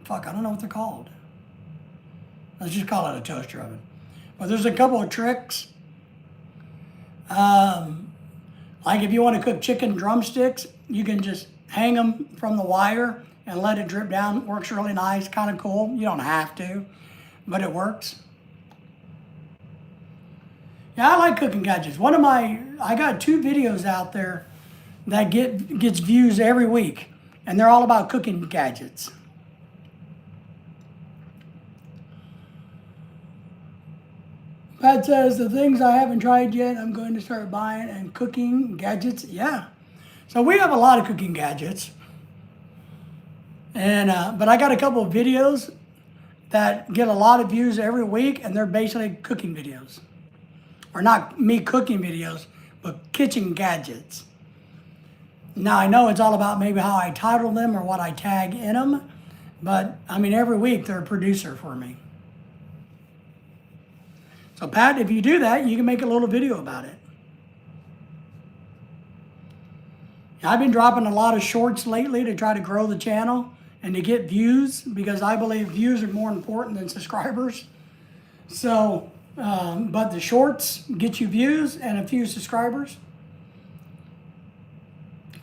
Fuck, I don't know what they're called. Let's just call it a toaster oven. But there's a couple of tricks. Like if you want to cook chicken drumsticks, you can just hang them from the wire and let it drip down. Works really nice, kind of cool. You don't have to, but it works. Yeah, I like cooking gadgets. I got 2 videos out there that gets views every week, and they're all about cooking gadgets. Pat says, the things I haven't tried yet, I'm going to start buying, and cooking gadgets, yeah. So we have a lot of cooking gadgets. And but I got a couple of videos that get a lot of views every week, and they're basically cooking videos. Or not me cooking videos, but kitchen gadgets. Now I know it's all about maybe how I title them or what I tag in them, but I mean every week they're a producer for me. So Pat, if you do that, you can make a little video about it. I've been dropping a lot of shorts lately to try to grow the channel and to get views, because I believe views are more important than subscribers. So, but the shorts get you views and a few subscribers.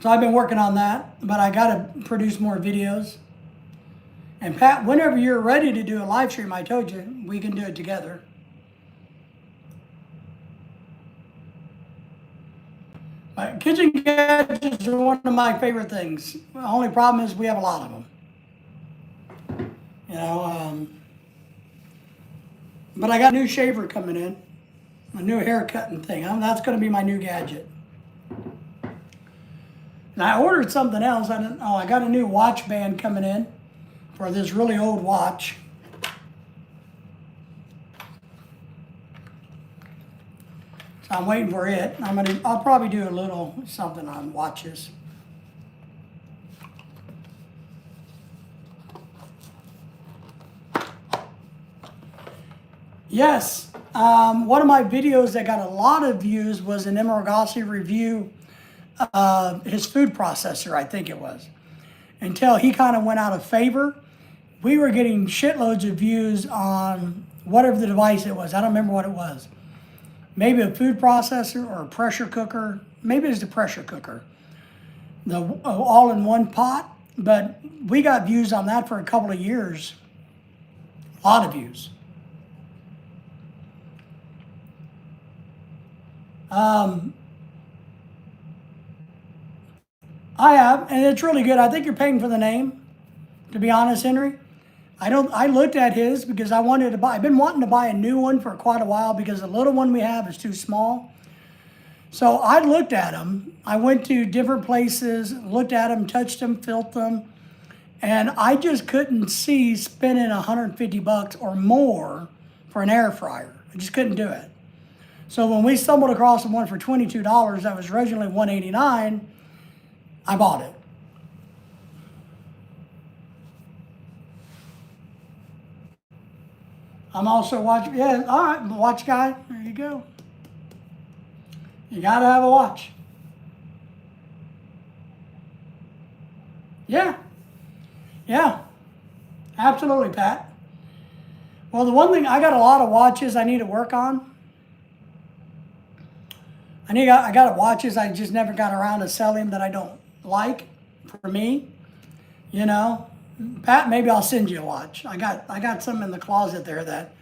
So I've been working on that, but I got to produce more videos. And Pat, whenever you're ready to do a live stream, I told you, we can do it together. Kitchen gadgets are one of my favorite things. The only problem is we have a lot of them. You know, but I got a new shaver coming in, a new hair cutting thing. That's going to be my new gadget. And I ordered something else. I got a new watch band coming in for this really old watch. So I'm waiting for it. I'll probably do a little something on watches. Yes, one of my videos that got a lot of views was an Emergossi review of his food processor, I think it was. Until he kind of went out of favor, we were getting shitloads of views on whatever the device it was. I don't remember what it was. Maybe a food processor or a pressure cooker. Maybe it's the pressure cooker. The all-in-one pot. But we got views on that for a couple of years. A lot of views. I have, and it's really good. I think you're paying for the name, to be honest, Henry. I looked at his because I wanted to buy. I've been wanting to buy a new one for quite a while because the little one we have is too small. So I looked at them. I went to different places, looked at them, touched them, felt them, and I just couldn't see spending $150 or more for an air fryer. I just couldn't do it. So when we stumbled across the one for $22 that was originally $189, I bought it. I'm also watching, yeah, all right, watch guy, there you go. You gotta have a watch. Yeah, absolutely, Pat. Well, the one thing, I got a lot of watches I need to work on. I got watches I just never got around to selling that I don't like for me, you know. Pat, maybe I'll send you a watch. I got some in the closet there that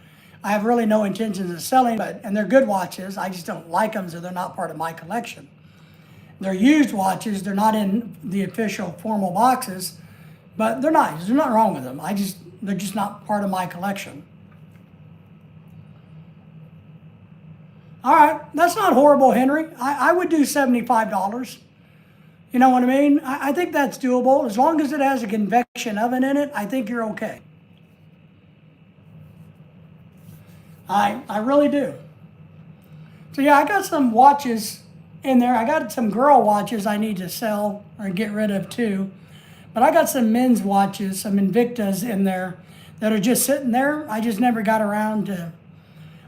I have really no intentions of selling, and they're good watches. I just don't like them, so they're not part of my collection. They're used watches. They're not in the official formal boxes, but they're nice. There's nothing wrong with them. They're just not part of my collection. All right, that's not horrible, Henry. I would do $75. You know what I mean? I think that's doable. As long as it has a convection oven in it, I think you're okay. I really do. So yeah, I got some watches in there. I got some girl watches I need to sell or get rid of too. But I got some men's watches, some Invictas in there that are just sitting there. I just never got around to.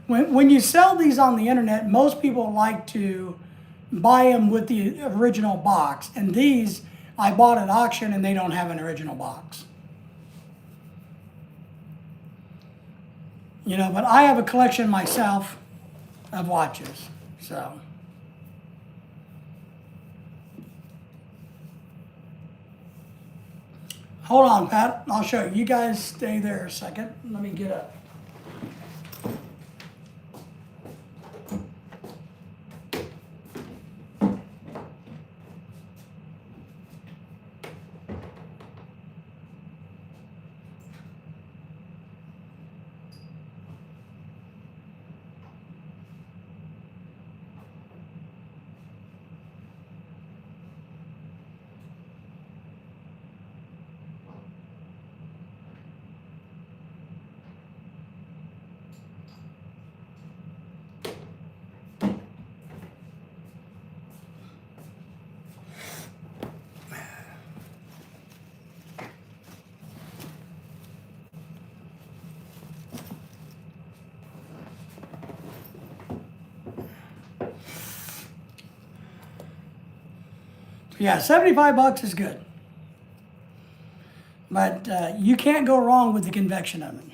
When you sell these on the internet, most people like to buy them with the original box. And these, I bought at auction and they don't have an original box. You know, but I have a collection myself of watches, so. Hold on, Pat, I'll show you. You guys stay there a second. Let me get up. Yeah, $75 is good. But you can't go wrong with the convection oven.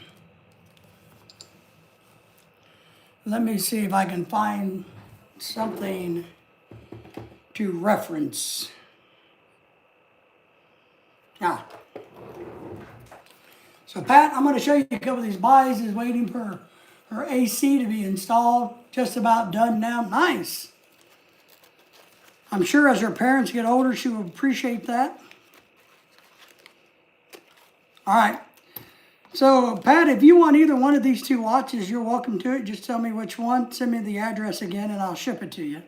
Let me see if I can find something to reference. Now, so Pat, I'm going to show you a couple of these buys. Is waiting for her AC to be installed. Just about done now. Nice. I'm sure as her parents get older, she will appreciate that. All right. So, Pat, if you want either one of these two watches, you're welcome to it. Just tell me which one. Send me the address again, and I'll ship it to you.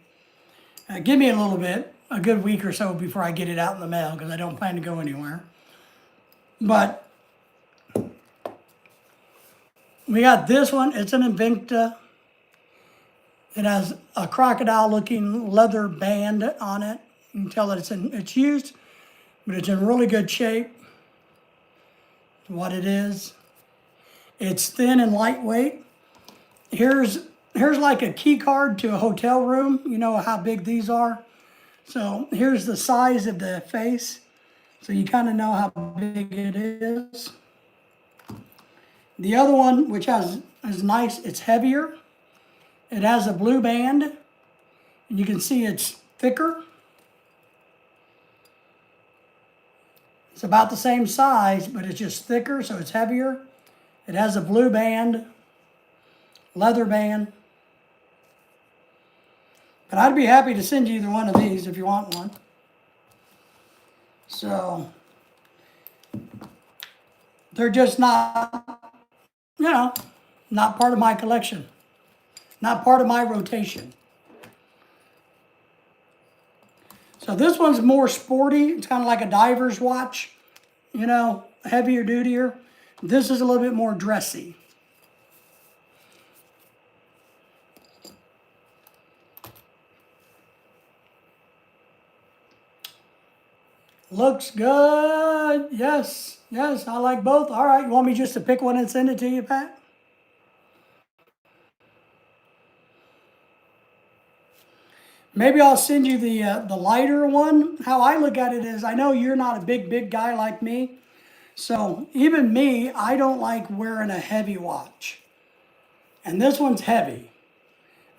Give me a little bit. a good week or so before I get it out in the mail because I don't plan to go anywhere. But we got this one. It's an Invicta. It has a crocodile-looking leather band on it. You can tell that it's used, but it's in really good shape. What it is. It's thin and lightweight. Here's like a key card to a hotel room. You know how big these are. So here's the size of the face. So you kind of know how big it is. The other one, which is nice, it's heavier. It has a blue band. And you can see it's thicker. It's about the same size, but it's just thicker, so it's heavier. It has a blue band, leather band. But I'd be happy to send you either one of these if you want one. So, they're just not, not part of my collection. Not part of my rotation. So this one's more sporty. It's kind of like a diver's watch, heavier dutier. This is a little bit more dressy. Looks good. Yes, I like both. All right, you want me just to pick one and send it to you, Pat? Maybe I'll send you the lighter one. How I look at it is, I know you're not a big guy like me. So even me, I don't like wearing a heavy watch. And this one's heavy.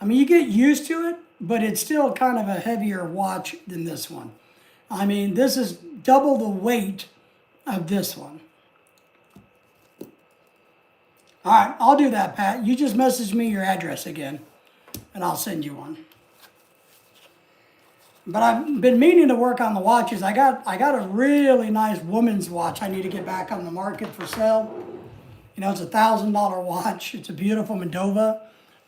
I mean, you get used to it, but it's still kind of a heavier watch than this one. I mean, this is double the weight of this one. All right, I'll do that, Pat. You just message me your address again, and I'll send you one. But I've been meaning to work on the watches. I got a really nice woman's watch I need to get back on the market for sale. It's a $1,000 watch. It's a beautiful Moldova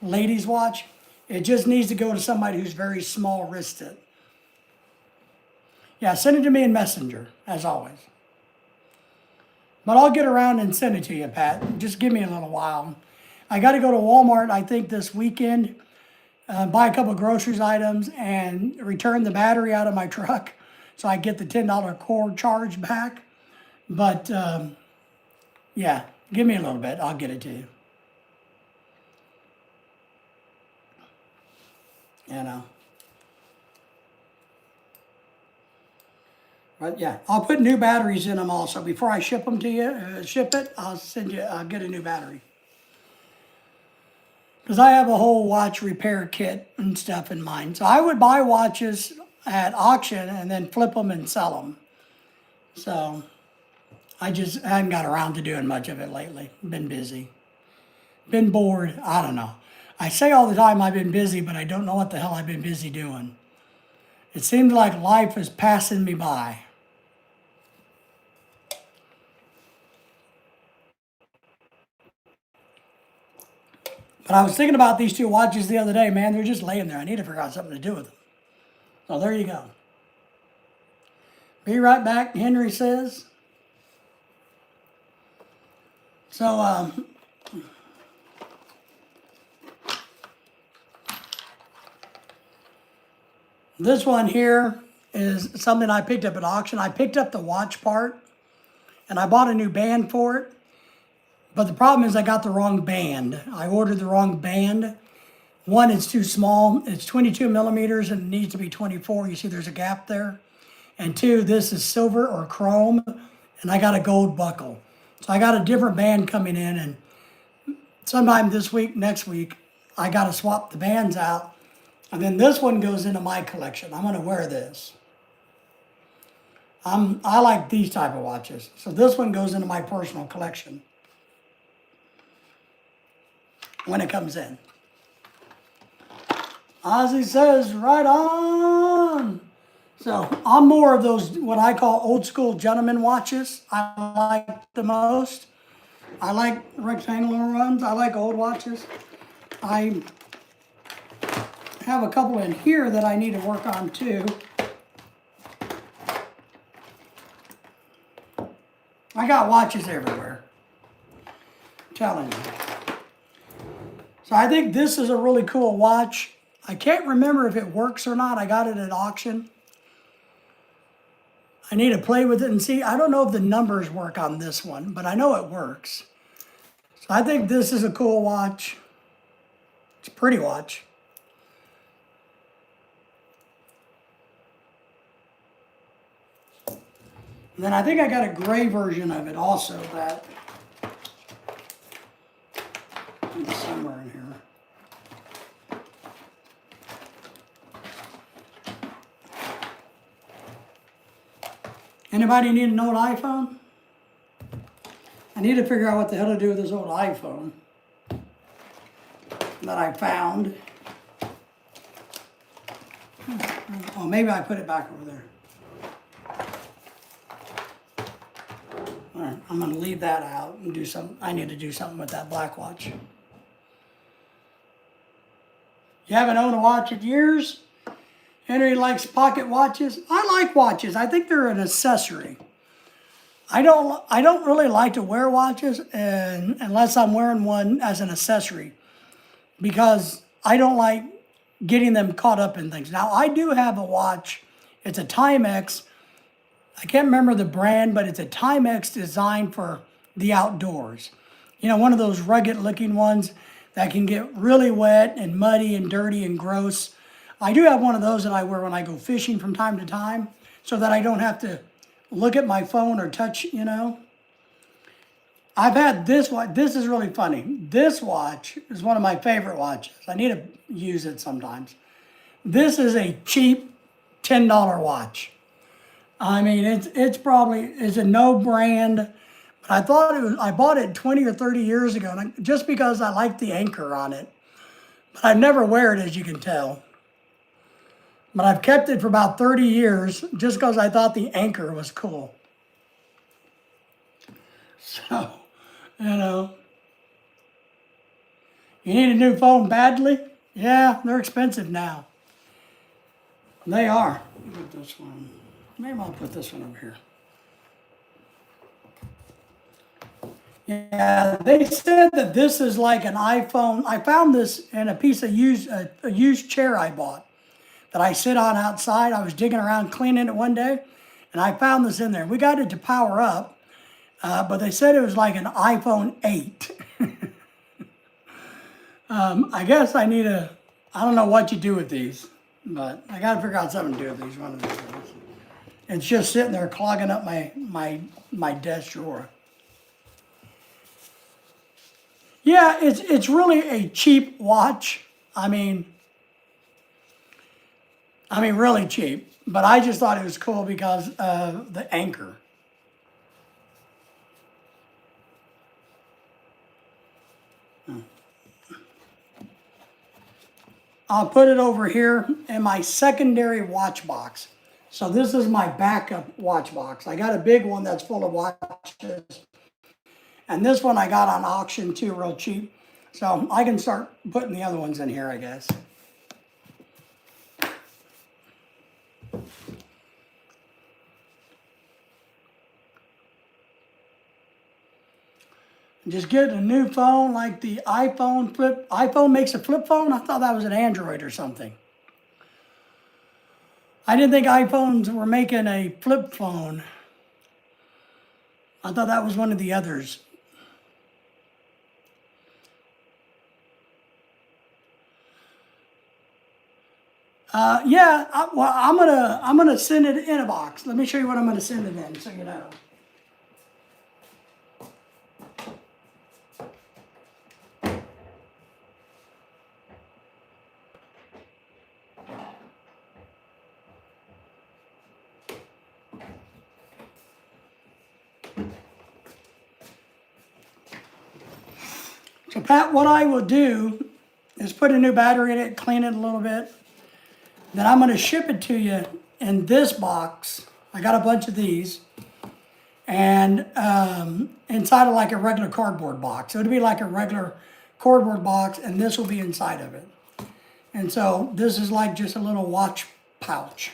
ladies watch. It just needs to go to somebody who's very small wristed. Yeah, send it to me in Messenger, as always. But I'll get around and send it to you, Pat. Just give me a little while. I got to go to Walmart, I think, this weekend. Buy a couple of groceries items and return the battery out of my truck so I get the $10 cord charge back. But yeah, give me a little bit. I'll get it to you. But yeah, I'll put new batteries in them also. Before I ship them to you, I'll get a new battery. Because I have a whole watch repair kit and stuff in mind. So I would buy watches at auction and then flip them and sell them. So I just haven't got around to doing much of it lately. Been busy. Been bored. I don't know. I say all the time I've been busy, but I don't know what the hell I've been busy doing. It seems like life is passing me by. But I was thinking about these two watches the other day, man. They're just laying there. I need to figure out something to do with them. So there you go. Be right back, Henry says. So, this one here is something I picked up at auction. I picked up the watch part, and I bought a new band for it. But the problem is I got the wrong band. I ordered the wrong band. One, it's too small. It's 22 millimeters and it needs to be 24. You see there's a gap there. And two, this is silver or chrome, and I got a gold buckle. So I got a different band coming in, and sometime this week, next week, I got to swap the bands out. And then this one goes into my collection. I'm going to wear this. I like these type of watches. So this one goes into my personal collection when it comes in. Ozzy says, right on. So I'm more of those, what I call old school gentleman watches. I like the most. I like rectangular ones. I like old watches. I have a couple in here that I need to work on too. I got watches everywhere. I'm telling you. So I think this is a really cool watch. I can't remember if it works or not. I got it at auction. I need to play with it and see. I don't know if the numbers work on this one, but I know it works. So I think this is a cool watch. It's a pretty watch. And then I think I got a gray version of it also that it's somewhere in here. Anybody need an old iPhone? I need to figure out what the hell to do with this old iPhone that I found. Oh, maybe I put it back over there. All right, I'm gonna leave that out and do some. I need to do something with that black watch. You haven't owned a watch in years? Henry likes pocket watches. I like watches. I think they're an accessory. I don't really like to wear watches unless I'm wearing one as an accessory because I don't like getting them caught up in things. Now, I do have a watch. It's a Timex. I can't remember the brand, but it's a Timex designed for the outdoors. You know, one of those rugged looking ones that can get really wet and muddy and dirty and gross. I do have one of those that I wear when I go fishing from time to time so that I don't have to look at my phone or touch, you know. I've had this watch. This is really funny. This watch is one of my favorite watches. I need to use it sometimes. This is a cheap $10 watch. I mean, it's a no brand, but I thought I bought it 20 or 30 years ago, and just because I like the anchor on it. But I never wear it, as you can tell. But I've kept it for about 30 years just because I thought the anchor was cool. So, you know. You need a new phone badly? Yeah, they're expensive now. They are. Put this one. Maybe I'll put this one over here. Yeah, they said that this is like an iPhone. I found this in a piece of a used chair I bought that I sit on outside. I was digging around cleaning it one day, and I found this in there. We got it to power up, but they said it was like an iPhone 8. I guess I don't know what you do with these, but I got to figure out something to do with these one of these days. It's just sitting there clogging up my desk drawer. Yeah, it's really a cheap watch. I mean, really cheap. But I just thought it was cool because of the anchor. I'll put it over here in my secondary watch box. So this is my backup watch box. I got a big one that's full of watches. And this one I got on auction too, real cheap. So I can start putting the other ones in here, I guess. Just get a new phone like the iPhone flip. iPhone makes a flip phone? I thought that was an Android or something. I didn't think iPhones were making a flip phone. I thought that was one of the others. Yeah, I'm gonna send it in a box. Let me show you what I'm gonna send it in, so you know. So Pat, what I will do is put a new battery in it, clean it a little bit. Then I'm going to ship it to you in this box. I got a bunch of these. And inside of like a regular cardboard box. So it'll be like a regular cardboard box, and this will be inside of it. And so this is like just a little watch pouch,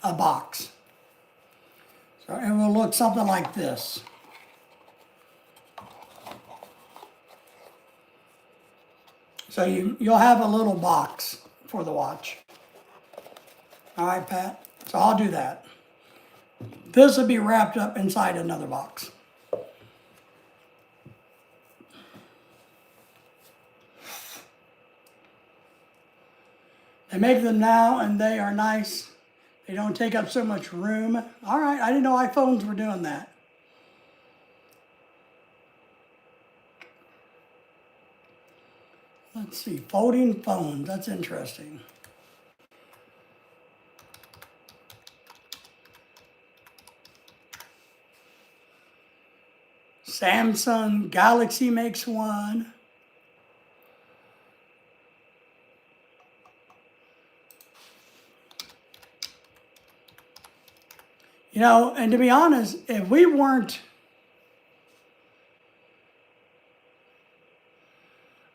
a box. So it will look something like this. So you'll have a little box for the watch. All right, Pat? So I'll do that. This will be wrapped up inside another box. They make them now and they are nice. They don't take up so much room. All right, I didn't know iPhones were doing that. Let's see, folding phones, that's interesting. Samsung Galaxy makes one. You know, and to be honest, if we weren't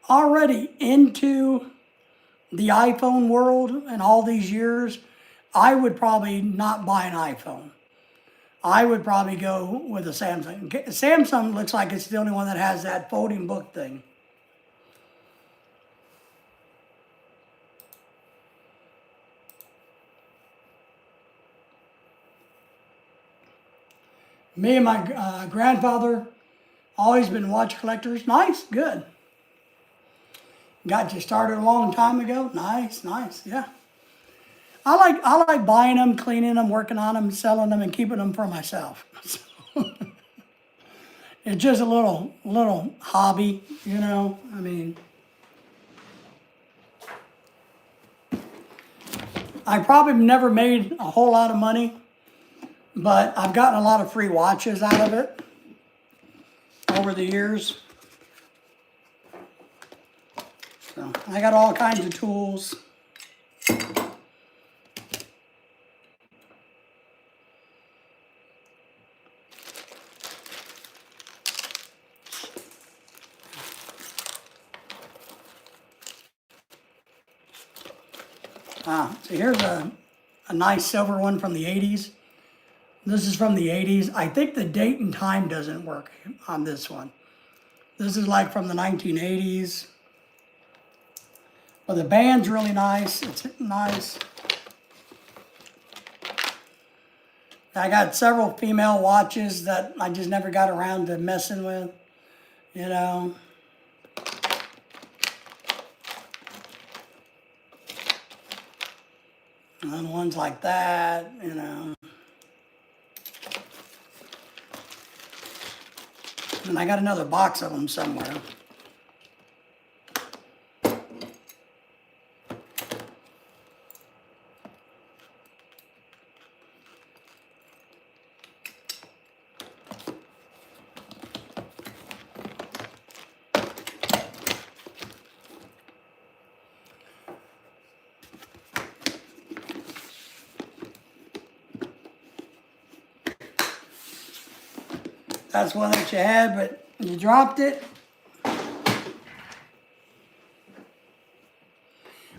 already into the iPhone world and all these years, I would probably not buy an iPhone. I would probably go with a Samsung. Samsung looks like it's the only one that has that folding book thing. Me and my grandfather always been watch collectors. Nice, good. Got you started a long time ago. Nice, nice, yeah. I like buying them, cleaning them, working on them, selling them, and keeping them for myself. It's just a little hobby, you know. I mean, I probably never made a whole lot of money, but I've gotten a lot of free watches out of it over the years. So I got all kinds of tools. So here's a nice silver one from the 80s. This is from the 80s. I think the date and time doesn't work on this one. This is like from the 1980s. But the band's really nice. It's nice. I got several female watches that I just never got around to messing with, you know. And ones like that, you know. And I got another box of them somewhere. That's one that you had, but you dropped it.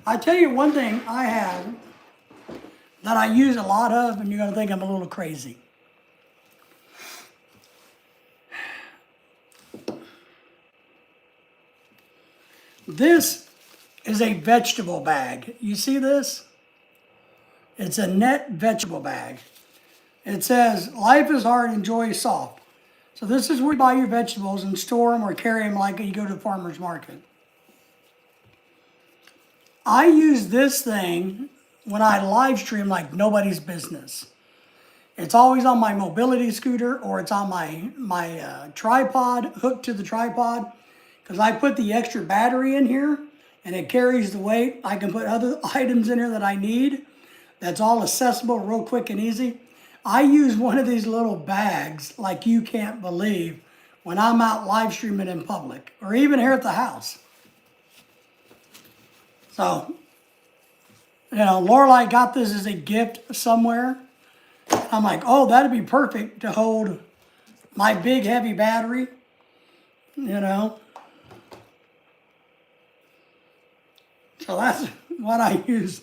I tell you one thing I have that I use a lot of, and you're going to think I'm a little crazy. This is a vegetable bag. You see this? It's a net vegetable bag. It says, life is hard and joy is soft. So this is where you buy your vegetables and store them or carry them like you go to the farmer's market. I use this thing when I live stream like nobody's business. It's always on my mobility scooter or it's on my tripod, hooked to the tripod, because I put the extra battery in here and it carries the weight. I can put other items in here that I need. That's all accessible real quick and easy. I use one of these little bags like you can't believe when I'm out live streaming in public or even here at the house. So, you know, Lorelai got this as a gift somewhere. I'm like, oh, that'd be perfect to hold my big heavy battery, you know. So that's what I use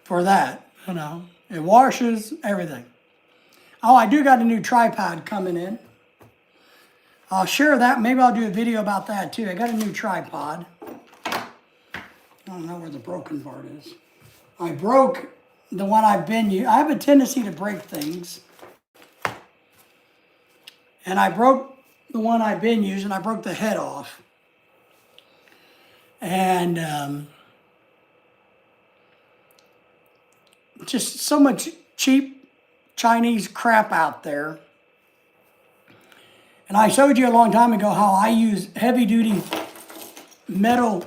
for that, you know. It washes everything. Oh, I do got a new tripod coming in. I'll share that. Maybe I'll do a video about that too. I got a new tripod. I don't know where the broken part is. I broke the one I've been using. I have a tendency to break things. And I broke the one I've been using. I broke the head off. And just so much cheap Chinese crap out there. And I showed you a long time ago how I use heavy duty metal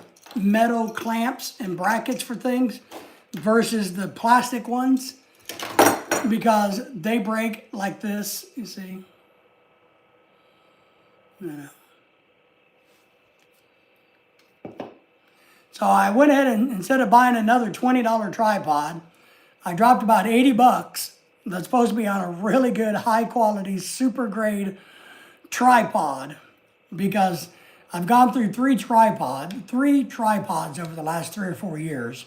clamps and brackets for things versus the plastic ones, because they break like this, you see. Yeah. So I went ahead and instead of buying another $20 tripod, I dropped about 80 bucks. That's supposed to be on a really good, high quality, super grade tripod, because I've gone through three tripods over the last 3 or 4 years.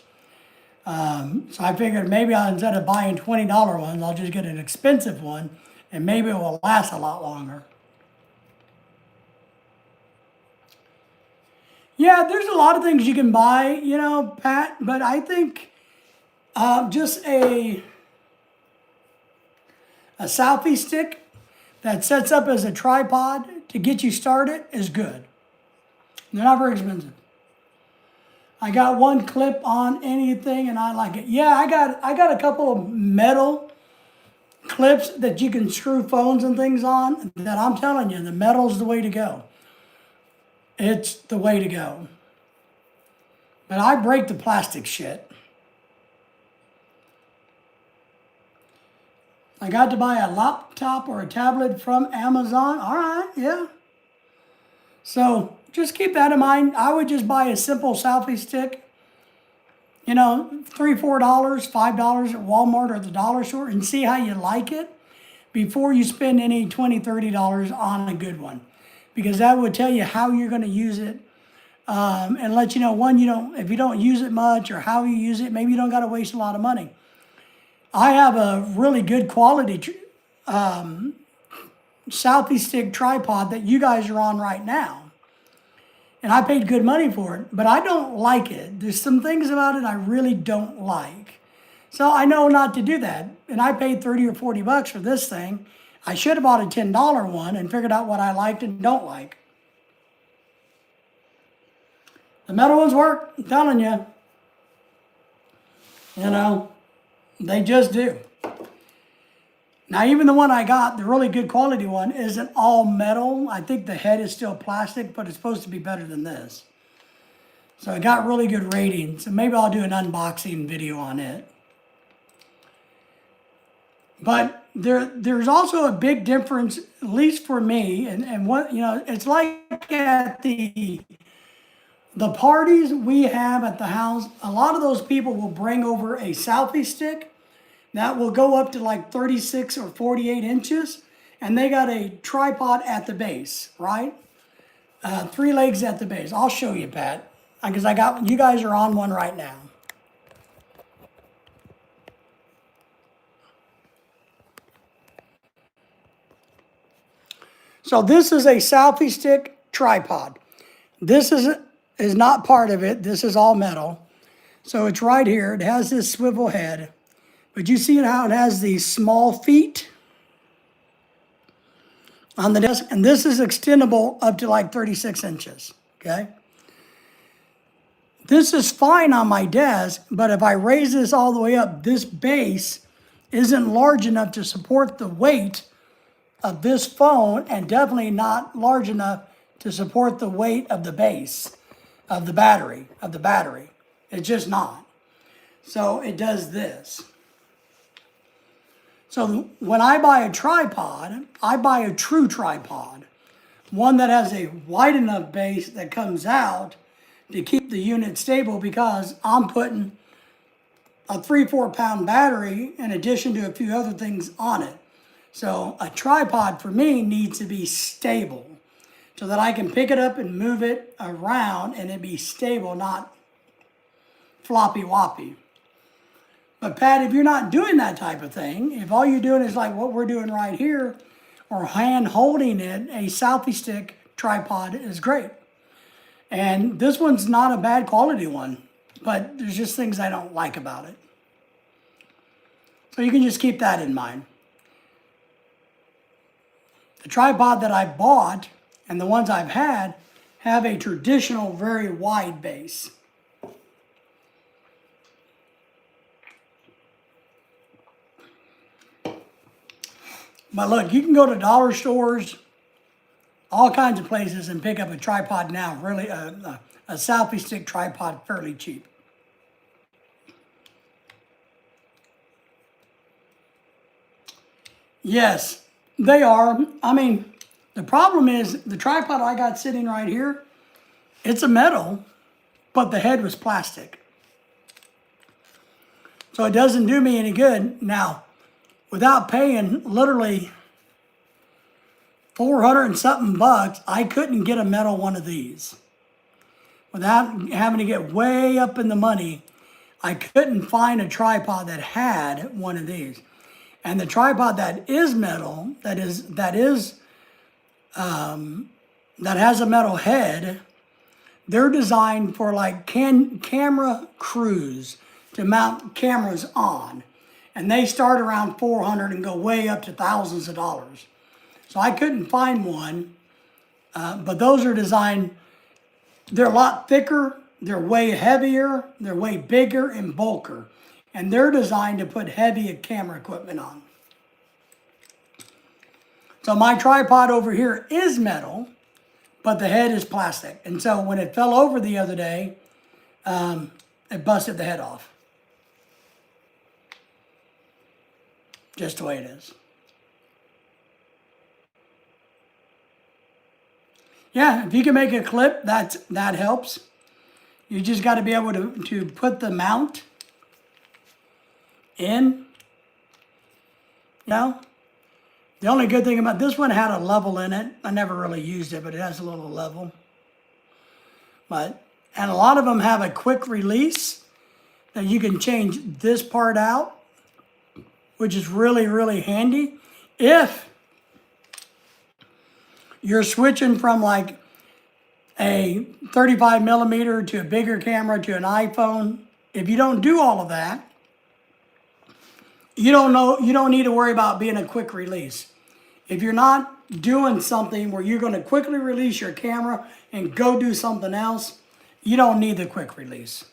So I figured maybe instead of buying $20 ones, I'll just get an expensive one, and maybe it will last a lot longer. Yeah, there's a lot of things you can buy, you know, Pat, but I think just a selfie stick that sets up as a tripod to get you started is good. They're not very expensive. I got one clip on anything and I like it. Yeah, I got a couple of metal clips that you can screw phones and things on that I'm telling you, the metal's the way to go. It's the way to go. But I break the plastic shit. I got to buy a laptop or a tablet from Amazon. All right, yeah. So just keep that in mind. I would just buy a simple selfie stick, you know, $3, $4, $5 at Walmart or the dollar store, and see how you like it before you spend any $20, $30 on a good one. Because that would tell you how you're going to use it, and let you know, one, if you don't use it much or how you use it, maybe you don't got to waste a lot of money. I have a really good quality selfie stick tripod that you guys are on right now. And I paid good money for it, but I don't like it. There's some things about it I really don't like. So I know not to do that. And I paid 30 or 40 bucks for this thing. I should have bought a $10 one and figured out what I liked and don't like. The metal ones work, I'm telling you. You know, they just do. Now, even the one I got, the really good quality one, isn't all metal. I think the head is still plastic, but it's supposed to be better than this. So it got really good ratings. So maybe I'll do an unboxing video on it. But there's also a big difference, at least for me, and what, you know, it's like at the parties we have at the house, a lot of those people will bring over a selfie stick that will go up to like 36 or 48 inches, and they got a tripod at the base, right? 3 legs at the base. I'll show you, Pat, because you guys are on one right now. So this is a selfie stick tripod. This is not part of it. This is all metal. So it's right here. It has this swivel head. But you see how it has these small feet on the desk? And this is extendable up to like 36 inches, okay? This is fine on my desk, but if I raise this all the way up, this base isn't large enough to support the weight of this phone, and definitely not large enough to support the weight of the base of the battery. It's just not. So it does this. So when I buy a tripod, I buy a true tripod, one that has a wide enough base that comes out to keep the unit stable, because I'm putting a 3-4 pound battery in addition to a few other things on it. So a tripod for me needs to be stable so that I can pick it up and move it around and it be stable, not floppy woppy. But Pat, if you're not doing that type of thing, if all you're doing is like what we're doing right here, or hand holding it, a selfie stick tripod is great. And this one's not a bad quality one. but there's just things I don't like about it. So you can just keep that in mind. The tripod that I bought and the ones I've had have a traditional, very wide base. But look, you can go to dollar stores, all kinds of places, and pick up a tripod now, really, a selfie stick tripod fairly cheap. Yes, they are. I mean, the problem is the tripod I got sitting right here, it's a metal, but the head was plastic. So it doesn't do me any good. Now, without paying literally 400 and something bucks, I couldn't get a metal one of these. Without having to get way up in the money, I couldn't find a tripod that had one of these. And the tripod that is metal, that has a metal head, they're designed for like camera crews to mount cameras on. And they start around 400 and go way up to thousands of dollars. So I couldn't find one, but those are designed, they're a lot thicker, they're way heavier, they're way bigger and bulkier. And they're designed to put heavy camera equipment on. So my tripod over here is metal, but the head is plastic. And so when it fell over the other day, it busted the head off. Just the way it is. Yeah, if you can make a clip, that helps. You just got to be able to put the mount in. You know? The only good thing about this one had a level in it. I never really used it, but it has a little level. And a lot of them have a quick release that you can change this part out, which is really, really handy. If you're switching from like a 35 millimeter to a bigger camera to an iPhone, if you don't do all of that, you don't need to worry about being a quick release. If you're not doing something where you're going to quickly release your camera and go do something else, you don't need the quick release.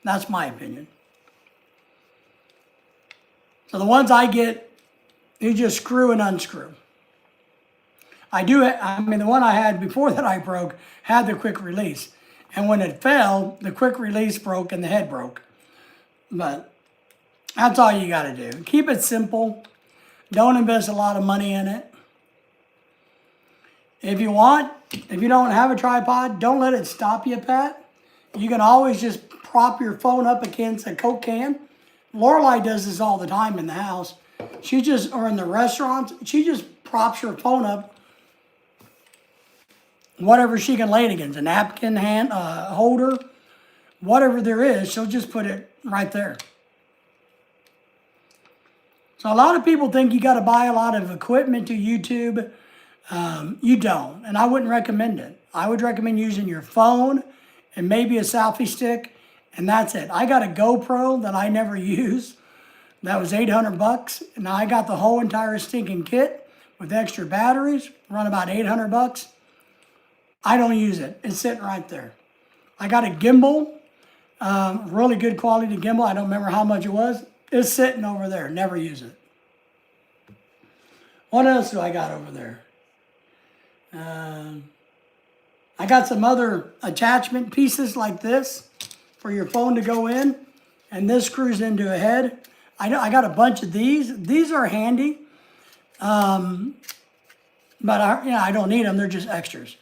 That's my opinion. So the ones I get, you just screw and unscrew. The one I had before that I broke had the quick release. And when it fell, the quick release broke and the head broke. But that's all you got to do. Keep it simple. Don't invest a lot of money in it. If you don't have a tripod, don't let it stop you, Pat. You can always just prop your phone up against a Coke can. Lorelai does this all the time in the house. Or in the restaurants, she just props her phone up, whatever she can lay it against, a napkin holder, whatever there is, she'll just put it right there. So a lot of people think you got to buy a lot of equipment to YouTube. You don't, and I wouldn't recommend it. I would recommend using your phone and maybe a selfie stick, and that's it. I got a GoPro that I never use. That was 800 bucks. Now I got the whole entire stinking kit with extra batteries, run about 800 bucks. I don't use it. It's sitting right there. I got a gimbal, really good quality gimbal. I don't remember how much it was. It's sitting over there. Never use it. What else do I got over there? I got some other attachment pieces like this for your phone to go in, and this screws into a head. I got a bunch of these. These are handy, but I don't need them. They're just extras.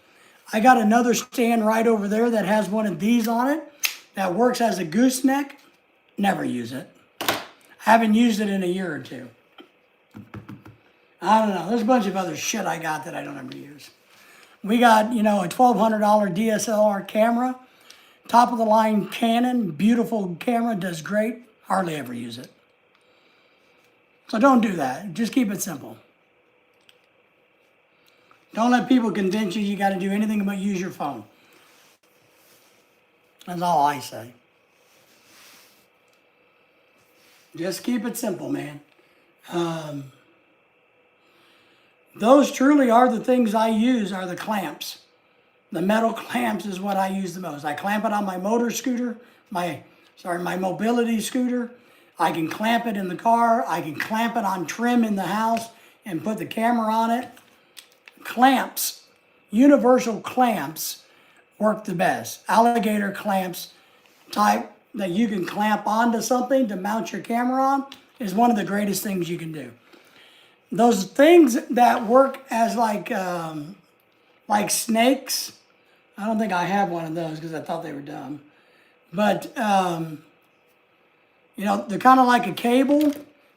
I got another stand right over there that has one of these on it that works as a gooseneck. Never use it. Haven't used it in a year or two. I don't know. There's a bunch of other shit I got that I don't ever use. We got, a $1,200 DSLR camera. Top of the line Canon. Beautiful camera. Does great. Hardly ever use it. So don't do that. Just keep it simple. Don't let people convince you got to do anything but use your phone. That's all I say. Just keep it simple, man. Those truly are the things I use, are the clamps. The metal clamps is what I use the most. I clamp it on my motor scooter, my mobility scooter. I can clamp it in the car. I can clamp it on trim in the house and put the camera on it. Clamps, universal clamps work the best. Alligator clamps type that you can clamp onto something to mount your camera on is one of the greatest things you can do. Those things that work as like snakes, I don't think I have one of those because I thought they were dumb. But, you know, they're kind of like a cable,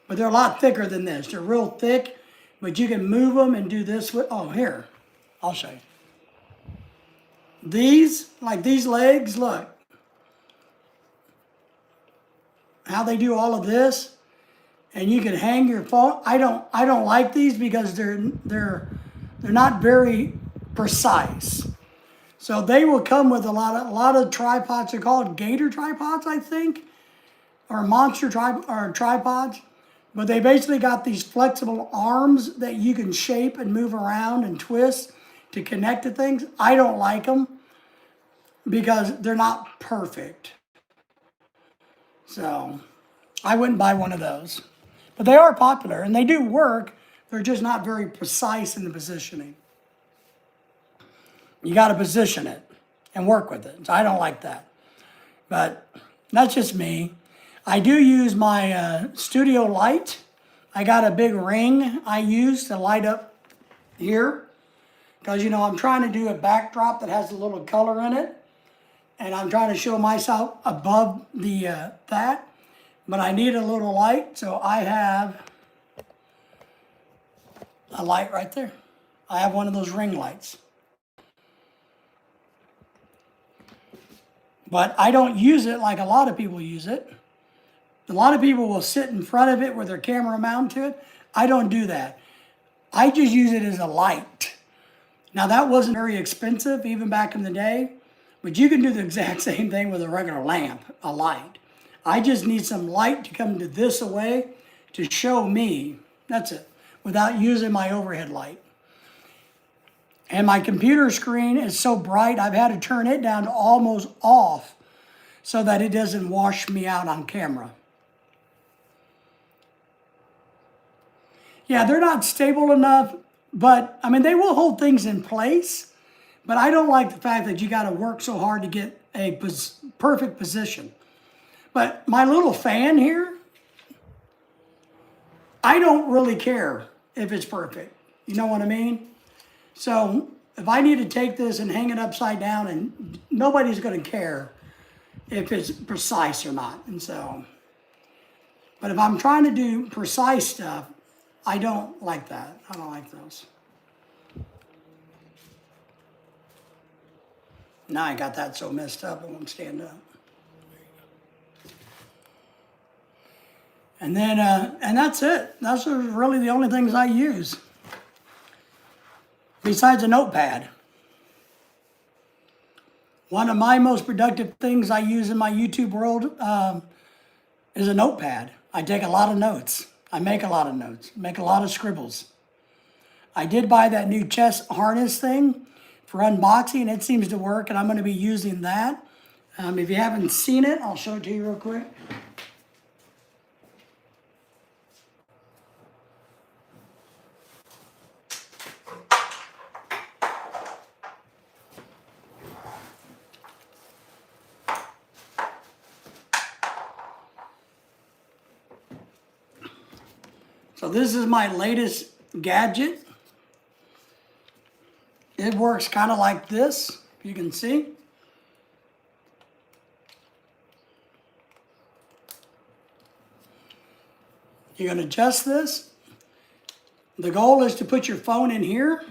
but they're a lot thicker than this. They're real thick, but you can move them and do this with, oh, here, I'll show you. These, like these legs, look. How they do all of this, and you can hang your phone. I don't like these because they're not very precise. So they will come with a lot of tripods. They're called gator tripods, I think, or monster tripods. But they basically got these flexible arms that you can shape and move around and twist to connect to things. I don't like them because they're not perfect. So I wouldn't buy one of those. But they are popular and they do work. They're just not very precise in the positioning. You got to position it and work with it. So I don't like that. But that's just me. I do use my studio light. I got a big ring I use to light up here. Because, you know, I'm trying to do a backdrop that has a little color in it. And I'm trying to show myself above the that. But I need a little light, so I have a light right there. I have one of those ring lights. But I don't use it like a lot of people use it. A lot of people will sit in front of it with their camera mounted to it. I don't do that. I just use it as a light. Now that wasn't very expensive even back in the day, but you can do the exact same thing with a regular lamp, a light. I just need some light to come to this away to show me, that's it, without using my overhead light. And my computer screen is so bright, I've had to turn it down to almost off so that it doesn't wash me out on camera. Yeah, they're not stable enough, but I mean, they will hold things in place, but I don't like the fact that you got to work so hard to get a perfect position. But my little fan here, I don't really care if it's perfect. You know what I mean? So if I need to take this and hang it upside down, and nobody's going to care if it's precise or not. And so, but if I'm trying to do precise stuff, I don't like that. I don't like those. Now I got that so messed up it won't stand up. And then, and that's it. Those are really the only things I use. Besides a notepad. One of my most productive things I use in my YouTube world is a notepad. I take a lot of notes. I make a lot of notes, make a lot of scribbles. I did buy that new chest harness thing for unboxing. It seems to work, and I'm going to be using that. If you haven't seen it, I'll show it to you real quick. So this is my latest gadget. It works kind of like this, you can see. You can adjust this. The goal is to put your phone in here.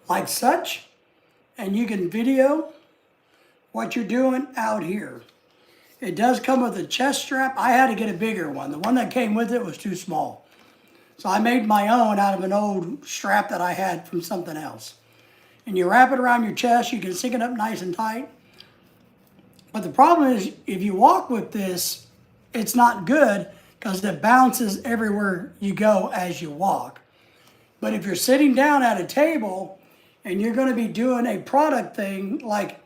Like such. And you can video what you're doing out here. It does come with a chest strap. I had to get a bigger one. The one that came with it was too small. So I made my own out of an old strap that I had from something else. and you wrap it around your chest, you can sink it up nice and tight. But the problem is, if you walk with this, it's not good because it bounces everywhere you go as you walk. But if you're sitting down at a table and you're going to be doing a product thing like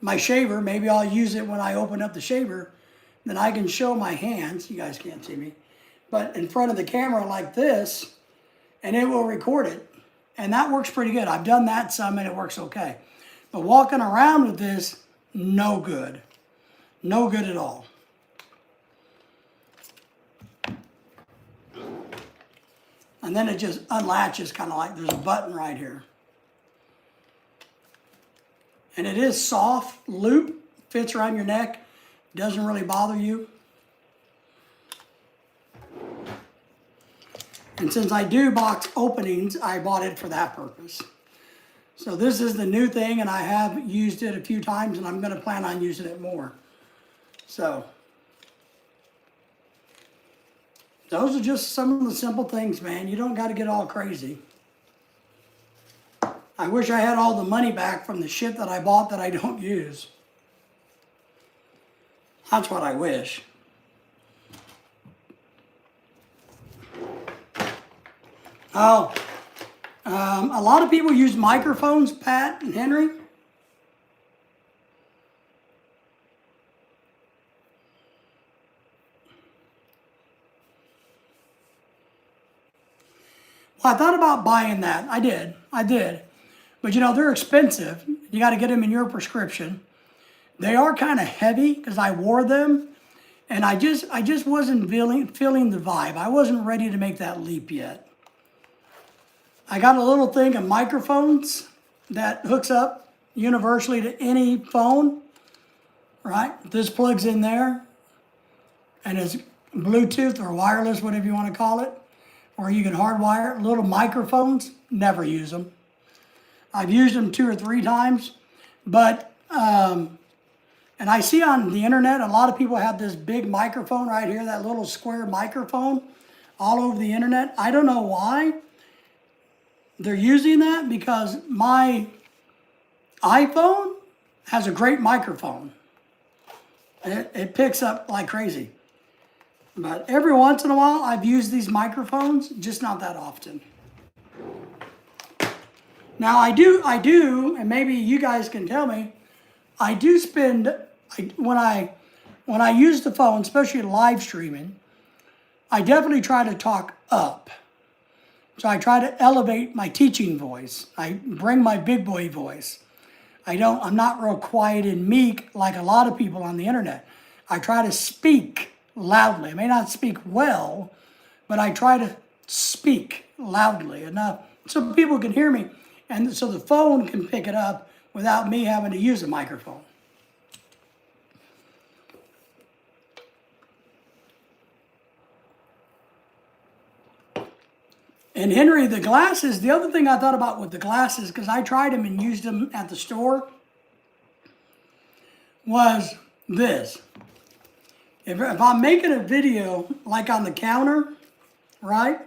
my shaver, maybe I'll use it when I open up the shaver, then I can show my hands, you guys can't see me, but in front of the camera like this, and it will record it. And that works pretty good. I've done that some and it works okay. But walking around with this, no good. No good at all. And then it just unlatches, kind of like there's a button right here. And it is soft, loop, fits around your neck, doesn't really bother you. And since I do box openings, I bought it for that purpose. So this is the new thing, and I have used it a few times, and I'm going to plan on using it more. So those are just some of the simple things, man. You don't got to get all crazy. I wish I had all the money back from the shit that I bought that I don't use. That's what I wish. Oh, a lot of people use microphones, Pat and Henry. Well, I thought about buying that. I did. But you know, they're expensive. You got to get them in your prescription. They are kind of heavy because I wore them, and I just wasn't feeling the vibe. I wasn't ready to make that leap yet. I got a little thing of microphones that hooks up universally to any phone, right? This plugs in there, and it's Bluetooth or wireless, whatever you want to call it, or you can hardwire it. Little microphones, never use them. I've used them 2 or 3 times, but, and I see on the internet, a lot of people have this big microphone right here, that little square microphone all over the internet. I don't know why they're using that, because my iPhone has a great microphone. It picks up like crazy. But every once in a while, I've used these microphones, just not that often. Now I do, and maybe you guys can tell me, I do spend, when I use the phone, especially live streaming, I definitely try to talk up. So I try to elevate my teaching voice. I bring my big boy voice. I'm not real quiet and meek like a lot of people on the internet. I try to speak loudly. I may not speak well, but I try to speak loudly enough so people can hear me, and so the phone can pick it up without me having to use a microphone. And Henry, the glasses, the other thing I thought about with the glasses, because I tried them and used them at the store, was this. If I'm making a video like on the counter, right?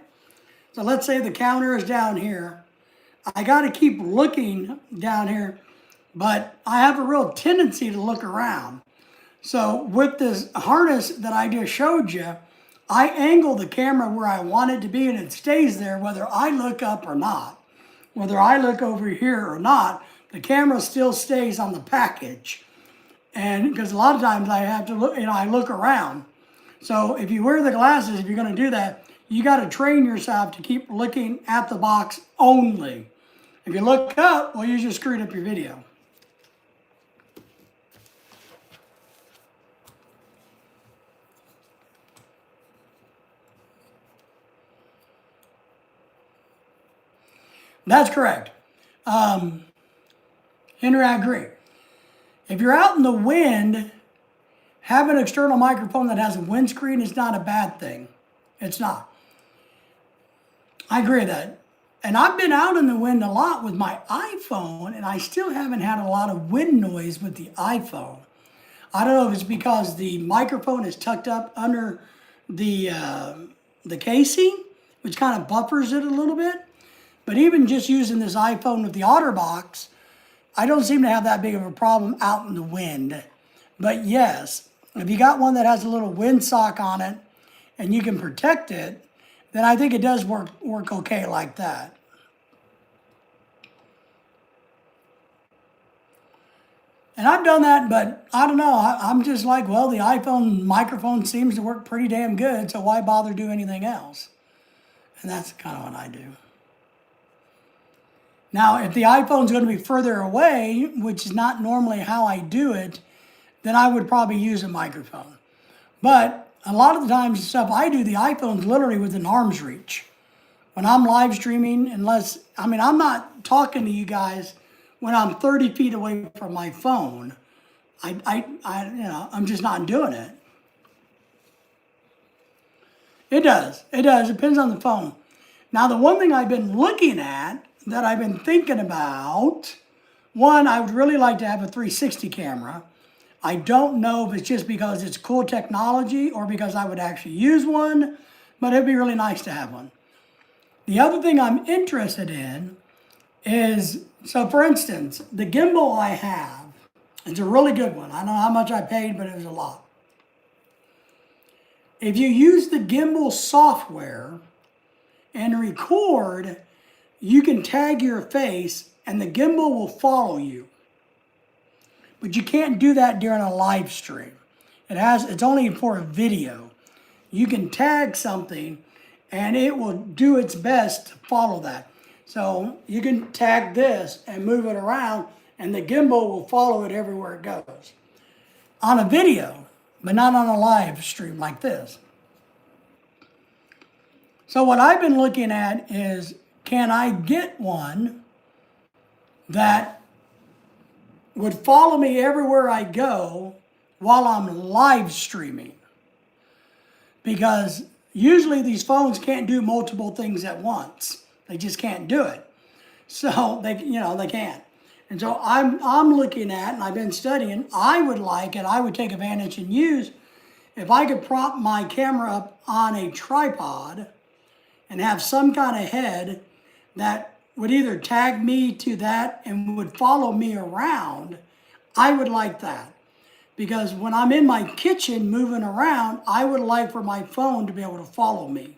So let's say the counter is down here. I got to keep looking down here, but I have a real tendency to look around. So with this harness that I just showed you, I angle the camera where I want it to be, and it stays there whether I look up or not. Whether I look over here or not, the camera still stays on the package. And because a lot of times I have to look, I look around. So if you wear the glasses, if you're going to do that, you got to train yourself to keep looking at the box only. If you look up, well, you just screwed up your video. That's correct. Henry, I agree. If you're out in the wind, have an external microphone that has a windscreen is not a bad thing. It's not. I agree with that. And I've been out in the wind a lot with my iPhone, and I still haven't had a lot of wind noise with the iPhone. I don't know if it's because the microphone is tucked up under the casing, which kind of buffers it a little bit. But even just using this iPhone with the OtterBox, I don't seem to have that big of a problem out in the wind. But yes, if you got one that has a little windsock on it and you can protect it, then I think it does work okay like that. And I've done that, but I don't know. I'm just like, well, the iPhone microphone seems to work pretty damn good, so why bother do anything else? And that's kind of what I do. Now, if the iPhone's going to be further away, which is not normally how I do it, then I would probably use a microphone. But a lot of the times, the stuff I do, the iPhone's literally within arm's reach. When I'm live streaming, I'm not talking to you guys when I'm 30 feet away from my phone. I'm just not doing it. It does. It depends on the phone. Now, the one thing I've been looking at that I've been thinking about, one, I would really like to have a 360 camera. I don't know if it's just because it's cool technology or because I would actually use one, but it'd be really nice to have one. The other thing I'm interested in is, so for instance, the gimbal I have, it's a really good one. I don't know how much I paid, but it was a lot. If you use the gimbal software and record, you can tag your face and the gimbal will follow you. But you can't do that during a live stream. It's only for a video. You can tag something and it will do its best to follow that. So you can tag this and move it around and the gimbal will follow it everywhere it goes. On a video, but not on a live stream like this. So what I've been looking at is, can I get one that would follow me everywhere I go while I'm live streaming? Because usually these phones can't do multiple things at once. They just can't do it. So they can't. And so I'm looking at, and I've been studying, I would take advantage and use, if I could prop my camera up on a tripod and have some kind of head that would either tag me to that and would follow me around, I would like that. Because when I'm in my kitchen moving around, I would like for my phone to be able to follow me.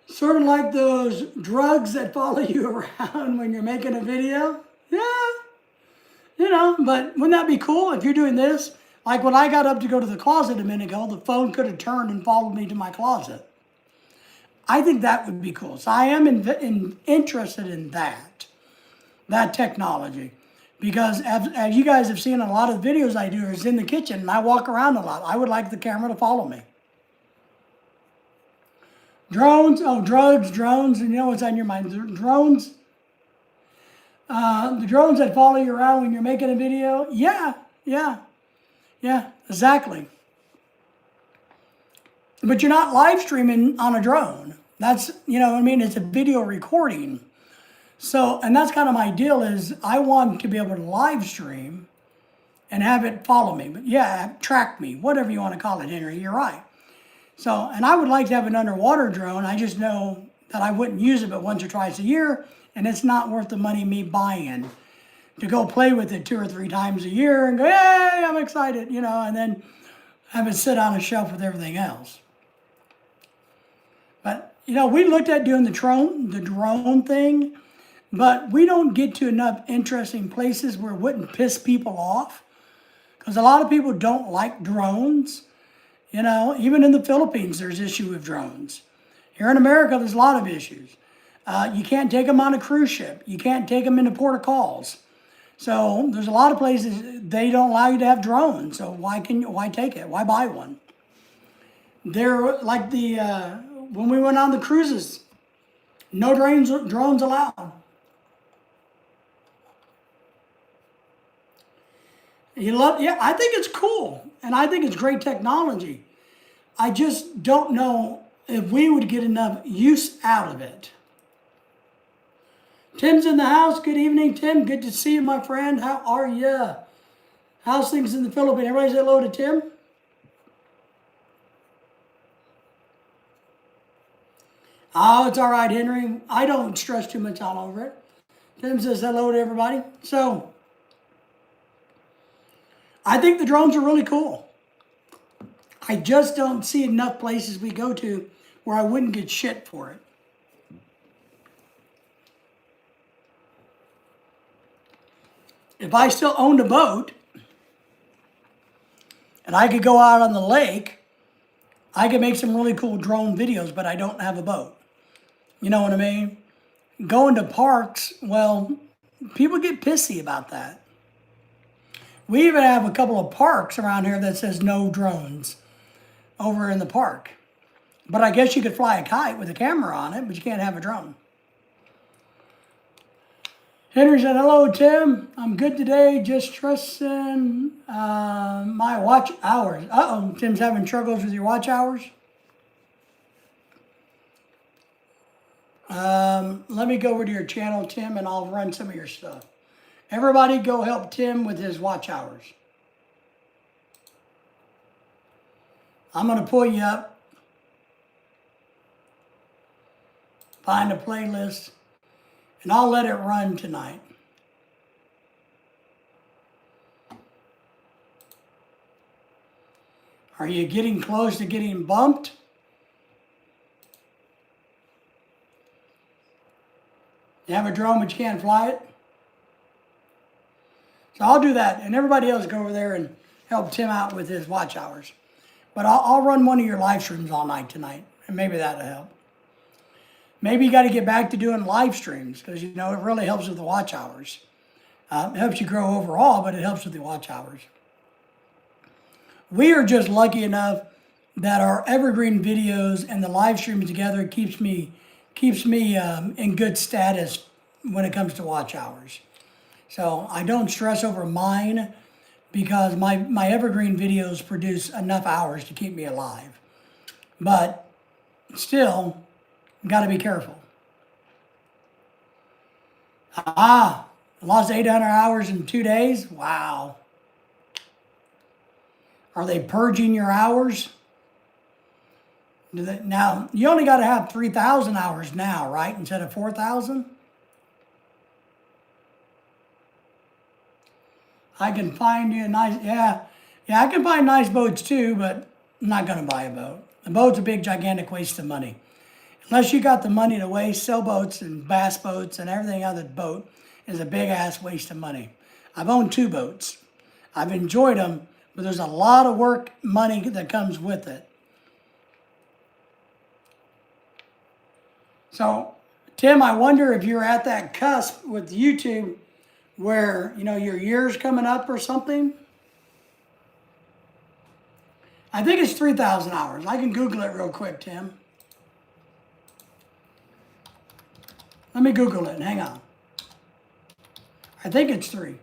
Sort of like those drugs that follow you around when you're making a video. Yeah, but wouldn't that be cool if you're doing this? Like when I got up to go to the closet a minute ago, the phone could have turned and followed me to my closet. I think that would be cool. So I am interested in that technology. Because as you guys have seen, a lot of videos I do is in the kitchen and I walk around a lot. I would like the camera to follow me. Drones, drones, and you know what's on your mind? Drones, the drones that follow you around when you're making a video? Yeah, exactly. But you're not live streaming on a drone. That's, it's a video recording. So, and that's kind of my deal is I want to be able to live stream and have it follow me. But yeah, track me, whatever you want to call it, Henry, you're right. So, and I would like to have an underwater drone. I just know that I wouldn't use it but once or twice a year, and it's not worth the money me buying to go play with it 2 or 3 times a year and go, hey, I'm excited, and then have it sit on a shelf with everything else. But, we looked at doing the drone thing, but we don't get to enough interesting places where it wouldn't piss people off. Because a lot of people don't like drones. Even in the Philippines, there's issue with drones. Here in America, there's a lot of issues. You can't take them on a cruise ship. You can't take them into port of calls. So there's a lot of places they don't allow you to have drones. So why take it? Why buy one? They're like when we went on the cruises, no drones allowed. I think it's cool, and I think it's great technology. I just don't know if we would get enough use out of it. Tim's in the house. Good evening, Tim. Good to see you, my friend. How are you? How's things in the Philippines? Everybody say hello to Tim. Oh, it's all right, Henry. I don't stress too much all over it. Tim says hello to everybody. So, I think the drones are really cool. I just don't see enough places we go to where I wouldn't get shit for it. If I still owned a boat and I could go out on the lake, I could make some really cool drone videos, but I don't have a boat. You know what I mean? Going to parks, well, people get pissy about that. We even have a couple of parks around here that says no drones over in the park. But I guess you could fly a kite with a camera on it, but you can't have a drone. Henry said, hello, Tim. I'm good today, just stressing my watch hours. Uh-oh, Tim's having struggles with your watch hours? Let me go over to your channel, Tim, and I'll run some of your stuff. Everybody go help Tim with his watch hours. I'm going to pull you up. Find a playlist. And I'll let it run tonight. Are you getting close to getting bumped? You have a drone but you can't fly it? So I'll do that. And everybody else go over there and help Tim out with his watch hours. But I'll run one of your live streams all night tonight. And maybe that'll help. Maybe you got to get back to doing live streams because, you know, it really helps with the watch hours. It helps you grow overall, but it helps with the watch hours. We are just lucky enough that our evergreen videos and the live streams together keeps me in good status when it comes to watch hours. So I don't stress over mine because my evergreen videos produce enough hours to keep me alive. But still, got to be careful. Lost 800 hours in 2 days? Wow. Are they purging your hours? Now, you only got to have 3,000 hours now, right? Instead of 4,000? I can find you a nice, yeah, I can find nice boats too, but I'm not going to buy a boat. A boat's a big, gigantic waste of money. Unless you got the money to waste, sailboats and bass boats and everything other than boat is a big ass waste of money. I've owned 2 boats. I've enjoyed them, but there's a lot of work, money that comes with it. So, Tim, I wonder if you're at that cusp with YouTube where, you know, your year's coming up or something. I think it's 3,000 hours. I can Google it real quick, Tim. Let me Google it. Hang on. I think it's 3.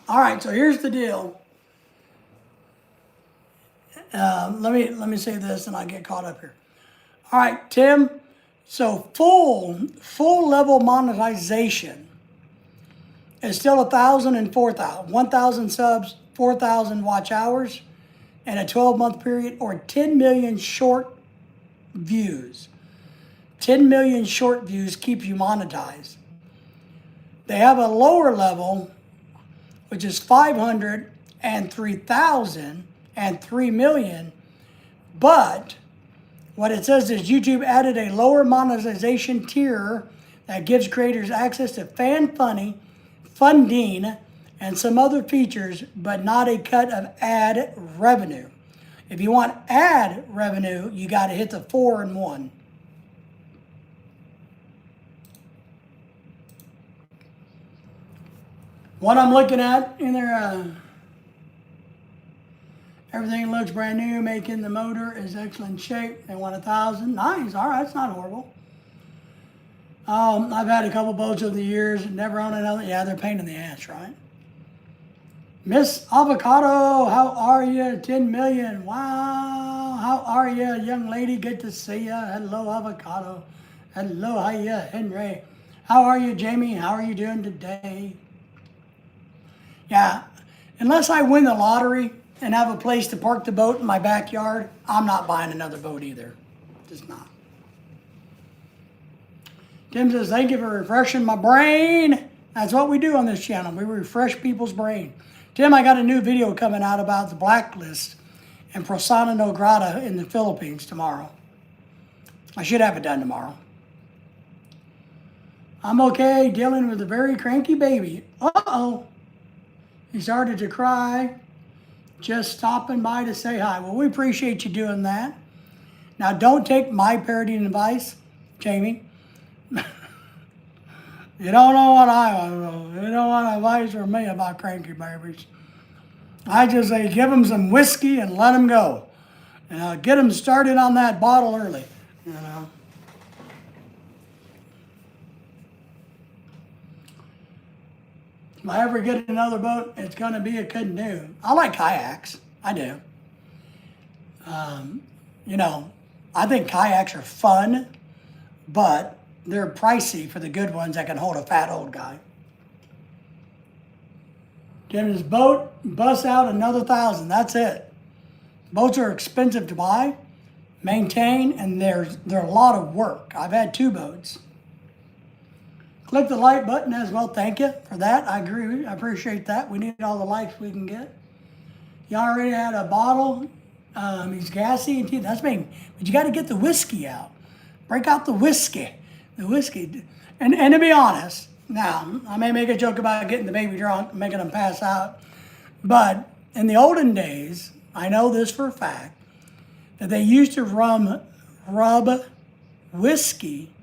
All right, so here's the deal. Let me say this and I get caught up here. All right, Tim, so full level monetization is still 1,000 and 4,000. 1,000 subs, 4,000 watch hours in a 12-month period, or 10 million short views. 10 million short views keeps you monetized. They have a lower level, which is 500 and 3,000 and 3 million. But what it says is YouTube added a lower monetization tier that gives creators access to funding, and some other features, but not a cut of ad revenue. If you want ad revenue, you got to hit the 4 and 1. What I'm looking at in there, Everything looks brand new, making the motor is excellent shape. They want 1,000. Nice, all right, it's not horrible. I've had a couple boats over the years, never owned another. Yeah, they're a pain in the ass, right? Miss Avocado, how are you? 10 million. Wow, how are you, young lady? Good to see you. Hello, Avocado. Hello, hiya, Henry. How are you, Jamie? How are you doing today? Yeah, unless I win the lottery and have a place to park the boat in my backyard, I'm not buying another boat either. Just not. Tim says, thank you for refreshing my brain. That's what we do on this channel. We refresh people's brain. Tim, I got a new video coming out about the blacklist and Persona non grata in the Philippines tomorrow. I should have it done tomorrow. I'm okay dealing with a very cranky baby. Uh-oh. He started to cry. Just stopping by to say hi. Well, we appreciate you doing that. Now, don't take my parenting advice, Jamie. You don't know what I want. You don't want advice from me about cranky babies. I just say give them some whiskey and let them go. Get them started on that bottle early. You know. If I ever get another boat, it's going to be a canoe. I like kayaks. I do. I think kayaks are fun, but they're pricey for the good ones that can hold a fat old guy. Get his boat, bust out another 1,000. That's it. Boats are expensive to buy, maintain, and they're a lot of work. I've had 2 boats. Click the like button as well. Thank you for that. I agree. I appreciate that. We need all the likes we can get. You already had a bottle. He's gassy and teeth. That's me. But you got to get the whiskey out. Break out the whiskey. The whiskey. And to be honest, now, I may make a joke about getting the baby drunk, making them pass out. But in the olden days, I know this for a fact, that they used to rub whiskey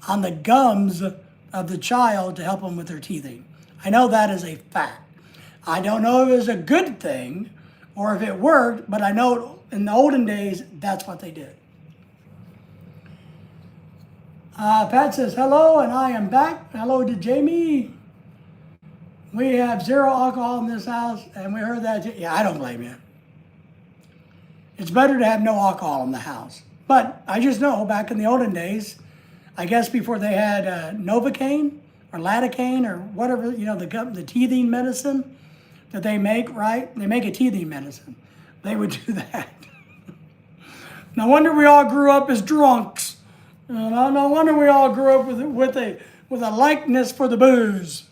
on the gums of the child to help them with their teething. I know that is a fact. I don't know if it was a good thing or if it worked, but I know in the olden days, that's what they did. Pat says, hello, and I am back. Hello to Jamie. We have 0 alcohol in this house, and we heard that. Yeah, I don't blame you. It's better to have no alcohol in the house. But I just know back in the olden days, I guess before they had Novocaine or Lidocaine or whatever, the teething medicine that they make, right? They make a teething medicine. They would do that. No wonder we all grew up as drunks. No wonder we all grew up with a likeness for the booze.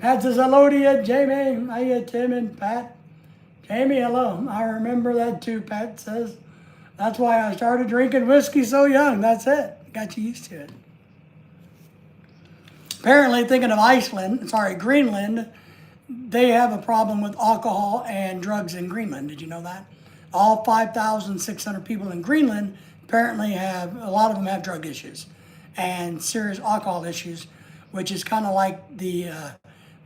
Pat says, hello to you, Jamie. Hiya, Tim and Pat. Jamie, hello. I remember that too, Pat says. That's why I started drinking whiskey so young. That's it. Got you used to it. Apparently, thinking of Greenland, they have a problem with alcohol and drugs in Greenland. Did you know that? All 5,600 people in Greenland apparently a lot of them have drug issues and serious alcohol issues, which is kind of like the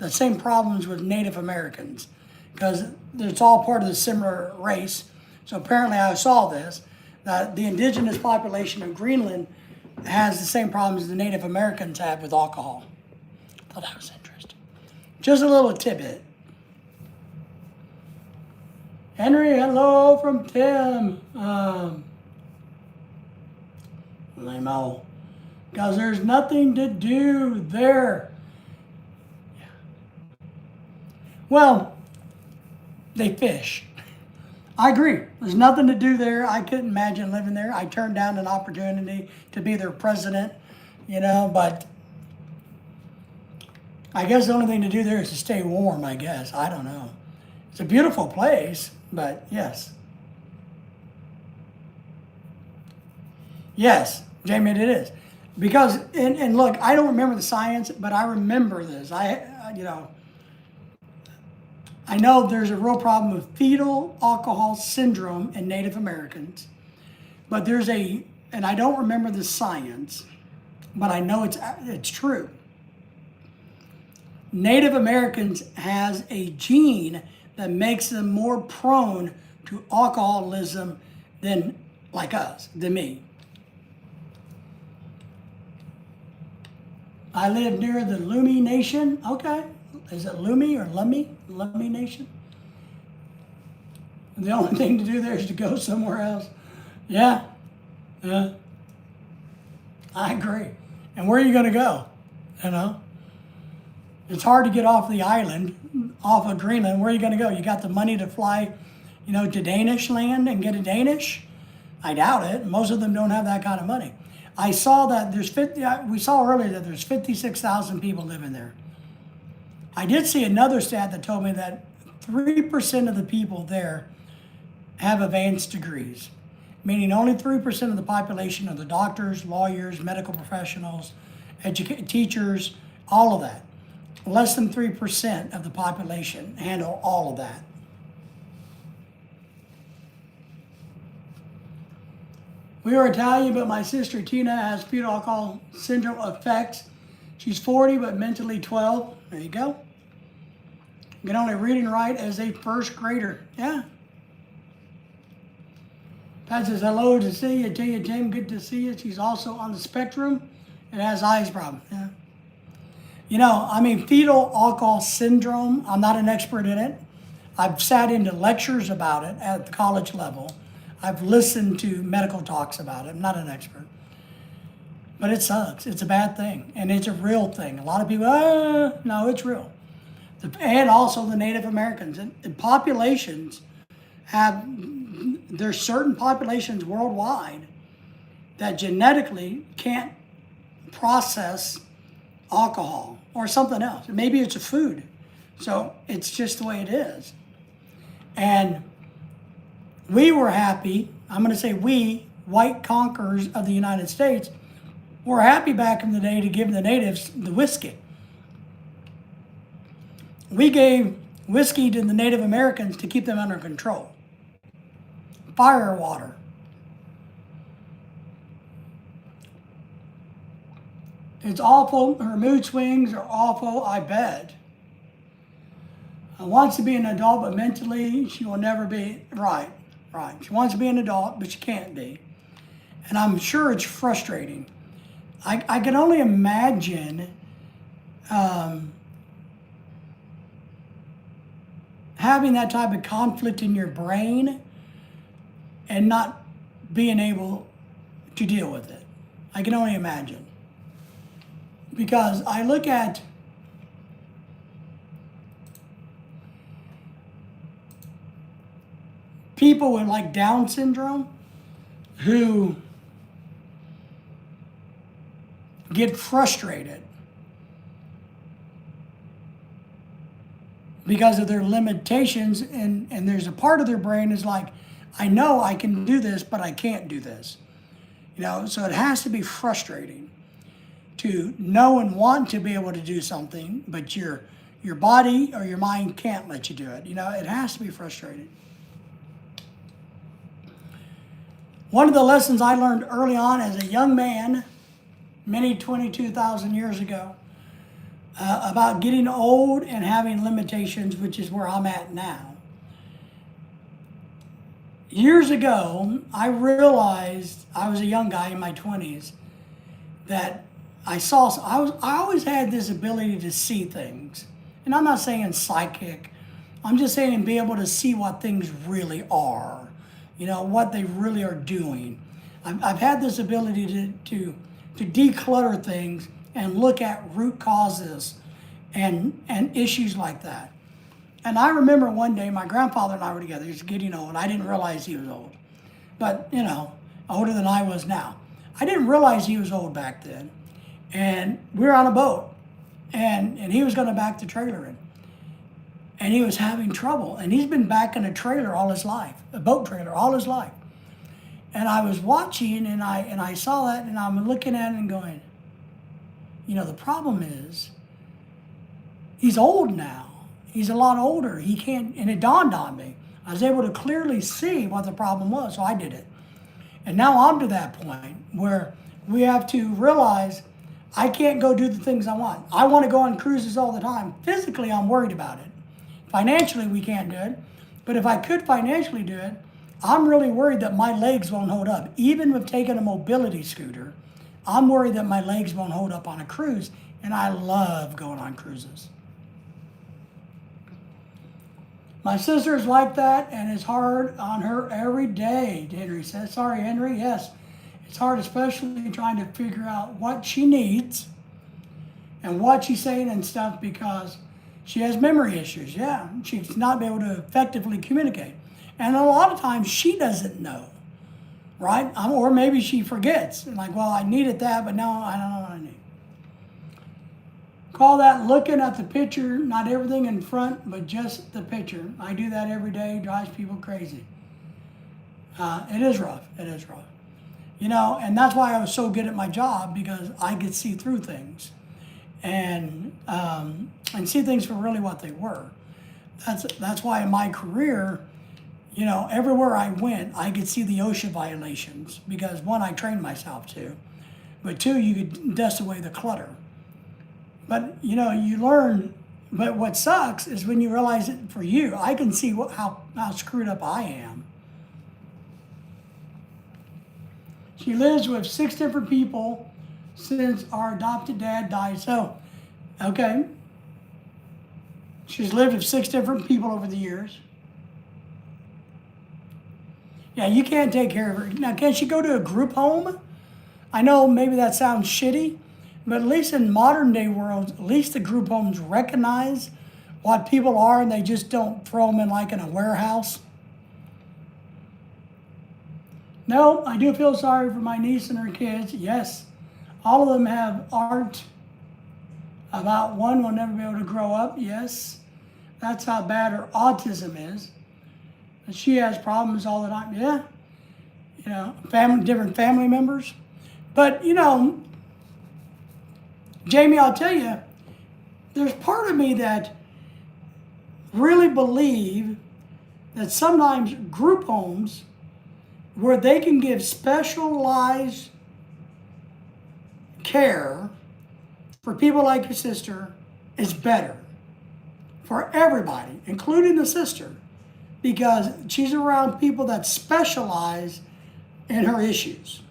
same problems with Native Americans, because it's all part of the similar race. So apparently I saw this, that the indigenous population of Greenland has the same problems the Native Americans have with alcohol. I thought that was interesting. Just a little tidbit. Henry, hello from Tim. Lame-o. Because there's nothing to do there. Yeah. Well, they fish. I agree. There's nothing to do there. I couldn't imagine living there. I turned down an opportunity to be their president, but I guess the only thing to do there is to stay warm, I guess. I don't know. It's a beautiful place, but yes. Yes, Jamie, it is. Because, and look, I don't remember the science, but I remember this. I know there's a real problem with fetal alcohol syndrome in Native Americans, but and I don't remember the science, but I know it's true. Native Americans has a gene that makes them more prone to alcoholism than like us, than me. I live near the Lummi Nation. Okay. Is it Lummi or Lummi? Lummi Nation? The only thing to do there is to go somewhere else. Yeah. Yeah. I agree. And where are you going to go? You know? It's hard to get off the island, off of Greenland. Where are you going to go? You got the money to fly, to Danish land and get a Danish? I doubt it. Most of them don't have that kind of money. I saw that we saw earlier that there's 56,000 people living there. I did see another stat that told me that 3% of the people there have advanced degrees, meaning only 3% of the population are the doctors, lawyers, medical professionals, teachers, all of that. Less than 3% of the population handle all of that. We are Italian, but my sister Tina has fetal alcohol syndrome effects. She's 40, but mentally 12. There you go. You can only read and write as a first grader. Yeah. Pat says, hello to see you. Tim, good to see you. She's also on the spectrum and has eyes problem. Yeah. Fetal alcohol syndrome, I'm not an expert in it. I've sat into lectures about it at the college level. I've listened to medical talks about it. I'm not an expert. But it sucks. It's a bad thing. And it's a real thing. A lot of people, no, it's real. And also the Native Americans. And populations there's certain populations worldwide that genetically can't process alcohol or something else. Maybe it's a food. So it's just the way it is. And we were happy, I'm going to say we, white conquerors of the United States, were happy back in the day to give the natives the whiskey. We gave whiskey to the Native Americans to keep them under control. Fire water. It's awful. Her mood swings are awful, I bet. Wants to be an adult, but mentally she will never be. Right. She wants to be an adult, but she can't be. And I'm sure it's frustrating. I can only imagine having that type of conflict in your brain and not being able to deal with it. I can only imagine. Because I look at people with like Down syndrome who get frustrated because of their limitations, and there's a part of their brain is like, I know I can do this, but I can't do this. So it has to be frustrating to know and want to be able to do something, but your body or your mind can't let you do it. It has to be frustrating. One of the lessons I learned early on as a young man, many 22,000 years ago, about getting old and having limitations, which is where I'm at now. Years ago, I realized, I was a young guy in my 20s, that I always had this ability to see things. And I'm not saying psychic, I'm just saying be able to see what things really are. What they really are doing. I've had this ability to declutter things and look at root causes and issues like that. And I remember one day my grandfather and I were together. He was getting old. I didn't realize he was old. But, older than I was now. I didn't realize he was old back then. And we were on a boat. And he was going to back the trailer in. And he was having trouble. And he's been backing a trailer all his life, a boat trailer all his life. And I was watching and I saw that and I'm looking at it and going, the problem is he's old now. He's a lot older. He can't, and it dawned on me. I was able to clearly see what the problem was, so I did it. And now I'm to that point where we have to realize I can't go do the things I want. I want to go on cruises all the time. Physically, I'm worried about it. Financially, we can't do it. But if I could financially do it, I'm really worried that my legs won't hold up. Even with taking a mobility scooter, I'm worried that my legs won't hold up on a cruise. And I love going on cruises. My sister's like that, and it's hard on her every day, Henry says. Sorry, Henry, yes. It's hard, especially trying to figure out what she needs and what she's saying and stuff because she has memory issues. Yeah, she's not able to effectively communicate. And a lot of times she doesn't know, right? Or maybe she forgets. Like, well, I needed that, but now I don't know what I need. Call that looking at the picture, not everything in front, but just the picture. I do that every day, drives people crazy. It is rough, it is rough. You know, and that's why I was so good at my job, because I could see through things and see things for really what they were. That's why in my career, you know, everywhere I went, I could see the OSHA violations, because one, I trained myself to, but two, you could dust away the clutter. But, you know, you learn, but what sucks is when you realize it for you, I can see how screwed up I am. She lives with 6 different people since our adopted dad died. So, okay. She's lived with 6 different people over the years. Yeah, you can't take care of her. Now, can she go to a group home? I know maybe that sounds shitty, but at least in modern day world, at least the group homes recognize what people are and they just don't throw them in a warehouse. No, I do feel sorry for my niece and her kids. Yes, all of them have art. About one will never be able to grow up. Yes, that's how bad her autism is. And she has problems all the time. Yeah, you know, different family members. But, you know, Jamie, I'll tell you, there's part of me that really believe that sometimes group homes where they can give specialized care for people like your sister is better for everybody, including the sister, because she's around people that specialize in her issues.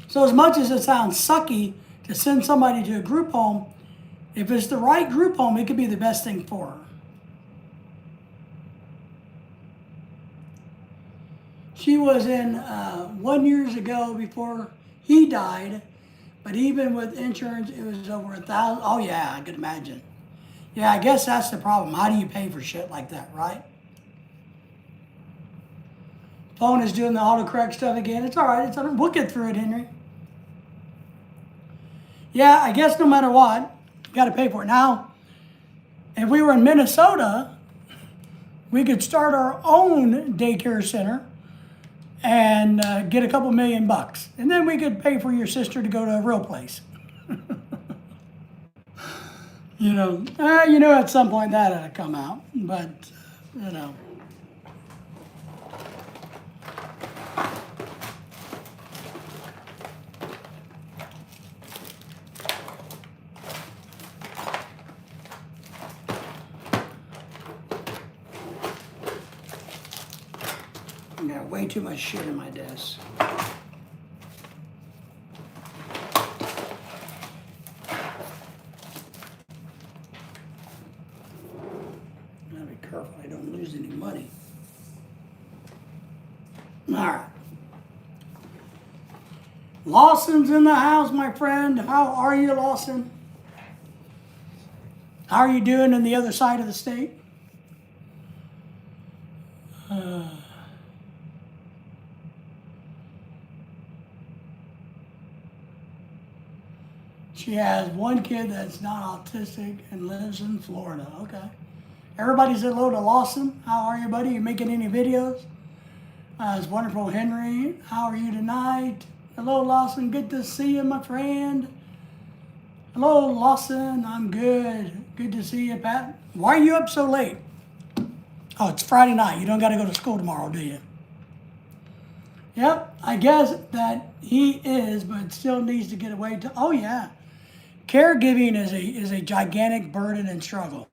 So as much as it sounds sucky to send somebody to a group home, if it's the right group home, it could be the best thing for her. She was in 1 year ago before he died, but even with insurance, it was over $1,000. Oh yeah, I could imagine. Yeah, I guess that's the problem. How do you pay for shit like that, right? Phone is doing the autocorrect stuff again. It's all right. It's all right. We'll get through it, Henry. Yeah, I guess no matter what, you got to pay for it. Now, if we were in Minnesota, we could start our own daycare center and get a couple $1,000,000, and then we could pay for your sister to go to a real place. You know, at some point that had to come out, but you know. I got way too much shit in my desk. Gotta be careful I don't lose any money. All right. Lawson's in the house, my friend. How are you, Lawson? How are you doing on the other side of the state? She has one kid that's not autistic and lives in Florida. Okay. Everybody say hello to Lawson. How are you, buddy? You making any videos? It's wonderful, Henry. How are you tonight? Hello, Lawson. Good to see you, my friend. Hello, Lawson. I'm good. Good to see you, Pat. Why are you up so late? Oh, it's Friday night. You don't got to go to school tomorrow, do you? Yep, I guess that he is, but still needs to get away to. Oh, yeah. Caregiving is a gigantic burden and struggle.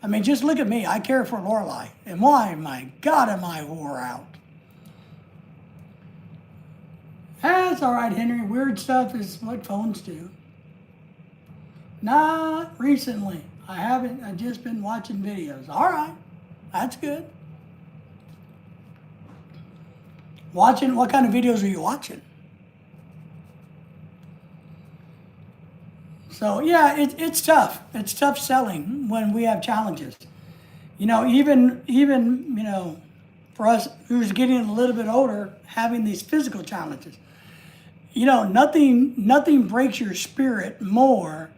I mean, just look at me. I care for Lorelai. And why, my God, am I wore out? That's all right, Henry. Weird stuff is what phones do. Not recently. I haven't. I've just been watching videos. All right. That's good. Watching? What kind of videos are you watching? So, yeah, it's tough. It's tough selling when we have challenges. You know, even you know, for us who's getting a little bit older, having these physical challenges. You know, nothing breaks your spirit more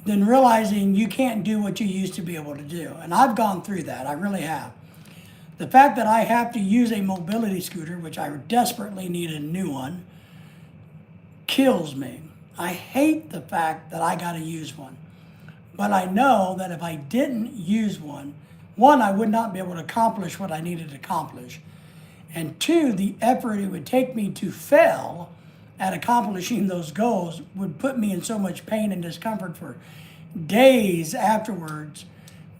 than realizing you can't do what you used to be able to do. And I've gone through that. I really have. The fact that I have to use a mobility scooter, which I desperately need a new one, kills me. I hate the fact that I got to use one. But I know that if I didn't use one, I would not be able to accomplish what I needed to accomplish. And two, the effort it would take me to fail at accomplishing those goals would put me in so much pain and discomfort for days afterwards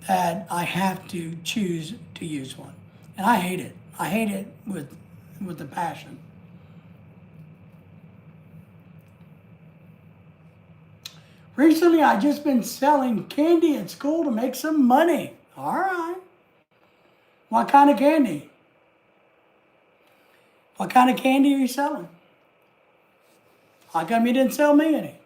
that I have to choose to use one. And I hate it. I hate it with a passion. Recently, I've just been selling candy at school to make some money. All right. What kind of candy? What kind of candy are you selling? How come you didn't sell me any?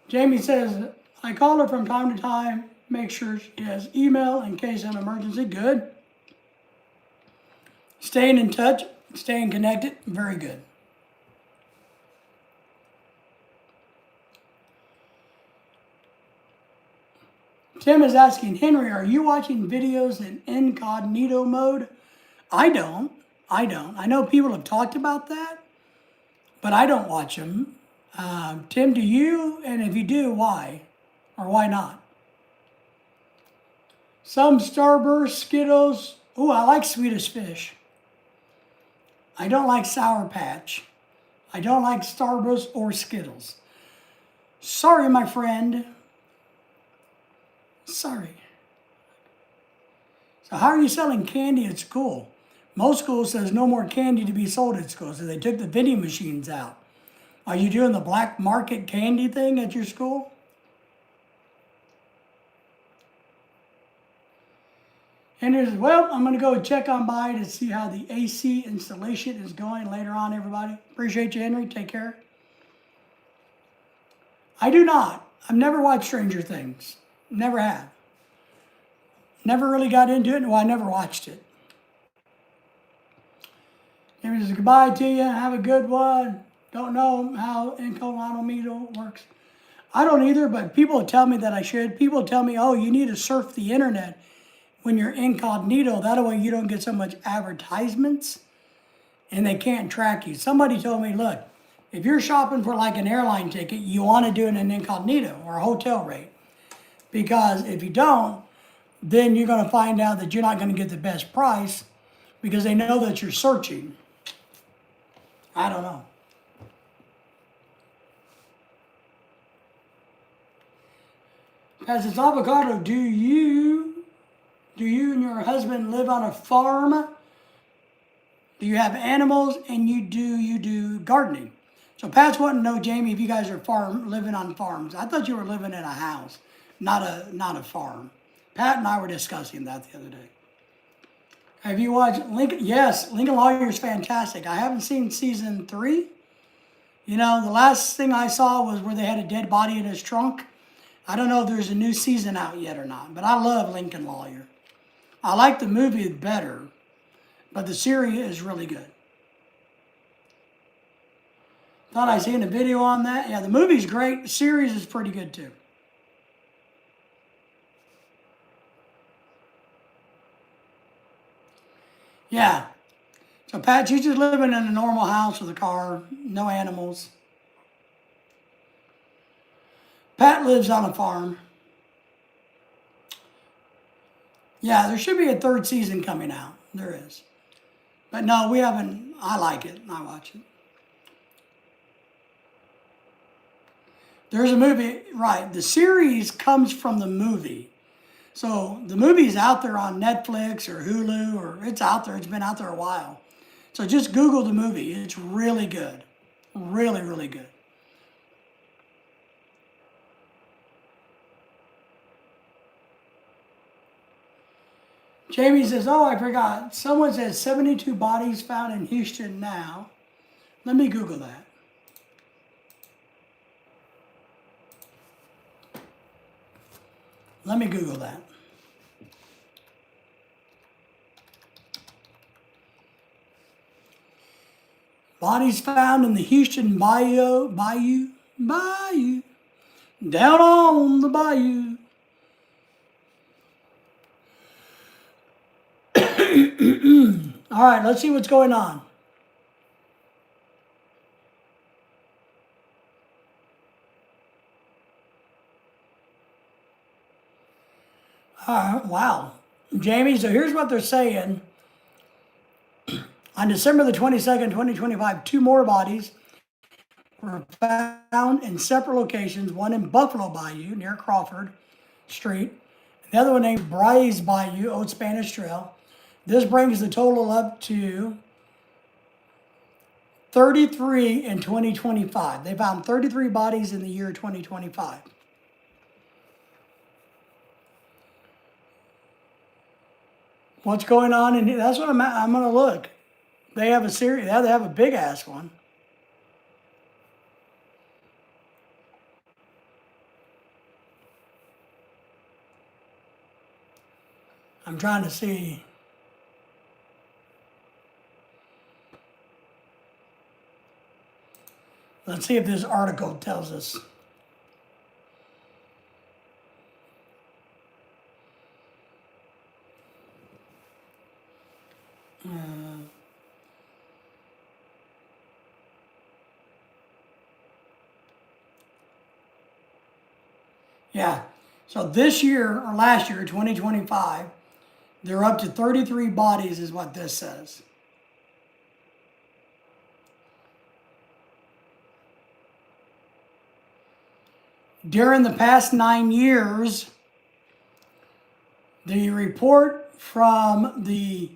Jamie says, I call her from time to time, make sure she has email in case of an emergency. Good. Staying in touch, staying connected, very good. Tim is asking, Henry, are you watching videos in incognito mode? I don't. I know people have talked about that, but I don't watch them. Tim, do you? And if you do, why? Or why not? Some Starburst, Skittles. Oh, I like Swedish Fish. I don't like Sour Patch. I don't like Starburst or Skittles. Sorry, my friend. Sorry. So how are you selling candy at school? Most schools says no more candy to be sold at school, so they took the vending machines out. Are you doing the black market candy thing at your school? And there's, well, I'm going to go check on by to see how the AC installation is going later on, everybody. Appreciate you, Henry. Take care. I do not. I've never watched Stranger Things. Never have. Never really got into it. Well, I never watched it. Henry says, goodbye to you. Have a good one. Don't know how incognito works. I don't either, but people tell me that I should. People tell me, oh, you need to surf the internet when you're incognito. That way you don't get so much advertisements and they can't track you. Somebody told me, look, if you're shopping for like an airline ticket, you want to do it in incognito or a hotel rate. Because if you don't, then you're going to find out that you're not going to get the best price because they know that you're searching. I don't know. As it's avocado, do you and your husband live on a farm? Do you have animals and you do gardening? So Pat's wanting to know, Jamie, if you guys are living on farms. I thought you were living in a house, not a farm. Pat and I were discussing that the other day. Have you watched Lincoln? Yes, Lincoln Lawyer is fantastic. I haven't seen season 3. You know, the last thing I saw was where they had a dead body in his trunk. I don't know if there's a new season out yet or not, but I love Lincoln Lawyer. I like the movie better, but the series is really good. Thought I seen a video on that. Yeah, the movie's great. The series is pretty good too. Yeah. So Pat, she's just living in a normal house with a car, no animals. Pat lives on a farm. Yeah, there should be a 3rd season coming out. There is. But no, we haven't. I like it. I watch it. There's a movie, right. The series comes from the movie. So the movie's out there on Netflix or Hulu, or it's out there. It's been out there a while. So just Google the movie. It's really good. Really, really good. Jamie says, oh, I forgot. Someone says 72 bodies found in Houston now. Let me Google that. Let me Google that. Bodies found in the Houston bayou, down on the bayou. All right, let's see what's going on. Wow. Jamie, so here's what they're saying. On December the 22nd, 2025, 2 more bodies were found in separate locations, one in Buffalo Bayou near Crawford Street, the other one named Bryce Bayou, Old Spanish Trail. This brings the total up to 33 in 2025. They found 33 bodies in the year 2025. What's going on in here? That's what I'm going to look. They have a series. Yeah, they have a big ass one. I'm trying to see. Let's see if this article tells us. Yeah. So this year, or last year, 2025, they're up to 33 bodies is what this says. During the past 9 years, the report from the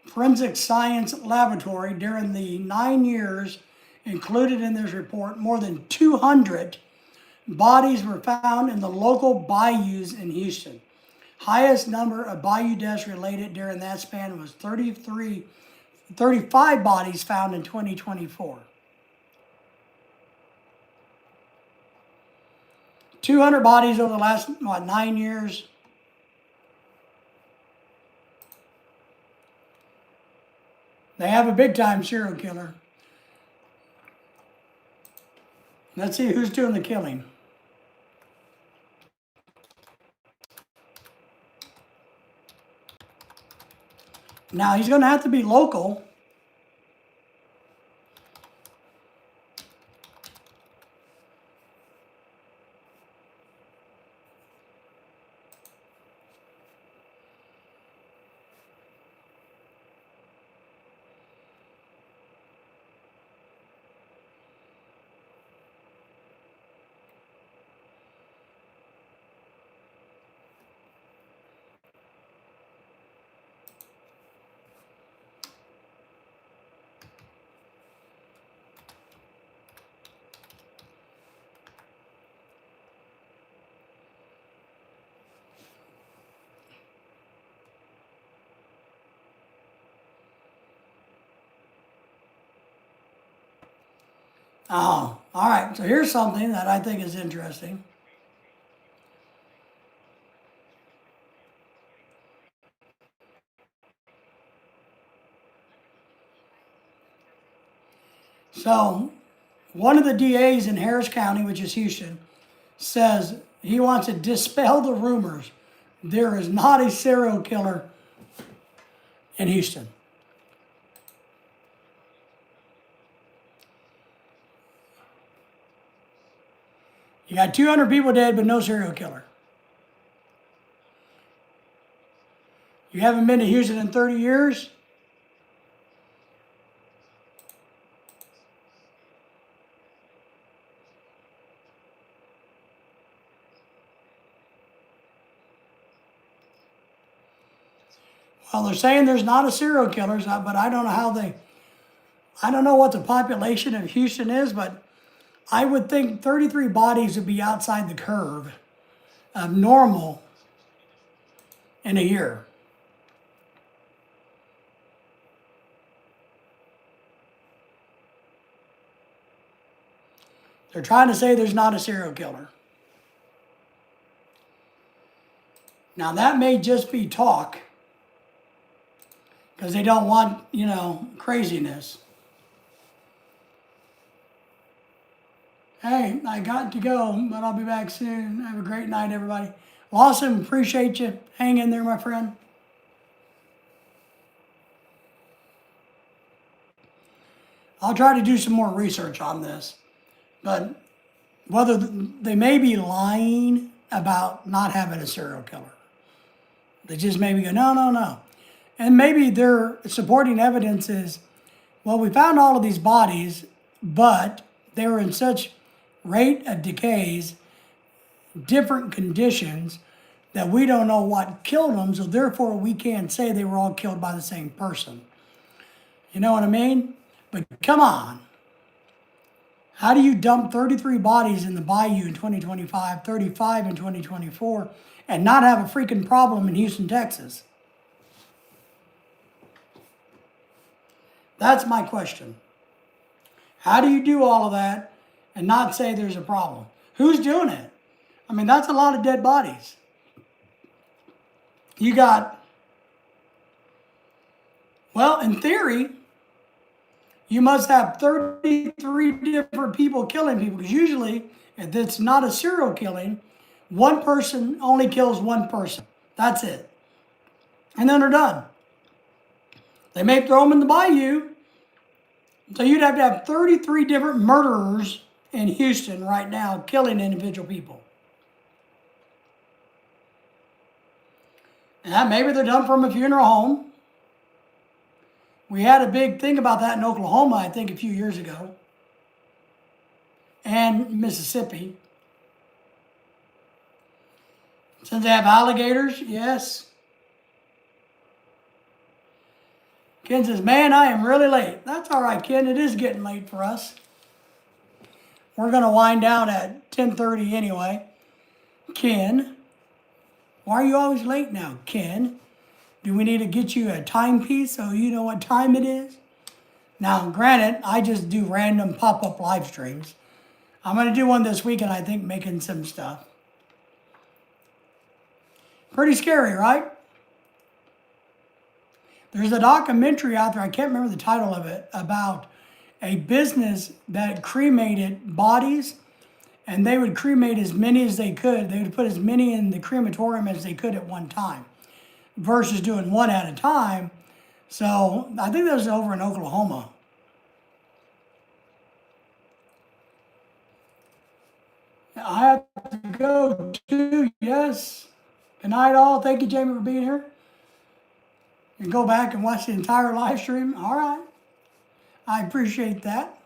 Forensic Science Laboratory during the 9 years included in this report, more than 200 bodies were found in the local bayous in Houston. Highest number of bayou deaths related during that span was 35 bodies found in 2024. 200 bodies over the last, 9 years. They have a big time serial killer. Let's see who's doing the killing. Now he's going to have to be local. Oh, all right. So here's something that I think is interesting. So one of the DAs in Harris County, which is Houston, says he wants to dispel the rumors. There is not a serial killer in Houston. You got 200 people dead, but no serial killer. You haven't been to Houston in 30 years? Well, they're saying there's not a serial killer, but I don't know I don't know what the population of Houston is, but I would think 33 bodies would be outside the curve of normal in a year. They're trying to say there's not a serial killer. Now, that may just be talk because they don't want, craziness. Hey, I got to go, but I'll be back soon. Have a great night, everybody. Lawson, appreciate you. Hang in there, my friend. I'll try to do some more research on this. But whether they may be lying about not having a serial killer. They just maybe go, no. And maybe their supporting evidence is, well, we found all of these bodies, but they were in such rate of decays, different conditions, that we don't know what killed them, so therefore we can't say they were all killed by the same person. You know what I mean? But come on. How do you dump 33 bodies in the bayou in 2025, 35 in 2024, and not have a freaking problem in Houston, Texas? That's my question. How do you do all of that and not say there's a problem? Who's doing it? I mean, that's a lot of dead bodies. You got, well, in theory, you must have 33 different people killing people, because usually, if it's not a serial killing, one person only kills one person. That's it. And then they're done. They may throw them in the bayou. So you'd have to have 33 different murderers in Houston right now killing individual people. And maybe they're done from a funeral home. We had a big thing about that in Oklahoma, I think, a few years ago. And Mississippi. Since they have alligators, yes. Ken says, man, I am really late. That's all right, Ken. It is getting late for us. We're going to wind down at 10:30 anyway. Ken, why are you always late now, Ken? Do we need to get you a timepiece so you know what time it is? Now, granted, I just do random pop-up live streams. I'm going to do one this weekend, I think, making some stuff. Pretty scary, right? There's a documentary out there, I can't remember the title of it, about a business that cremated bodies, and they would cremate as many as they could. They would put as many in the crematorium as they could at one time, versus doing one at a time. So I think that was over in Oklahoma. I have to go too, yes. Good night all. Thank you, Jamie, for being here. And go back and watch the entire live stream. All right. I appreciate that.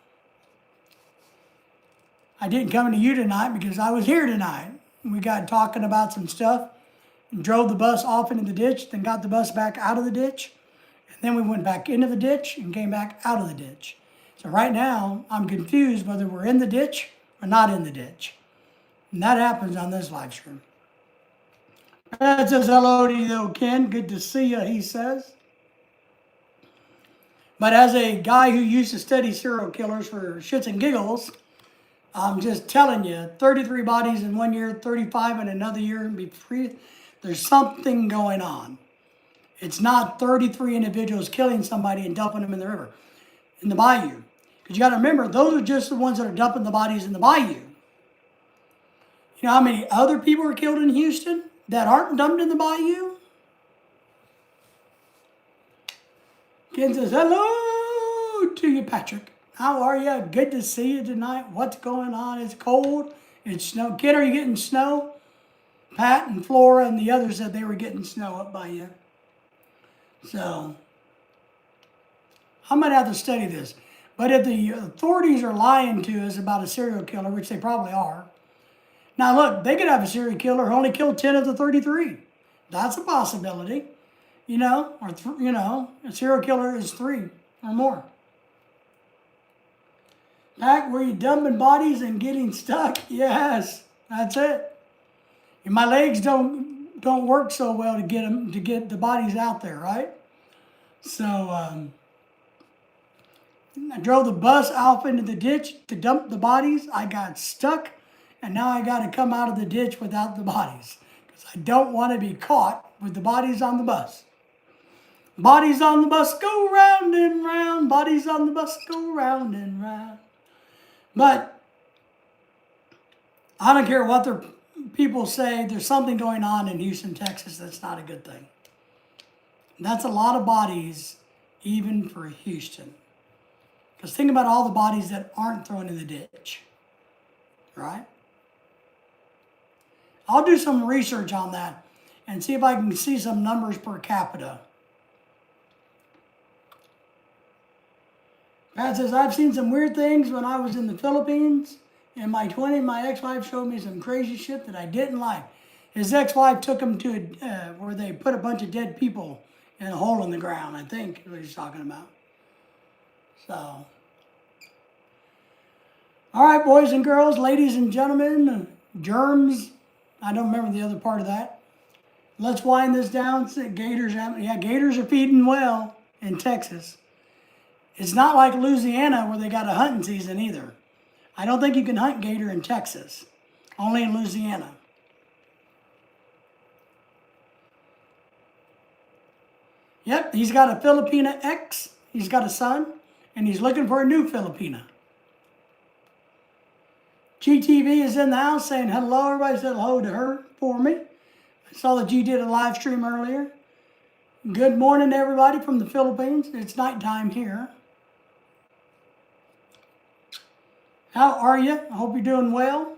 I didn't come to you tonight because I was here tonight. We got talking about some stuff, and drove the bus off into the ditch, then got the bus back out of the ditch, and then we went back into the ditch and came back out of the ditch. So right now, I'm confused whether we're in the ditch or not in the ditch. And that happens on this live stream. That says hello to you, though, Ken. Good to see you, he says. But as a guy who used to study serial killers for shits and giggles, I'm just telling you, 33 bodies in 1 year, 35 in another year, and be free. There's something going on. It's not 33 individuals killing somebody and dumping them in the river, in the bayou. Because you got to remember, those are just the ones that are dumping the bodies in the bayou. You know how many other people are killed in Houston that aren't dumped in the bayou? Ken says, hello to you, Patrick. How are you? Good to see you tonight. What's going on? It's cold. It's snow. Ken, are you getting snow? Pat and Flora and the others said they were getting snow up by you. So, I'm going to have to study this. But if the authorities are lying to us about a serial killer, which they probably are, now look, they could have a serial killer who only killed 10 of the 33. That's a possibility. a serial killer is 3 or more. PAC, were you dumping bodies and getting stuck? Yes, that's it. And my legs don't work so well to get the bodies out there, right? So I drove the bus off into the ditch to dump the bodies. I got stuck, and now I got to come out of the ditch without the bodies because I don't want to be caught with the bodies on the bus. Bodies on the bus go round and round. Bodies on the bus go round and round. But I don't care what the people say. There's something going on in Houston, Texas that's not a good thing. That's a lot of bodies, even for Houston. Because think about all the bodies that aren't thrown in the ditch, right? I'll do some research on that and see if I can see some numbers per capita. Pat says, I've seen some weird things when I was in the Philippines. In my 20s, my ex-wife showed me some crazy shit that I didn't like. His ex-wife took him to where they put a bunch of dead people in a hole in the ground, I think is what he's talking about. So, all right, boys and girls, ladies and gentlemen, germs. I don't remember the other part of that. Let's wind this down. Gators are feeding well in Texas. It's not like Louisiana where they got a hunting season either. I don't think you can hunt gator in Texas, only in Louisiana. Yep, he's got a Filipina ex, he's got a son, and he's looking for a new Filipina. GTV is in the house saying hello. Everybody said hello to her for me. I saw that you did a live stream earlier. Good morning, everybody from the Philippines. It's nighttime here. How are you? I hope you're doing well.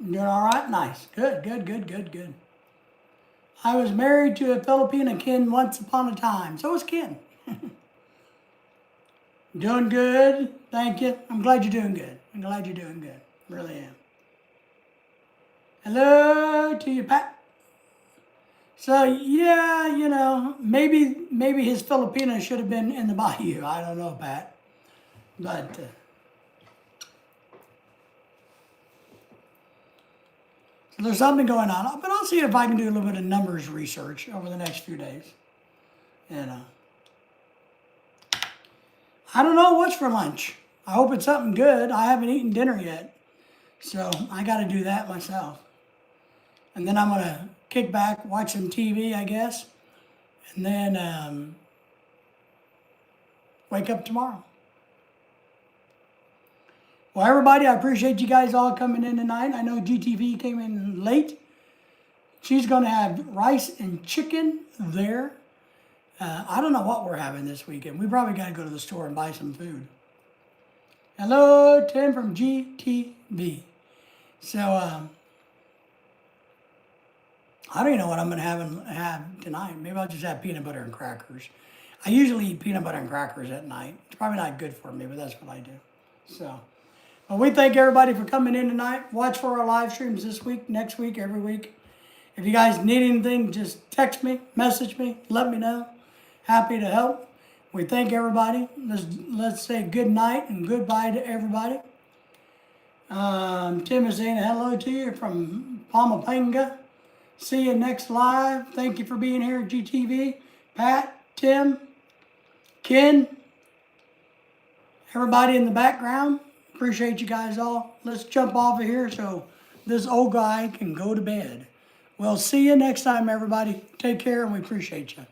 Doing all right? Nice. Good. I was married to a Filipina Ken once upon a time. So was Ken. Doing good. Thank you. I'm glad you're doing good. Really am. Hello to you, Pat. So, yeah, maybe his Filipina should have been in the bayou. I don't know, Pat. But so there's something going on. But I'll see if I can do a little bit of numbers research over the next few days. I don't know what's for lunch. I hope it's something good. I haven't eaten dinner yet. So I got to do that myself. And then I'm going to kick back, watch some TV, I guess. And then wake up tomorrow. Well, everybody, I appreciate you guys all coming in tonight. I know GTV came in late. She's going to have rice and chicken there. I don't know what we're having this weekend. We probably got to go to the store and buy some food. Hello, Tim from GTV. So, I don't even know what I'm going to have tonight. Maybe I'll just have peanut butter and crackers. I usually eat peanut butter and crackers at night. It's probably not good for me, but that's what I do. So, well, we thank everybody for coming in tonight. Watch for our live streams this week, next week, every week. If you guys need anything, just text me, message me, let me know. Happy to help. We thank everybody. Let's say good night and goodbye to everybody. Tim is saying hello to you from Pampanga. See you next live. Thank you for being here at GTV. Pat, Tim, Ken, everybody in the background. Appreciate you guys all. Let's jump off of here so this old guy can go to bed. We'll see you next time, everybody. Take care, and we appreciate you.